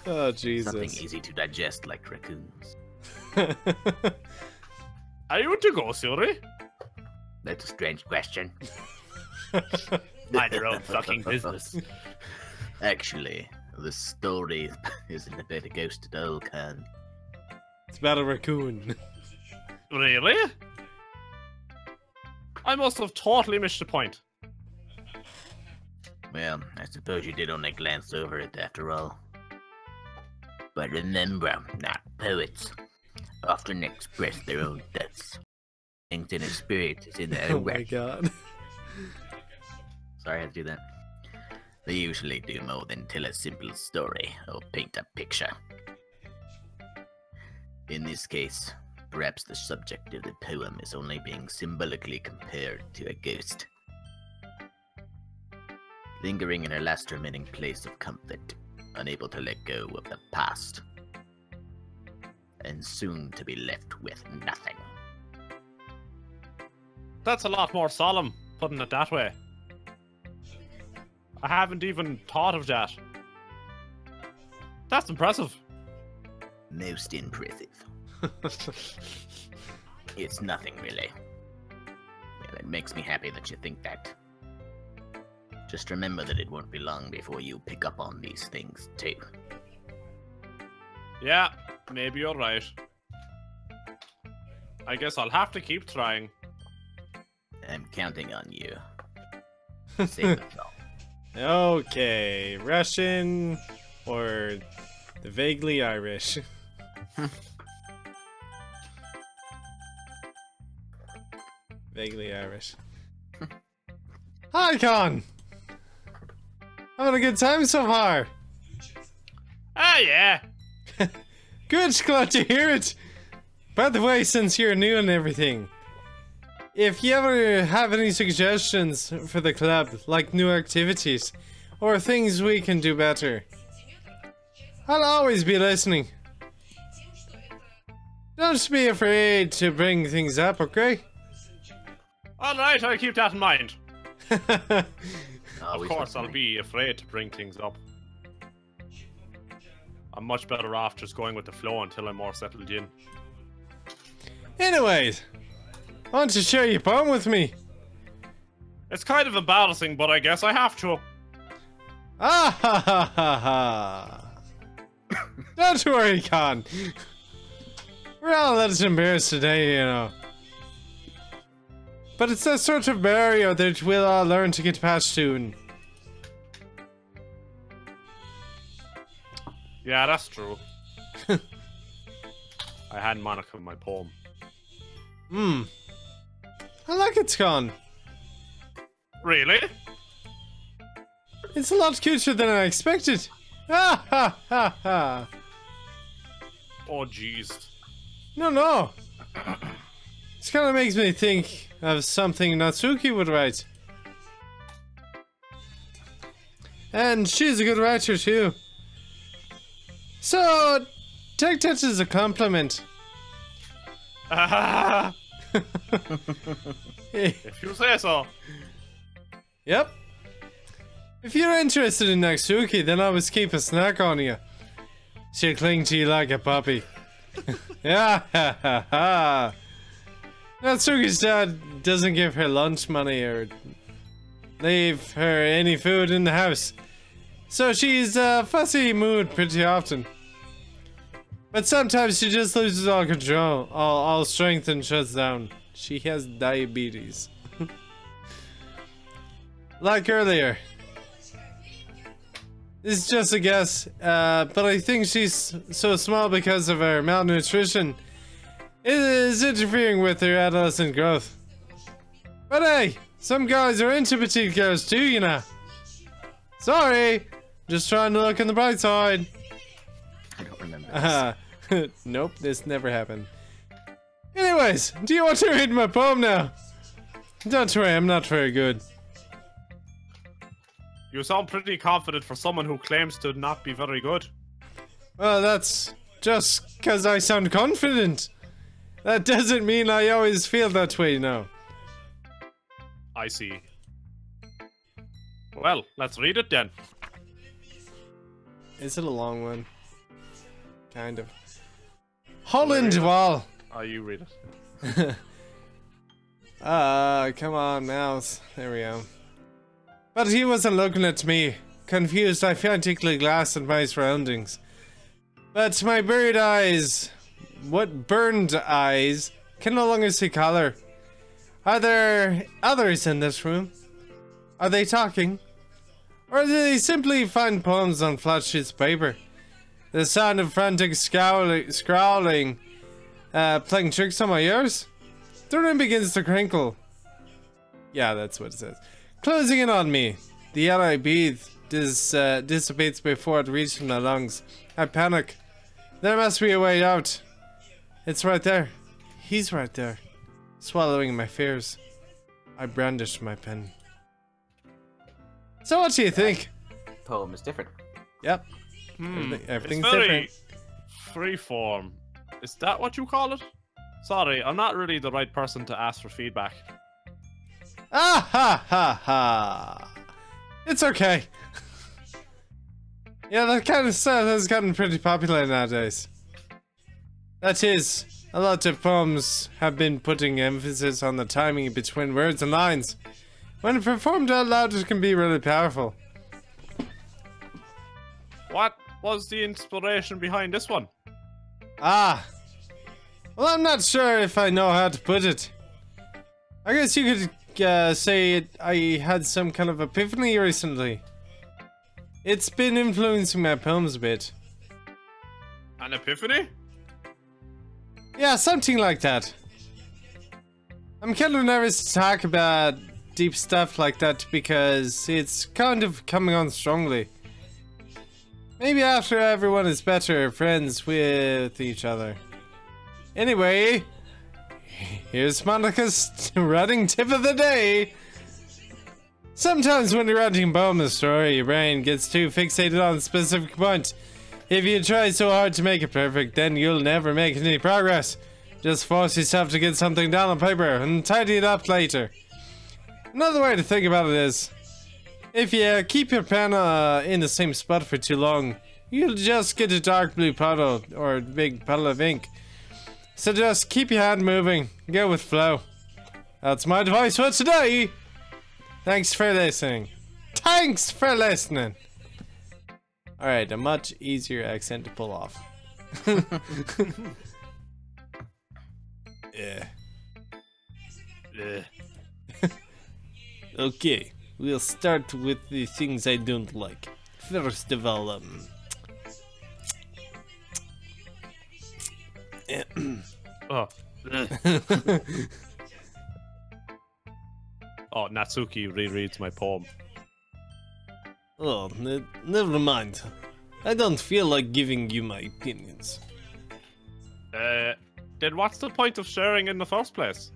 Oh, Jesus. Something easy to digest like raccoons. Are you to go, Yuri? That's a strange question. Mind your own fucking business. Actually, the story isn't about a ghost at all, Khan. It's about a raccoon. Really? I must have totally missed the point. Well, I suppose you did only glance over it after all. But remember, not poets often express their own thoughts, things and experiences in their Oh own my way. god. Sorry, I had to do that. They usually do more than tell a simple story or paint a picture. In this case, perhaps the subject of the poem is only being symbolically compared to a ghost, lingering in her last remaining place of comfort, unable to let go of the past, and soon to be left with nothing. That's a lot more solemn, putting it that way. I haven't even thought of that. That's impressive. Most impressive. It's nothing really. Well, it makes me happy that you think that. Just remember that it won't be long before you pick up on these things too. Yeah, maybe you're right. I guess I'll have to keep trying. I'm counting on you. Save the song. Okay, Russian or the vaguely Irish. Vaguely Irish. Hi, Con! Having a good time so far. Ah, yeah. Good, glad to hear it. By the way, since you're new and everything, if you ever have any suggestions for the club, like new activities, or things we can do better, I'll always be listening. Don't be afraid to bring things up, okay? Alright, I'll keep that in mind. Of Always course, I'll listening. be afraid to bring things up. I'm much better off just going with the flow until I'm more settled in. Anyways, want to share your poem with me? It's kind of embarrassing, but I guess I have to. Ah ha ha ha ha! Don't worry, Con. We're all a little embarrassed today, you know. But it's that sort of barrier that we'll all learn to get past soon. Yeah, that's true. I had Monica in my poem. Hmm. I like it, Con. Really? It's a lot cuter than I expected. Ah ha ha ha! Oh, jeez. No. This kind of makes me think of something Natsuki would write. And she's a good writer too. So, take that as a compliment. Ah, if you say so. Yep. If you're interested in Natsuki, then I always keep a snack on you. She'll cling to you like a puppy. Yeah, ha ha ha. Natsuki's dad doesn't give her lunch money or leave her any food in the house. So she's fussy mood pretty often. But sometimes she just loses all control, all strength and shuts down. She has diabetes. Like earlier. This is just a guess, but I think she's so small because of her malnutrition. It is interfering with her adolescent growth. But hey, some guys are into petite girls too, you know. Sorry, just trying to look on the bright side. I don't remember this. Nope, this never happened. Anyways, do you want to read my poem now? Don't worry, I'm not very good. You sound pretty confident for someone who claims to not be very good. Well, that's just because I sound confident. That doesn't mean I always feel that way now. I see. Well, let's read it then. Is it a long one? Kind of. Holland Wall. Oh, you read it. Come on, mouse. There we go. But he wasn't looking at me. Confused, I frantically glanced at my surroundings. But my burned eyes can no longer see color. Are there others in this room? Are they talking? Or do they simply find poems on flat sheets of paper? The sound of frantic scrawling, playing tricks on my ears. The room begins to crinkle. Yeah, that's what it says. Closing in on me. The air I breathe dissipates before it reaches my lungs. I panic. There must be a way out. It's right there. He's right there. Swallowing my fears. I brandish my pen. So what do you think? Poem is different. Yep. Everything's different. Freeform. Is that what you call it? Sorry, I'm not really the right person to ask for feedback. Ah ha ha ha! It's okay. Yeah, that kind of stuff has gotten pretty popular nowadays. That is, a lot of poems have been putting emphasis on the timing between words and lines. When performed out loud, it can be really powerful. What was the inspiration behind this one? Ah. Well, I'm not sure if I know how to put it. I guess you could say I had some kind of epiphany recently. It's been influencing my poems a bit. An epiphany? Yeah, something like that. I'm kind of nervous to talk about deep stuff like that because it's kind of coming on strongly. Maybe after everyone is better friends with each other. Anyway, here's Monica's running tip of the day. Sometimes when you're writing a poem or story, your brain gets too fixated on a specific point. If you try so hard to make it perfect, then you'll never make any progress. Just force yourself to get something down on paper and tidy it up later. Another way to think about it is, if you keep your pen in the same spot for too long, you'll just get a dark blue puddle or a big puddle of ink. So just keep your hand moving, go with flow. That's my advice for today. Thanks for listening. Thanks for listening. Alright, a much easier accent to pull off. Yeah. Okay, we'll start with the things I don't like. First of all, Oh. Oh, Natsuki rereads my poem. Oh, never mind. I don't feel like giving you my opinions. Then what's the point of sharing in the first place?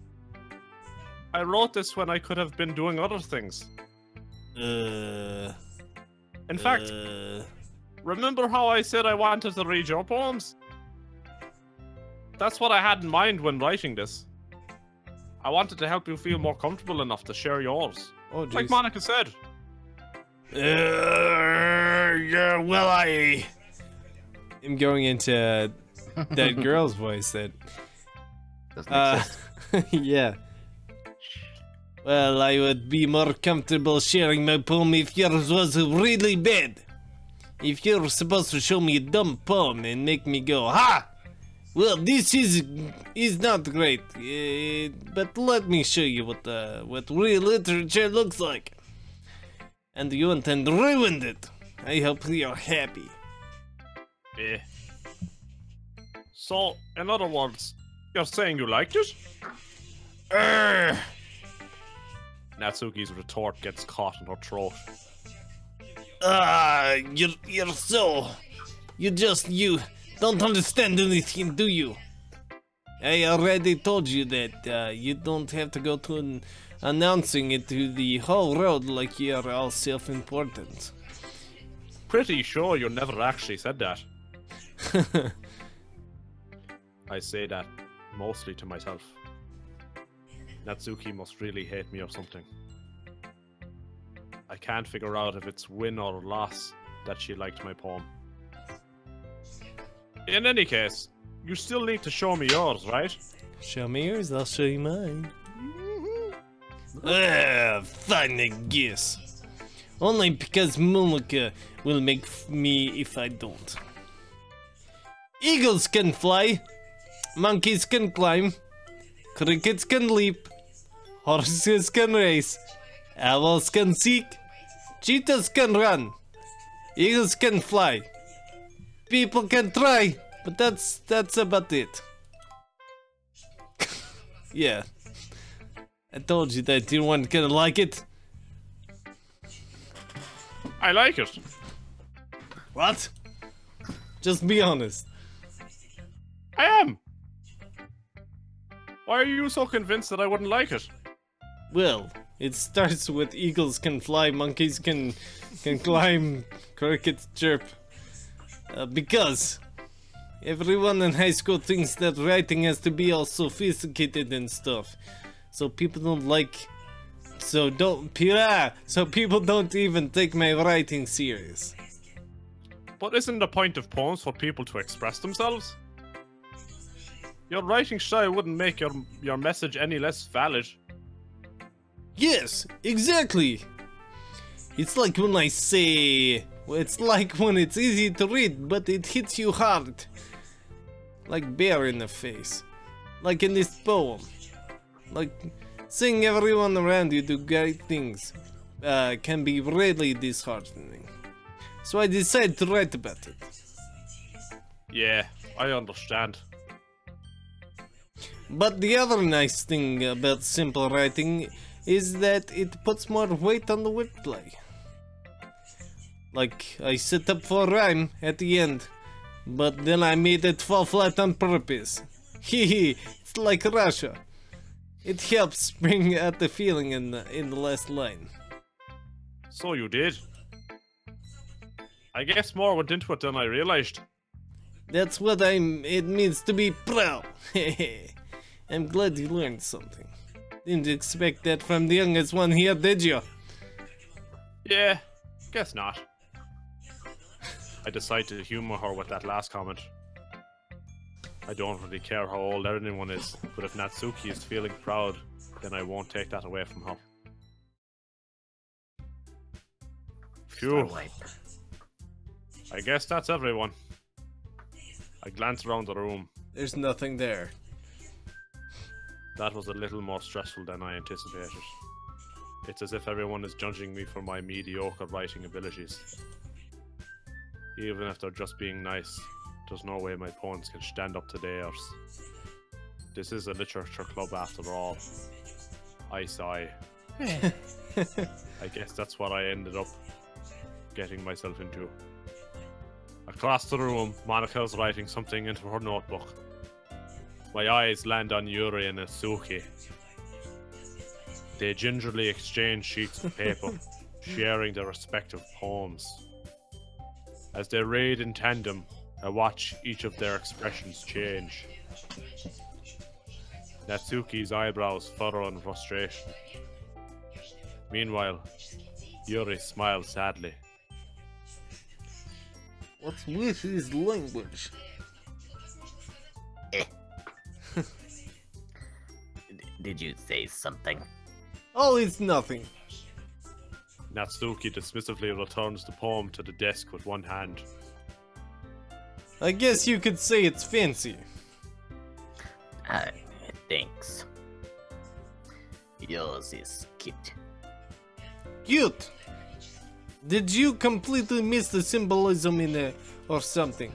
I wrote this when I could have been doing other things. In fact, remember how I said I wanted to read your poems? That's what I had in mind when writing this. I wanted to help you feel more comfortable enough to share yours. Oh, geez. Like Monica said. Yeah, well, I am going into that girl's voice that... Doesn't exist. Yeah. Well, I would be more comfortable sharing my poem if yours was really bad. If you're supposed to show me a dumb poem and make me go, ha! Well, this is not great, but let me show you what real literature looks like. And you went and ruined it. I hope you're happy. Eh. So, in other words, you're saying you liked it? Natsuki's retort gets caught in her throat. You're so... You don't understand anything, do you? I already told you that you don't have to go to announcing it to the whole road like you're all self-important. Pretty sure you never actually said that. I say that mostly to myself. Natsuki must really hate me or something. I can't figure out if it's win or loss that she liked my poem. In any case, you still need to show me yours, right? Show me yours, I'll show you mine. Fine, I guess. Only because Monica will make me if I don't. Eagles can fly, monkeys can climb, crickets can leap, horses can race, owls can seek, cheetahs can run, eagles can fly, people can try, but that's about it. Yeah. I told you that you weren't gonna like it. I like it. What? Just be honest. I am. Why are you so convinced that I wouldn't like it? Well, it starts with eagles can fly, monkeys can climb, crickets chirp. Because everyone in high school thinks that writing has to be all sophisticated and stuff. So people don't like... So people don't even take my writing serious. But isn't the point of poems for people to express themselves? Your writing style wouldn't make your message any less valid. Yes, exactly. It's like when I say... It's like when it's easy to read, but it hits you hard. Like bear in the face. Like in this poem. Like seeing everyone around you do great things can be really disheartening. So I decided to write about it. Yeah, I understand. But the other nice thing about simple writing is that it puts more weight on the wordplay. Like, I set up for rhyme at the end, but then I made it fall flat on purpose. Hehe, it's like Russia. It helps bring out the feeling in the last line. So you did. I guess more went into it than I realized. That's what it means to be proud. I'm glad you learned something. Didn't expect that from the youngest one here, did you? Yeah, guess not. I decided to humor her with that last comment. I don't really care how old anyone is, but if Natsuki is feeling proud, then I won't take that away from her. Phew. I guess that's everyone. I glanced around the room. There's nothing there. That was a little more stressful than I anticipated. It's as if everyone is judging me for my mediocre writing abilities. Even if they're just being nice, there's no way my poems can stand up to theirs. This is a literature club after all. I sigh. I guess that's what I ended up getting myself into. Across the room, Monika's writing something into her notebook. My eyes land on Yuri and Natsuki. They gingerly exchange sheets of paper, sharing their respective poems. As they read in tandem, I watch each of their expressions change. Natsuki's eyebrows furrow in frustration. Meanwhile, Yuri smiles sadly. What's with his language? Did you say something? Oh, it's nothing. Natsuki dismissively returns the poem to the desk with one hand. I guess you could say it's fancy. Thanks. Yours is cute. Cute! Did you completely miss the symbolism in it or something?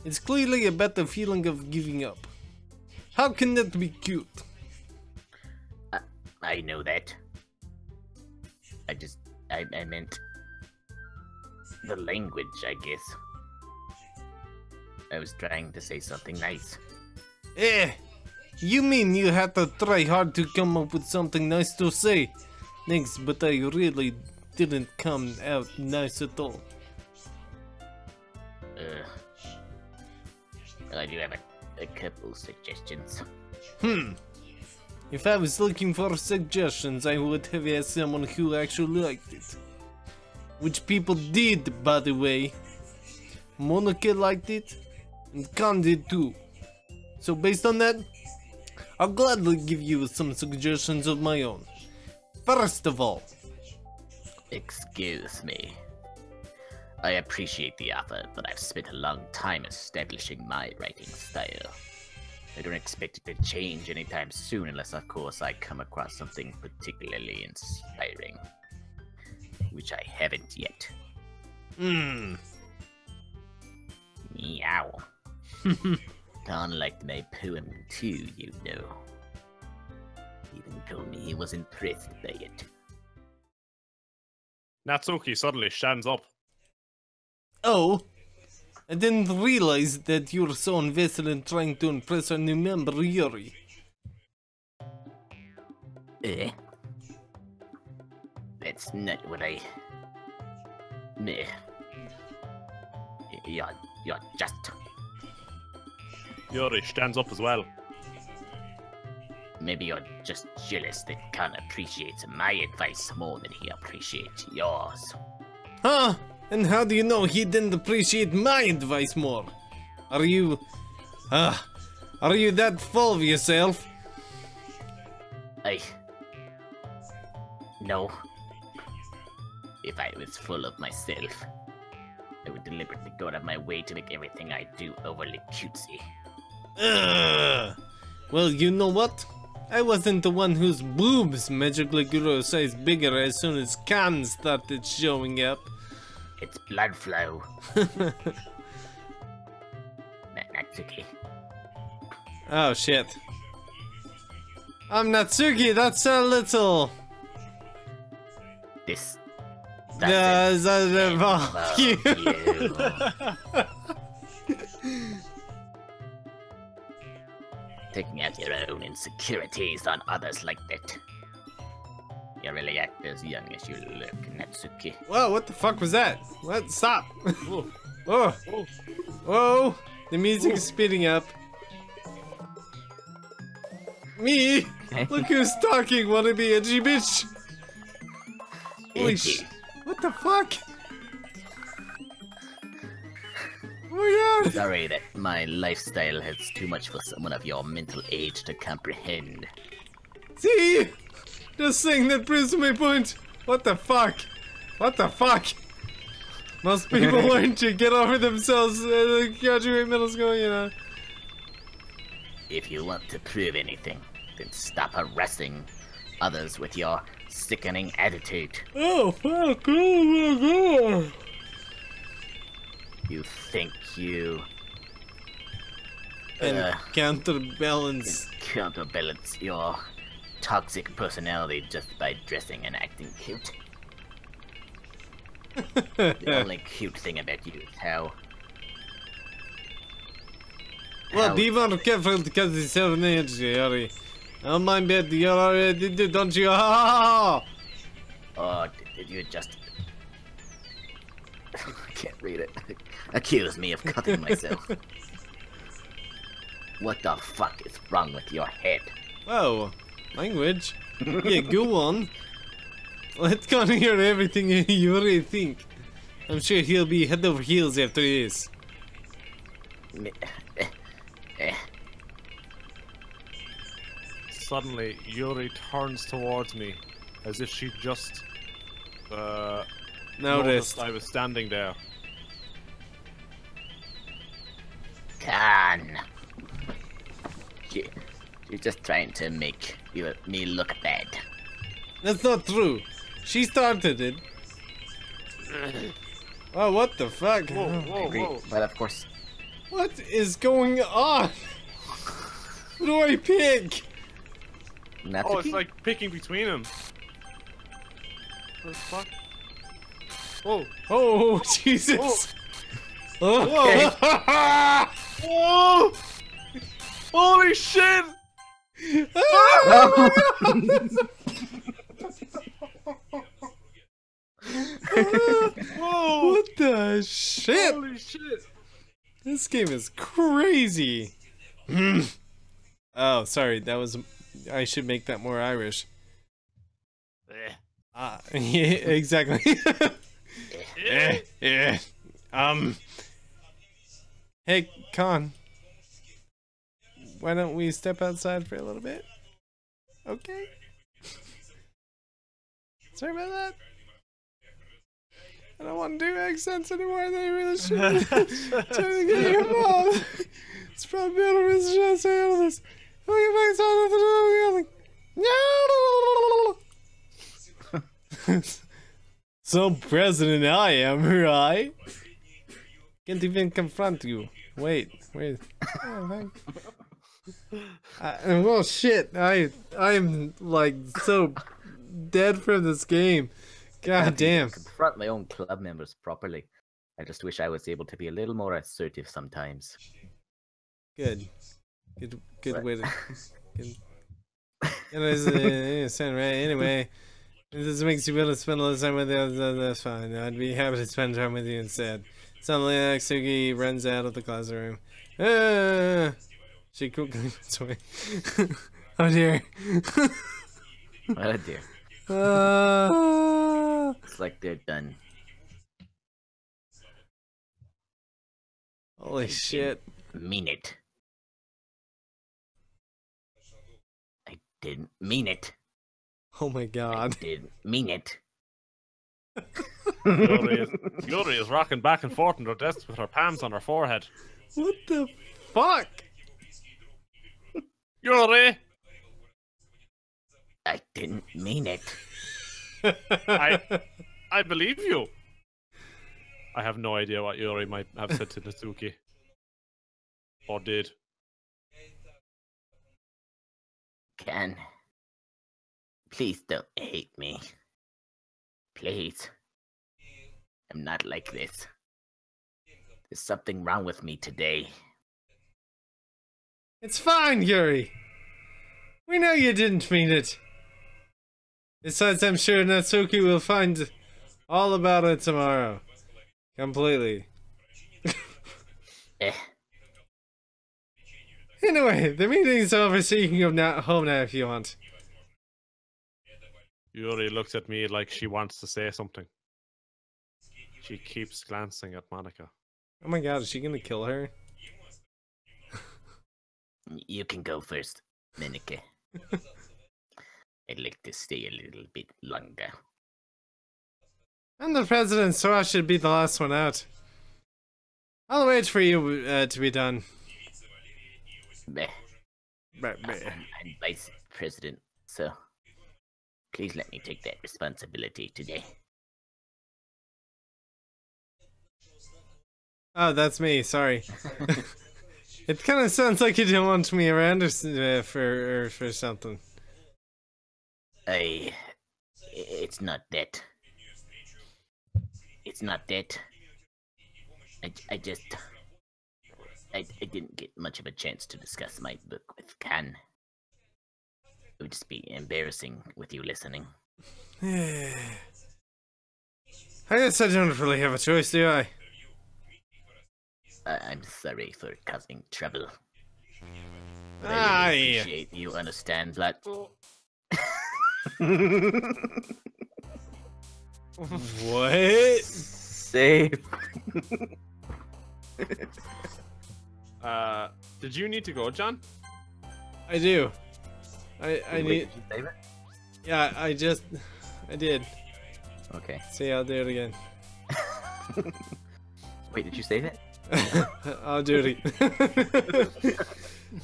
It's clearly about the feeling of giving up. How can that be cute? I know that. I meant the language, I guess. I was trying to say something nice. You mean you had to try hard to come up with something nice to say? Thanks, but I really didn't come out nice at all. I do have a couple suggestions. If I was looking for suggestions, I would have asked someone who actually liked it. Which people did, by the way. Monika liked it, and Khan did too. So based on that, I'll gladly give you some suggestions of my own. First of all... Excuse me. I appreciate the offer, but I've spent a long time establishing my writing style. I don't expect it to change anytime soon unless, of course, I come across something particularly inspiring. Which I haven't yet. Khan liked my poem too, you know. Even told me he was impressed by it. Natsuki suddenly stands up. Oh, I didn't realize that you were so invested in trying to impress our new member, Yuri. Eh? That's not what I... Meh. You're just... Yuri stands up as well. Maybe you're just jealous that Khan appreciates my advice more than he appreciates yours. Huh? And how do you know he didn't appreciate my advice more? Are you that full of yourself? No. If I was full of myself, I would deliberately go out of my way to make everything I do overly cutesy. Well, you know what? I wasn't the one whose boobs magically grew a size bigger as soon as Khan started showing up. It's blood flow. Natsuki. Oh shit. I'm Natsuki, that's a little... This doesn't involve you. Taking out your own insecurities on others like that. You really act as young as you look, Natsuki. Whoa, what the fuck was that? What? Stop. Whoa. Whoa. The music is speeding up. Me? Look who's talking, wannabe edgy bitch. Holy sh... What the fuck? Oh my god. Sorry that my lifestyle has too much for someone of your mental age to comprehend. See? Just saying that proves my point. What the fuck? What the fuck? Most people learn to get over themselves and graduate middle school, you know. If you want to prove anything, then stop harassing others with your sickening attitude. Oh fuck, oh my god. You think you... And counterbalance your toxic personality just by dressing and acting cute. The only cute thing about you is how... Well, be more careful because it's so energy, Yuri. Oh my bad, you already did, don't you? Oh, did you just... I can't read it. Accuse me of cutting myself. What the fuck is wrong with your head? Whoa, language. Yeah, go on. Let's go and hear everything you already think. I'm sure he'll be head over heels after this. Suddenly, Yuri turns towards me as if she just noticed I was standing there. Khan. You're just trying to make me look bad. That's not true. She started it. Oh, what the fuck? Whoa. But of course... What is going on? Who do I pick? Natsuki? Oh, it's like picking between them. What the fuck? Whoa. Oh, Jesus. Oh. Whoa! Whoa! Holy shit! Whoa! What the shit? Holy shit! This game is crazy. Oh, sorry. That was. I should make that more Irish. Yeah, exactly. Hey, Khan. Why don't we step outside for a little bit? Okay. Sorry about that. I don't want to do accents anymore. I really should. Trying to get you involved. It's probably better if it's just say all this. So president I am, right? Can't even confront you. Wait. Oh, well, shit. I'm like so dead from this game. God damn. Confront my own club members properly. I just wish I was able to be a little more assertive sometimes. Good What? way to. Anyway, if this makes you want to spend a little time with you, that's fine. I'd be happy to spend time with you instead. Suddenly, Suki runs out of the classroom. She quickly runs away. Oh dear. Oh dear. Looks like they're done. Holy shit. Mean it. I didn't mean it. Oh my god. Didn't mean it. Yuri is rocking back and forth on her desk with her palms on her forehead. What the fuck? Yuri! I didn't mean it. I believe you. I have no idea what Yuri might have said to Natsuki. Or did. Can. Please don't hate me. Please. I'm not like this. There's something wrong with me today. It's fine, Yuri. We know you didn't mean it. Besides, I'm sure Natsuki will find all about it tomorrow. Completely. Eh. Anyway, the meeting's over, so you can go home now if you want. Yuri looks at me like she wants to say something. She keeps glancing at Monica. Oh my god, is she gonna kill her? You can go first, Minike. I'd like to stay a little bit longer. I'm the president, so I should be the last one out. I'll wait for you to be done. Meh. I'm vice president, so please let me take that responsibility today. Oh, that's me. Sorry. It kind of sounds like you don't want me around for something. It's not that. It's not that. I didn't get much of a chance to discuss my book with Kan. It would just be embarrassing with you listening. I guess I don't really have a choice, do I? I'm sorry for causing trouble. But I Aye. really appreciate you understand that. What? Safe. Did you need to go, John? I do. I Wait, need. did you save it? Yeah, I did. Okay. See, I'll do it again. Wait, did you save it? I'll do it again.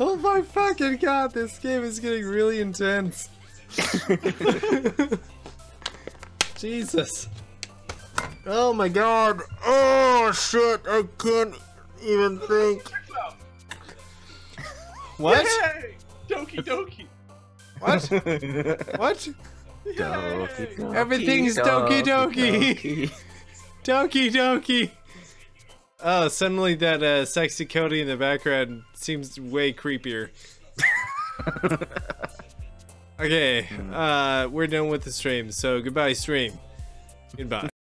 Oh my fucking god, this game is getting really intense. Jesus. Oh my god. Oh shit, I can't even think. What? Yay! Doki doki! What? What? Doki, Everything's doki doki. Doki doki. Oh, suddenly that sexy Cody in the background seems way creepier. Okay, we're done with the stream, so goodbye stream. Goodbye.